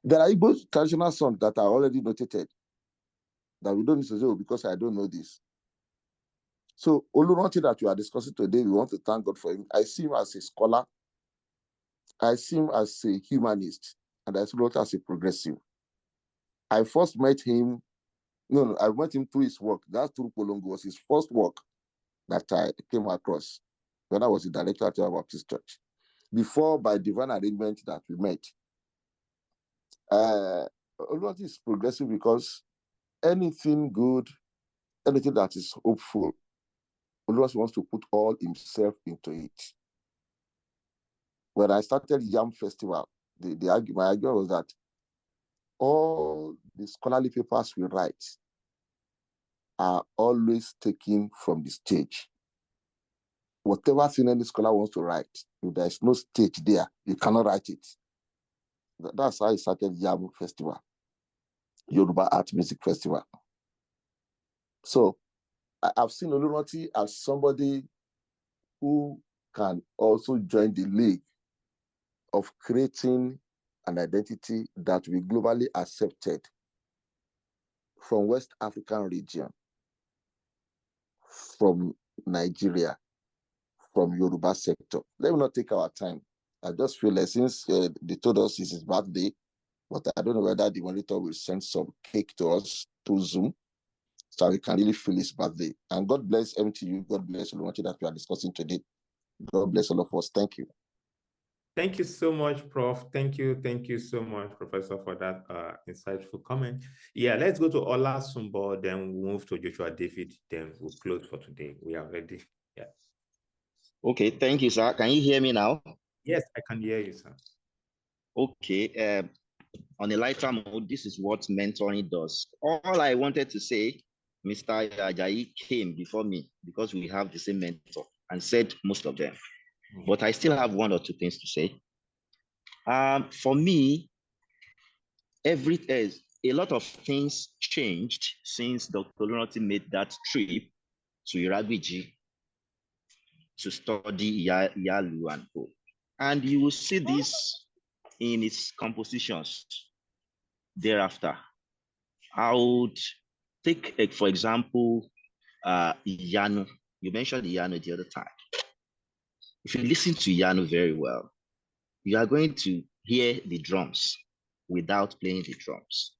There are Igbo traditional songs that are already notated that we don't need to say because I don't know this. So Oluranti that we are discussing today, we want to thank God for him. I see him as a scholar. I see him as a humanist, and I see him as a progressive. I first met him, I met him through his work. That's through Polongo was his first work that I came across when I was the director at our Baptist Church. Before, by divine arrangement, that we met. Oluranti is progressive because anything good, anything that is hopeful, Oluranti wants to put all himself into it. When I started Yam Festival, my argument was that all the scholarly papers we write are always taken from the stage. Whatever thing any scholar wants to write, if there is no stage there, you cannot write it. That's how I started Yam Festival, Yoruba Art Music Festival. So I've seen Oluranti as somebody who can also join the league of creating an identity that will be globally accepted from West African region, from Nigeria, from Yoruba sector. Let me not take our time. I just feel like since they told us it's his birthday, but I don't know whether the monitor will send some cake to us through Zoom so we can really feel his birthday. And God bless MTU. God bless Oluranti that we are discussing today. God bless all of us. Thank you. Thank you so much, Prof. Thank you so much, Professor, for that insightful comment. Yeah, let's go to Ola Sumbo, then we'll move to Joshua David, then we'll close for today. We are ready. Yeah. Okay, thank you, sir. Can you hear me now? Yes, I can hear you, sir. Okay. On a lighter mode, this is what mentoring does. All I wanted to say, Mr. Ajayi came before me because we have the same mentor. and said most of them, but I still have one or two things to say. For me, a lot of things changed since Dr. Olunranti made that trip to Iragbiji to study Yalu and Co. And you will see this in its compositions thereafter. I would take, for example, Iyanu. You mentioned Iyanu the other time. If you listen to Iyanu very well, you are going to hear the drums without playing the drums.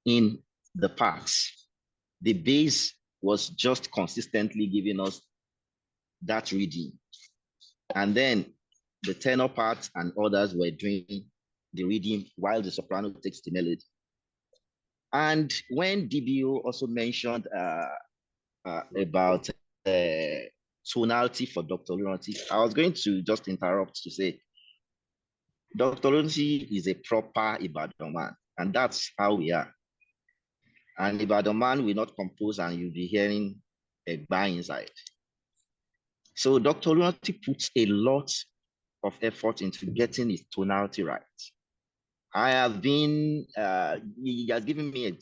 In the parts, the bass was just consistently giving us that reading. And then the tenor parts and others were doing the reading while the soprano takes the melody. And when DBO also mentioned about tonality for Dr. Olunranti, I was going to just interrupt to say, Dr. Olunranti is a proper Ibadan man, and that's how we are. And Ibadan man will not compose and you'll be hearing a bang inside. So Dr. Olunranti puts a lot of effort into getting his tonality right. I have been, he has given me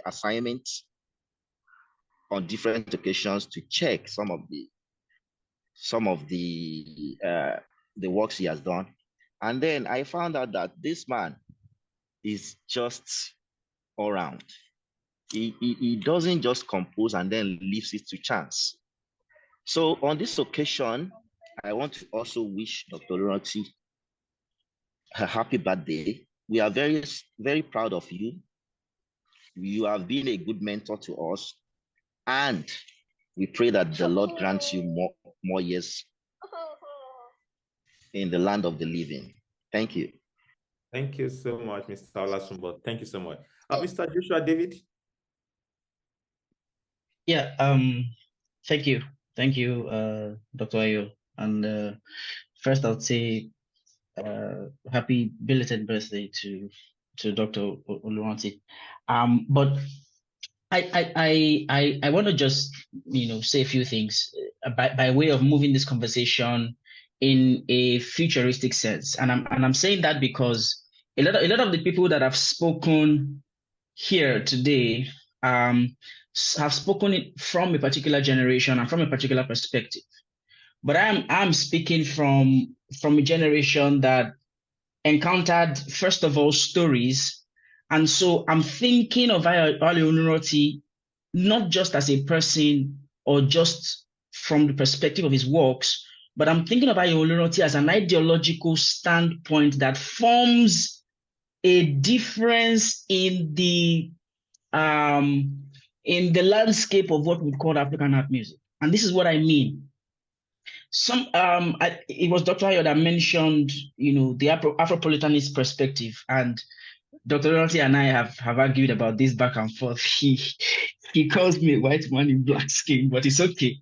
assignments on different occasions to check some of the works he has done. And then I found out that this man is just all around. He doesn't just compose and then leaves it to chance. So on this occasion, I want to also wish Dr. Olunranti a happy birthday. We are very, very proud of you. You have been a good mentor to us, and we pray that the Lord grants you more years in the land of the living. Thank you. Thank you so much, Mr. Olasumbo. Thank you so much. Mr. Joshua David? Yeah, thank you. Thank you, Dr. Ayo. And first I'll say happy belated birthday to Dr. Olunranti. But I want to just say a few things by way of moving this conversation in a futuristic sense, and I'm saying that because a lot of the people that have spoken here today have spoken from a particular generation and from a particular perspective. But I'm speaking from a generation that encountered, first of all, stories. And so I'm thinking of Ope L'oye O not just as a person or just from the perspective of his works, but I'm thinking of Ope L'oye O as an ideological standpoint that forms a difference in the landscape of what we call African art music. And this is what I mean. It was Dr. Ayo that mentioned, the Afropolitanist perspective, and Dr. Olunranti and I have argued about this back and forth. He calls me a white man in black skin, but it's okay.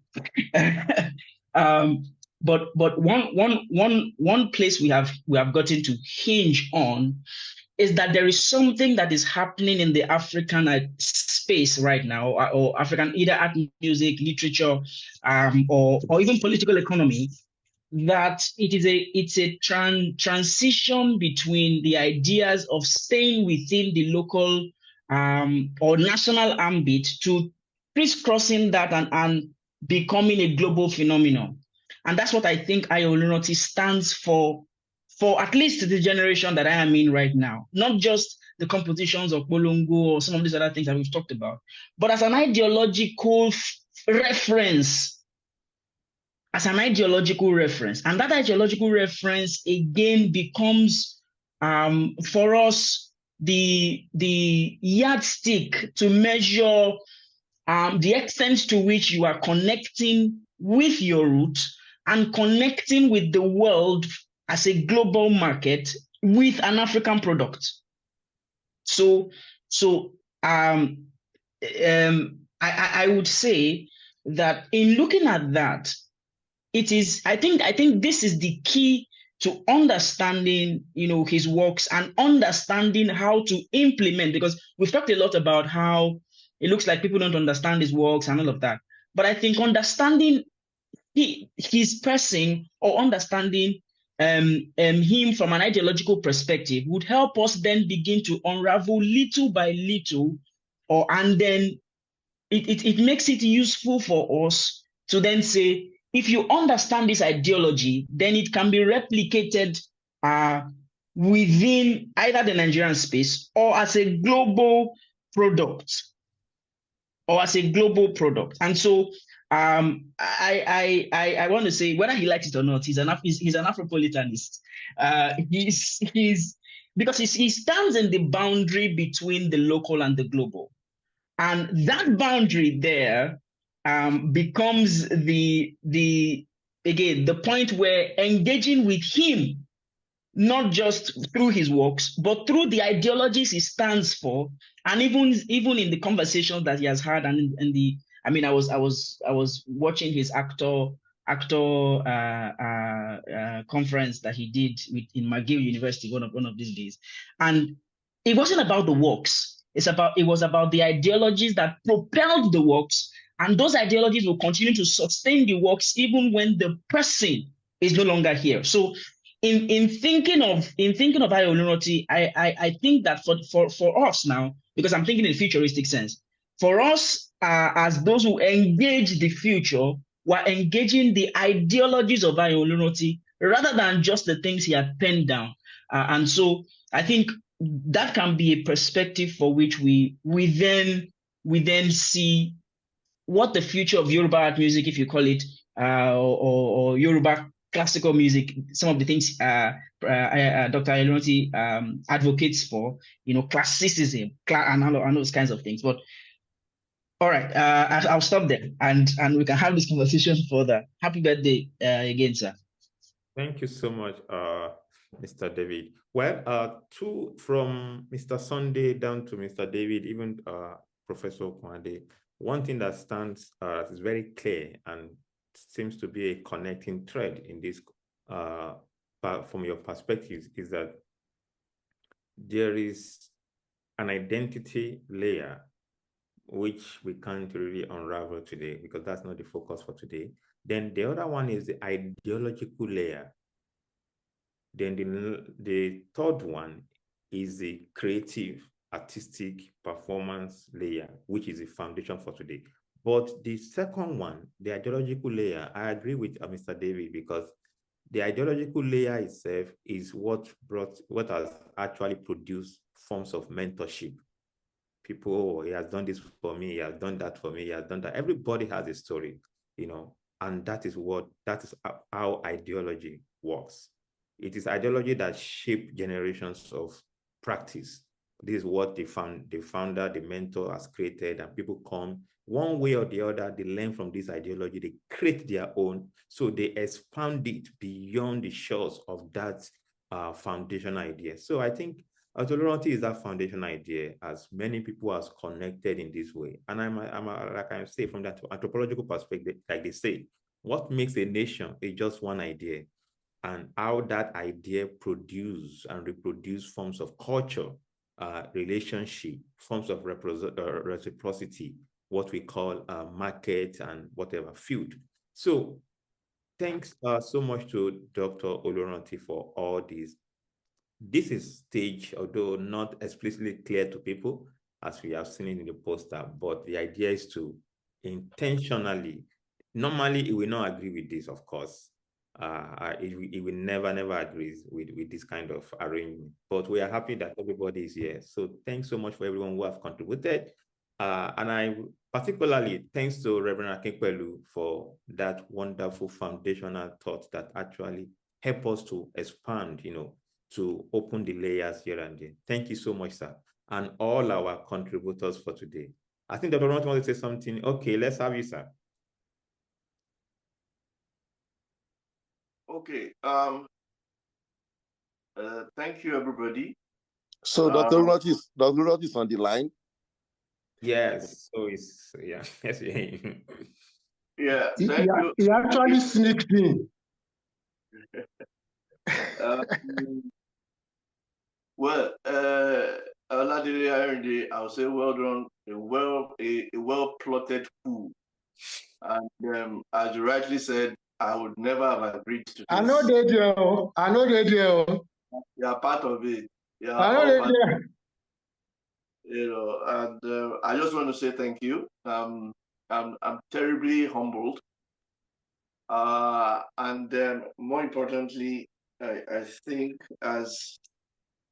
But one place we have gotten to hinge on is that there is something that is happening in the African space right now, or African either art, music, literature, or even political economy, that it's a transition between the ideas of staying within the local or national ambit to crisscrossing that and becoming a global phenomenon. And that's what I think Ope L'oye O stands for at least the generation that I am in right now, not just the compositions of Polongo or some of these other things that we've talked about, but as an ideological reference. And that ideological reference again becomes for us the yardstick to measure the extent to which you are connecting with your roots and connecting with the world as a global market with an African product. So I would say that in looking at that, it is, I think this is the key to understanding, his works and understanding how to implement, because we've talked a lot about how it looks like people don't understand his works and all of that. But I think understanding his person or understanding him from an ideological perspective would help us then begin to unravel little by little, and then it makes it useful for us to then say, if you understand this ideology, then it can be replicated within either the Nigerian space or as a global product. And so I want to say, whether he likes it or not, he's an Afropolitanist. He's because he stands in the boundary between the local and the global. And that boundary there becomes the point where engaging with him, not just through his works, but through the ideologies he stands for, and even in the conversations that he has had, and in the, I mean, I was watching his actor conference that he did in McGill University one of these days, and it wasn't about the works. It was about the ideologies that propelled the works, and those ideologies will continue to sustain the works even when the person is no longer here. So in thinking of Ayo Olunroti, I think that for us now, because I'm thinking in a futuristic sense, for us as those who engage the future, we're engaging the ideologies of Ayo Olunroti rather than just the things he had penned down. And so I think that can be a perspective for which we then see what the future of Yoruba art music, if you call it, or Yoruba classical music, some of the things Dr. Olunroti advocates for, classicism, and those kinds of things. But all right, I'll stop there, and we can have this conversation further. Happy birthday again, sir. Thank you so much, Mr. David. Well, from Mr. Sunday down to Mr. David, even Professor Kwande, one thing that stands is very clear and seems to be a connecting thread in this, from your perspective, is that there is an identity layer which we can't really unravel today because that's not the focus for today. Then the other one is the ideological layer. Then the third one is the creative, artistic performance layer, which is the foundation for today. But the second one, the ideological layer, I agree with Mr. David, because the ideological layer itself is what has actually produced forms of mentorship. People, oh, he has done this for me, he has done that for me, he has done that. Everybody has a story, and that is how ideology works. It is ideology that shaped generations of practice. This is what the founder, the mentor has created, and people come one way or the other, they learn from this ideology, they create their own, so they expand it beyond the shores of that foundation idea. So I think tolerance is that foundation idea, as many people are connected in this way. And like I say, from that anthropological perspective, like they say, what makes a nation is just one idea, and how that idea produce and reproduce forms of culture, relationship, forms of reciprocity, what we call market and whatever field. So thanks so much to Dr. Olunroti for all these. This is stage, although not explicitly clear to people, as we have seen it in the poster, but the idea is to intentionally, normally it will not agree with this, of course. It will never agree with this kind of arrangement, but we are happy that everybody is here. So thanks so much for everyone who have contributed. And I particularly thanks to Reverend Akinpelu for that wonderful foundational thought that actually help us to expand, to open the layers here and there. Thank you so much, sir. And all our contributors for today. I think Dr. Ronald wants to say something. Okay, let's have you, sir. Okay. Thank you, everybody. So Dr. Ronald is on the line. Yes. So it's yeah. Yes. Yeah. He actually sneaked in. Well, Oladile Irinde, I'll say well done, a well plotted coup And as you rightly said, I would never have agreed to this. I know they do. I know they do. You are part of it. You are I know all they part, do. and I just want to say thank you. I'm terribly humbled. And more importantly, I think as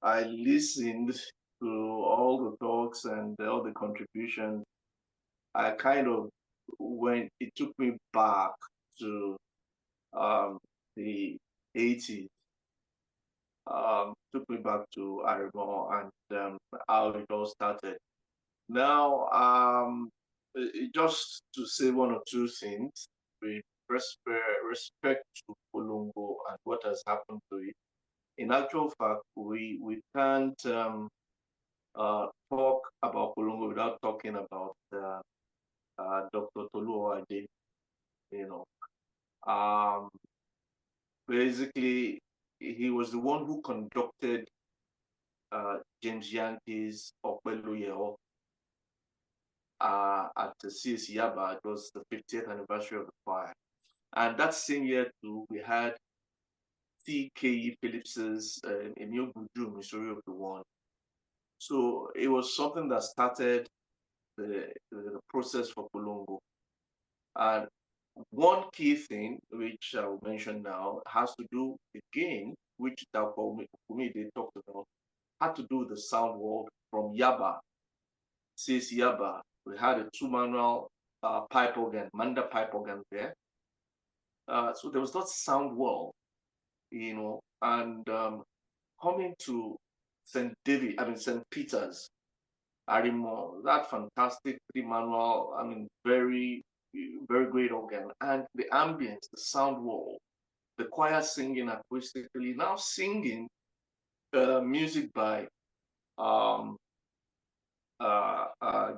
I listened to all the talks and all the contributions, I kind of it took me back to the 80s, took me back to Arimo and how it all started. Now, just to say one or two things, with respect to Polongo and what has happened to it. In actual fact, we can't talk about Polongo without talking about Dr. Tolu Oade. Basically, he was the one who conducted James Yankee's Ope L'oye O at the CS Yaba. It was the 50th anniversary of the fire. And that same year too, we had C.K. Phillips's Emil Buju, Mystery of the One. So it was something that started the process for Polongo. And one key thing, which I will mention now, has to do again, which Dr. Umide talked about, had to do with the sound world from Yaba. Since Yaba, we had a 2-manual pipe organ, Manda pipe organ there. So there was that sound world, and coming to St. Peter's, Arimo, that fantastic 3-manual, very, very great organ, and the ambience, the sound wall, the choir singing acoustically, now singing music by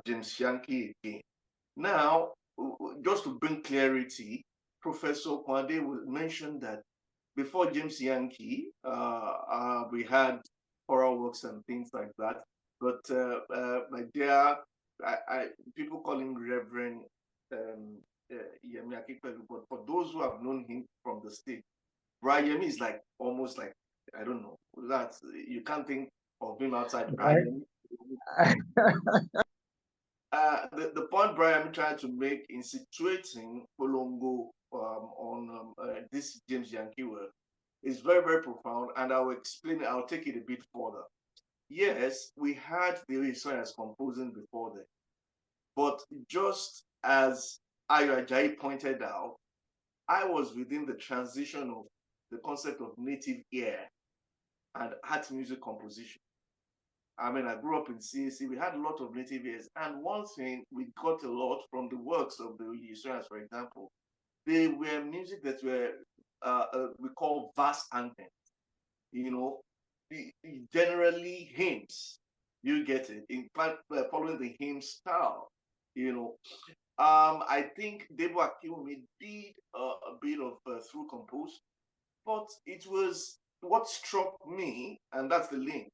James Yankee again. Now, just to bring clarity, Professor Kwade mentioned that before James Yankee, we had choral works and things like that. But my dear, people call him Reverend Yemi Akipelu. But for those who have known him from the stage, Brian Yemi is like almost like, I don't know, you can't think of him outside Brian Yemi. The point Brian tried to make in situating Polongo on this James Yankee work is very, very profound, and I'll explain it. I'll take it a bit further. Yes, we had the Israelites composing before that, but just as Ayo Ajayi pointed out, I was within the transition of the concept of native ear and art music composition. I grew up in CAC, we had a lot of native ears, and one thing we got a lot from the works of the Israelites, for example, they were music that were we call verse anthems, generally hymns. You get it. In fact, following the hymn style, I think Debo Akiwumi did a bit of through compose, but it was what struck me, and that's the link.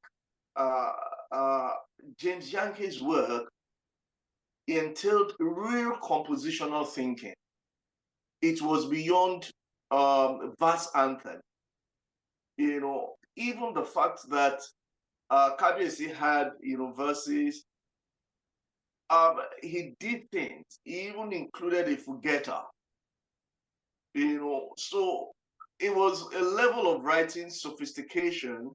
James Yankee's work entailed real compositional thinking. It was beyond verse anthem. Even the fact that Kabiyesi had, verses, he did things. He even included a forgetter. So it was a level of writing sophistication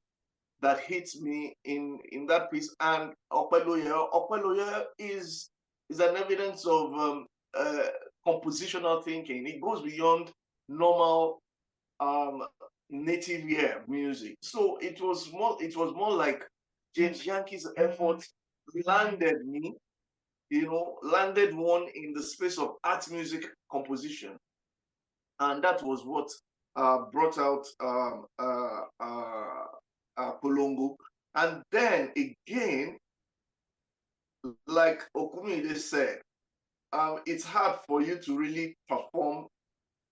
that hits me in that piece. And Ope L'oye O is an evidence of compositional thinking. It goes beyond normal native ear music. So it was more like James Yankee's effort landed me, landed one in the space of art music composition. And that was what brought out Polongo. And then again, like Okumide said, it's hard for you to really perform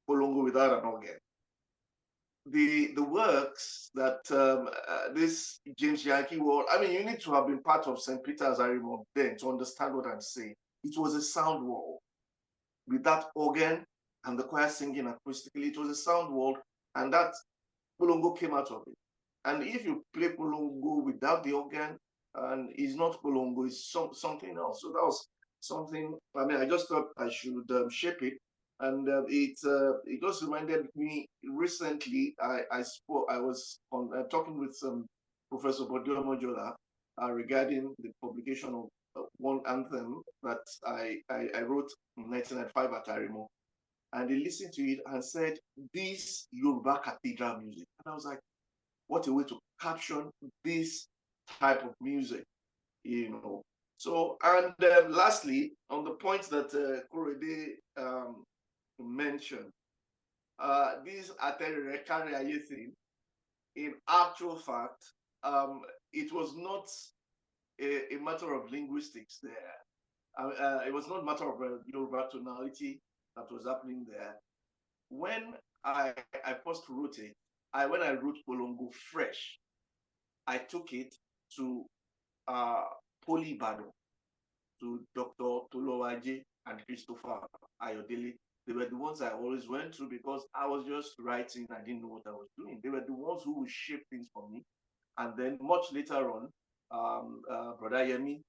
Polongo without an organ. The works that this James Yankee world, you need to have been part of St. Peter's Arimo then to understand what I'm saying. It was a sound wall. with that organ and the choir singing acoustically. It was a sound world, and that Polongo came out of it. And if you play Polongo without the organ, and it's not Polongo, it's something else. So that was something, I mean, I just thought I should shape it. And it just reminded me recently, I was talking with Professor Bode Omojola regarding the publication of one anthem that I wrote in 1995 at Arimo. And he listened to it and said, this Yoruba cathedral music. And I was like, what a way to caption this type of music, you know. So, and lastly, on the points that Korede mentioned, this Atere thing, in actual fact, it was not a matter of linguistics there. It was not a matter of Yoruba tonality that was happening there. When I first wrote it, when I wrote Polongo fresh, I took it to Ibadan, to Dr. Tolowaje and Christopher Ayodele. They were the ones I always went to because I was just writing. I didn't know what I was doing. They were the ones who would shape things for me. And then much later on, Brother Yemi,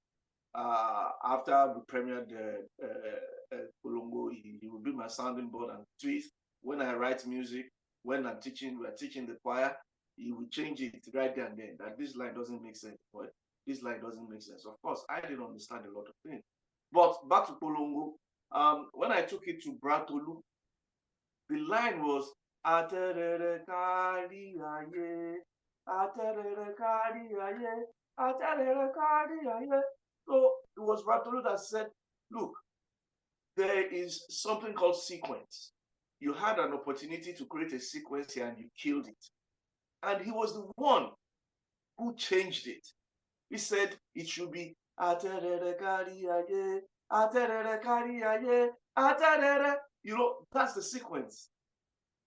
after we premiered Polongo, he would be my sounding board and tweet. When I write music, when we're teaching the choir, he would change it right there and then. That this line doesn't make sense, but this line doesn't make sense. Of course, I didn't understand a lot of things. But back to Polongo, when I took it to Bratolu, the line was Aterere kari aye, Aterere kari aye, Aterere kari aye. So it was Bratolu that said, look, there is something called sequence. You had an opportunity to create a sequence here and you killed it. And he was the one who changed it. He said it should be Aterere kari aye, Aterere kari aye, Aterere. You know, that's the sequence.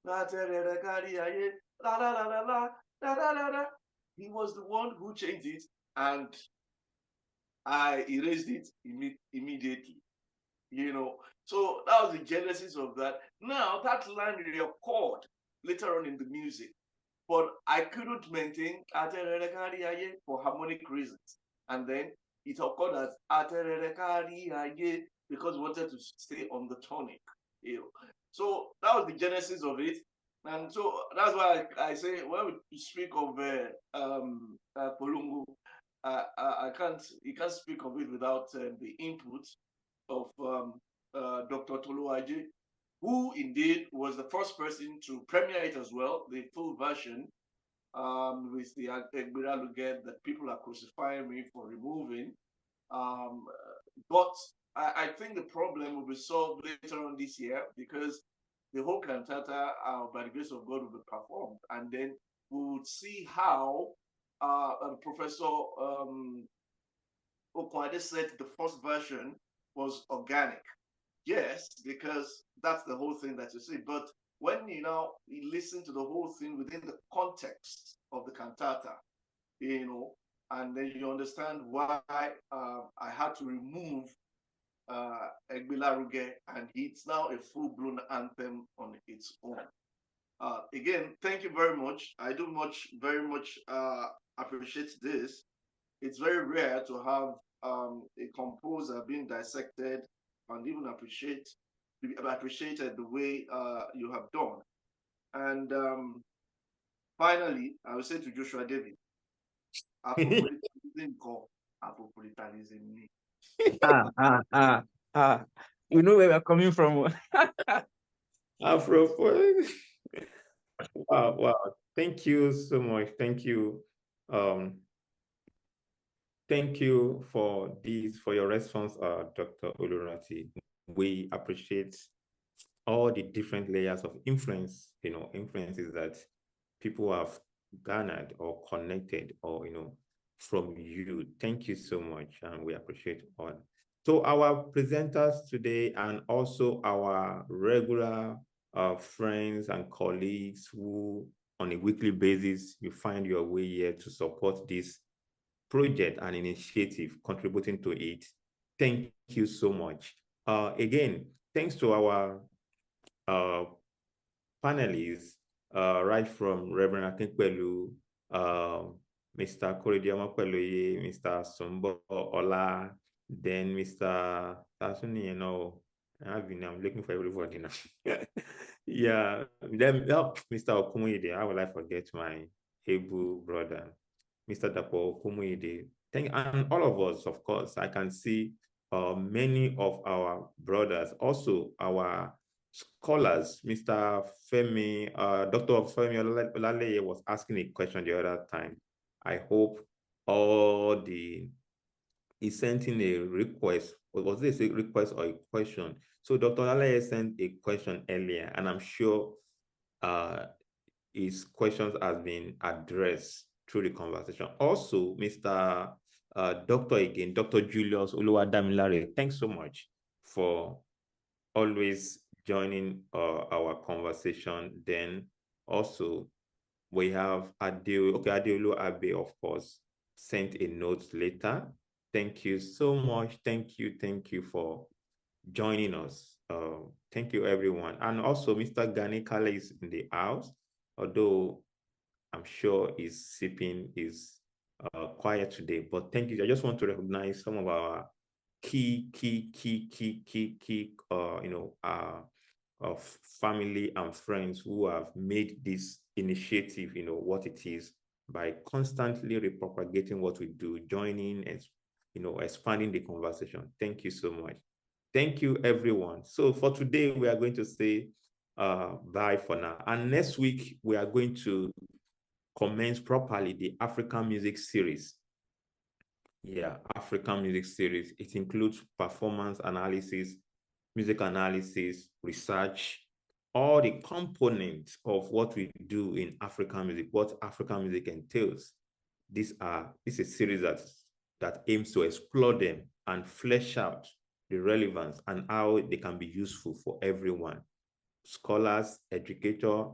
Aterere kari aye, la la la la la, la la la la. He was the one who changed it, and I erased it immediately. You know, so that was the genesis of that. Now that line reoccurred later on in the music, but I couldn't maintain Aterere kari aye for harmonic reasons. And then it occurred as Aterere kari aye because we wanted to stay on the tonic. You know. So that was the genesis of it. And so that's why I say when we speak of Polongo, you can't speak of it without the input of Dr. Tolowaje, who indeed was the first person to premiere it as well, the full version, with the Egbira Luget that people are crucifying me for removing. But I think the problem will be solved later on this year because the whole cantata, by the grace of God, will be performed. And then we would see how Professor Okwade said the first version was organic. Yes, because that's the whole thing that you see. But when you listen to the whole thing within the context of the cantata, you know, and then you understand why I had to remove Egbilaruge, and it's now a full-blown anthem on its own. Again, thank you very much. I do very much appreciate this. It's very rare to have a composer being dissected and even appreciated the way you have done. And finally, I will say to Joshua David, We know where we're coming from. Afro. Wow. Thank you so much. Thank you. Thank you for your response, Dr. Olurati. We appreciate all the different layers of influences that people have garnered or connected or, from you. Thank you so much, and we appreciate all. So our presenters today and also our regular friends and colleagues who on a weekly basis, you find your way here to support this project and initiative, contributing to it. Thank you so much. Again, thanks to our panelists, right from Reverend Akinpelu, Mr. Korede Ope L'oye, Mr. Sumbo Ola, then Mr. Tasuni, I'm looking for everybody now. Yeah, then Mr. Okumuyide, how will I forget my able brother, Mr. Dapo Okumuyide. And all of us, of course, I can see many of our brothers, also our scholars. Mr. Femi, Dr. Femi Olaleye was asking a question the other time. I hope he sent in a request. Was this a request or a question? So Dr. Olaleye sent a question earlier, and I'm sure his questions have been addressed through the conversation. Also, Mr. Dr. Julius Oluwadamilare, thanks so much for always joining our conversation. Then also we have Adeolu Abe, of course, sent a note later. Thank you so much. Thank you for joining us. Thank you, everyone. And also Mr. Gani Kale is in the house, although I'm sure he's sipping, is quiet today. But thank you. I just want to recognize some of our key of family and friends who have made this initiative, what it is, by constantly repropagating what we do, joining and, expanding the conversation. Thank you so much. Thank you, everyone. So for today, we are going to say bye for now. And next week, we are going to commence properly the African music series. Yeah, African music series. It includes performance analysis, music analysis, research, all the components of what we do in African music, what African music entails. This is a series that aims to explore them and flesh out the relevance and how they can be useful for everyone. Scholars, educators,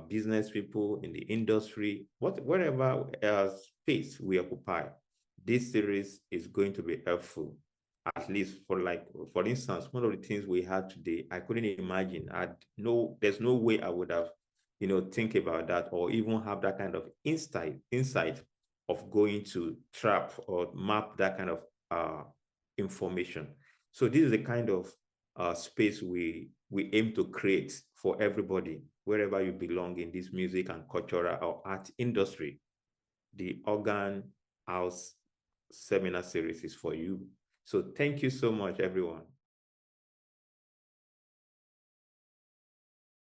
business people in the industry, whatever space we occupy. This series is going to be helpful. At least for instance, one of the things we had today, I couldn't imagine. There's no way I would have, think about that or even have that kind of insight of going to trap or map that kind of information. So this is the kind of space we aim to create for everybody, wherever you belong in this music and cultural or art industry. The Organ House Seminar Series is for you. So thank you so much, everyone.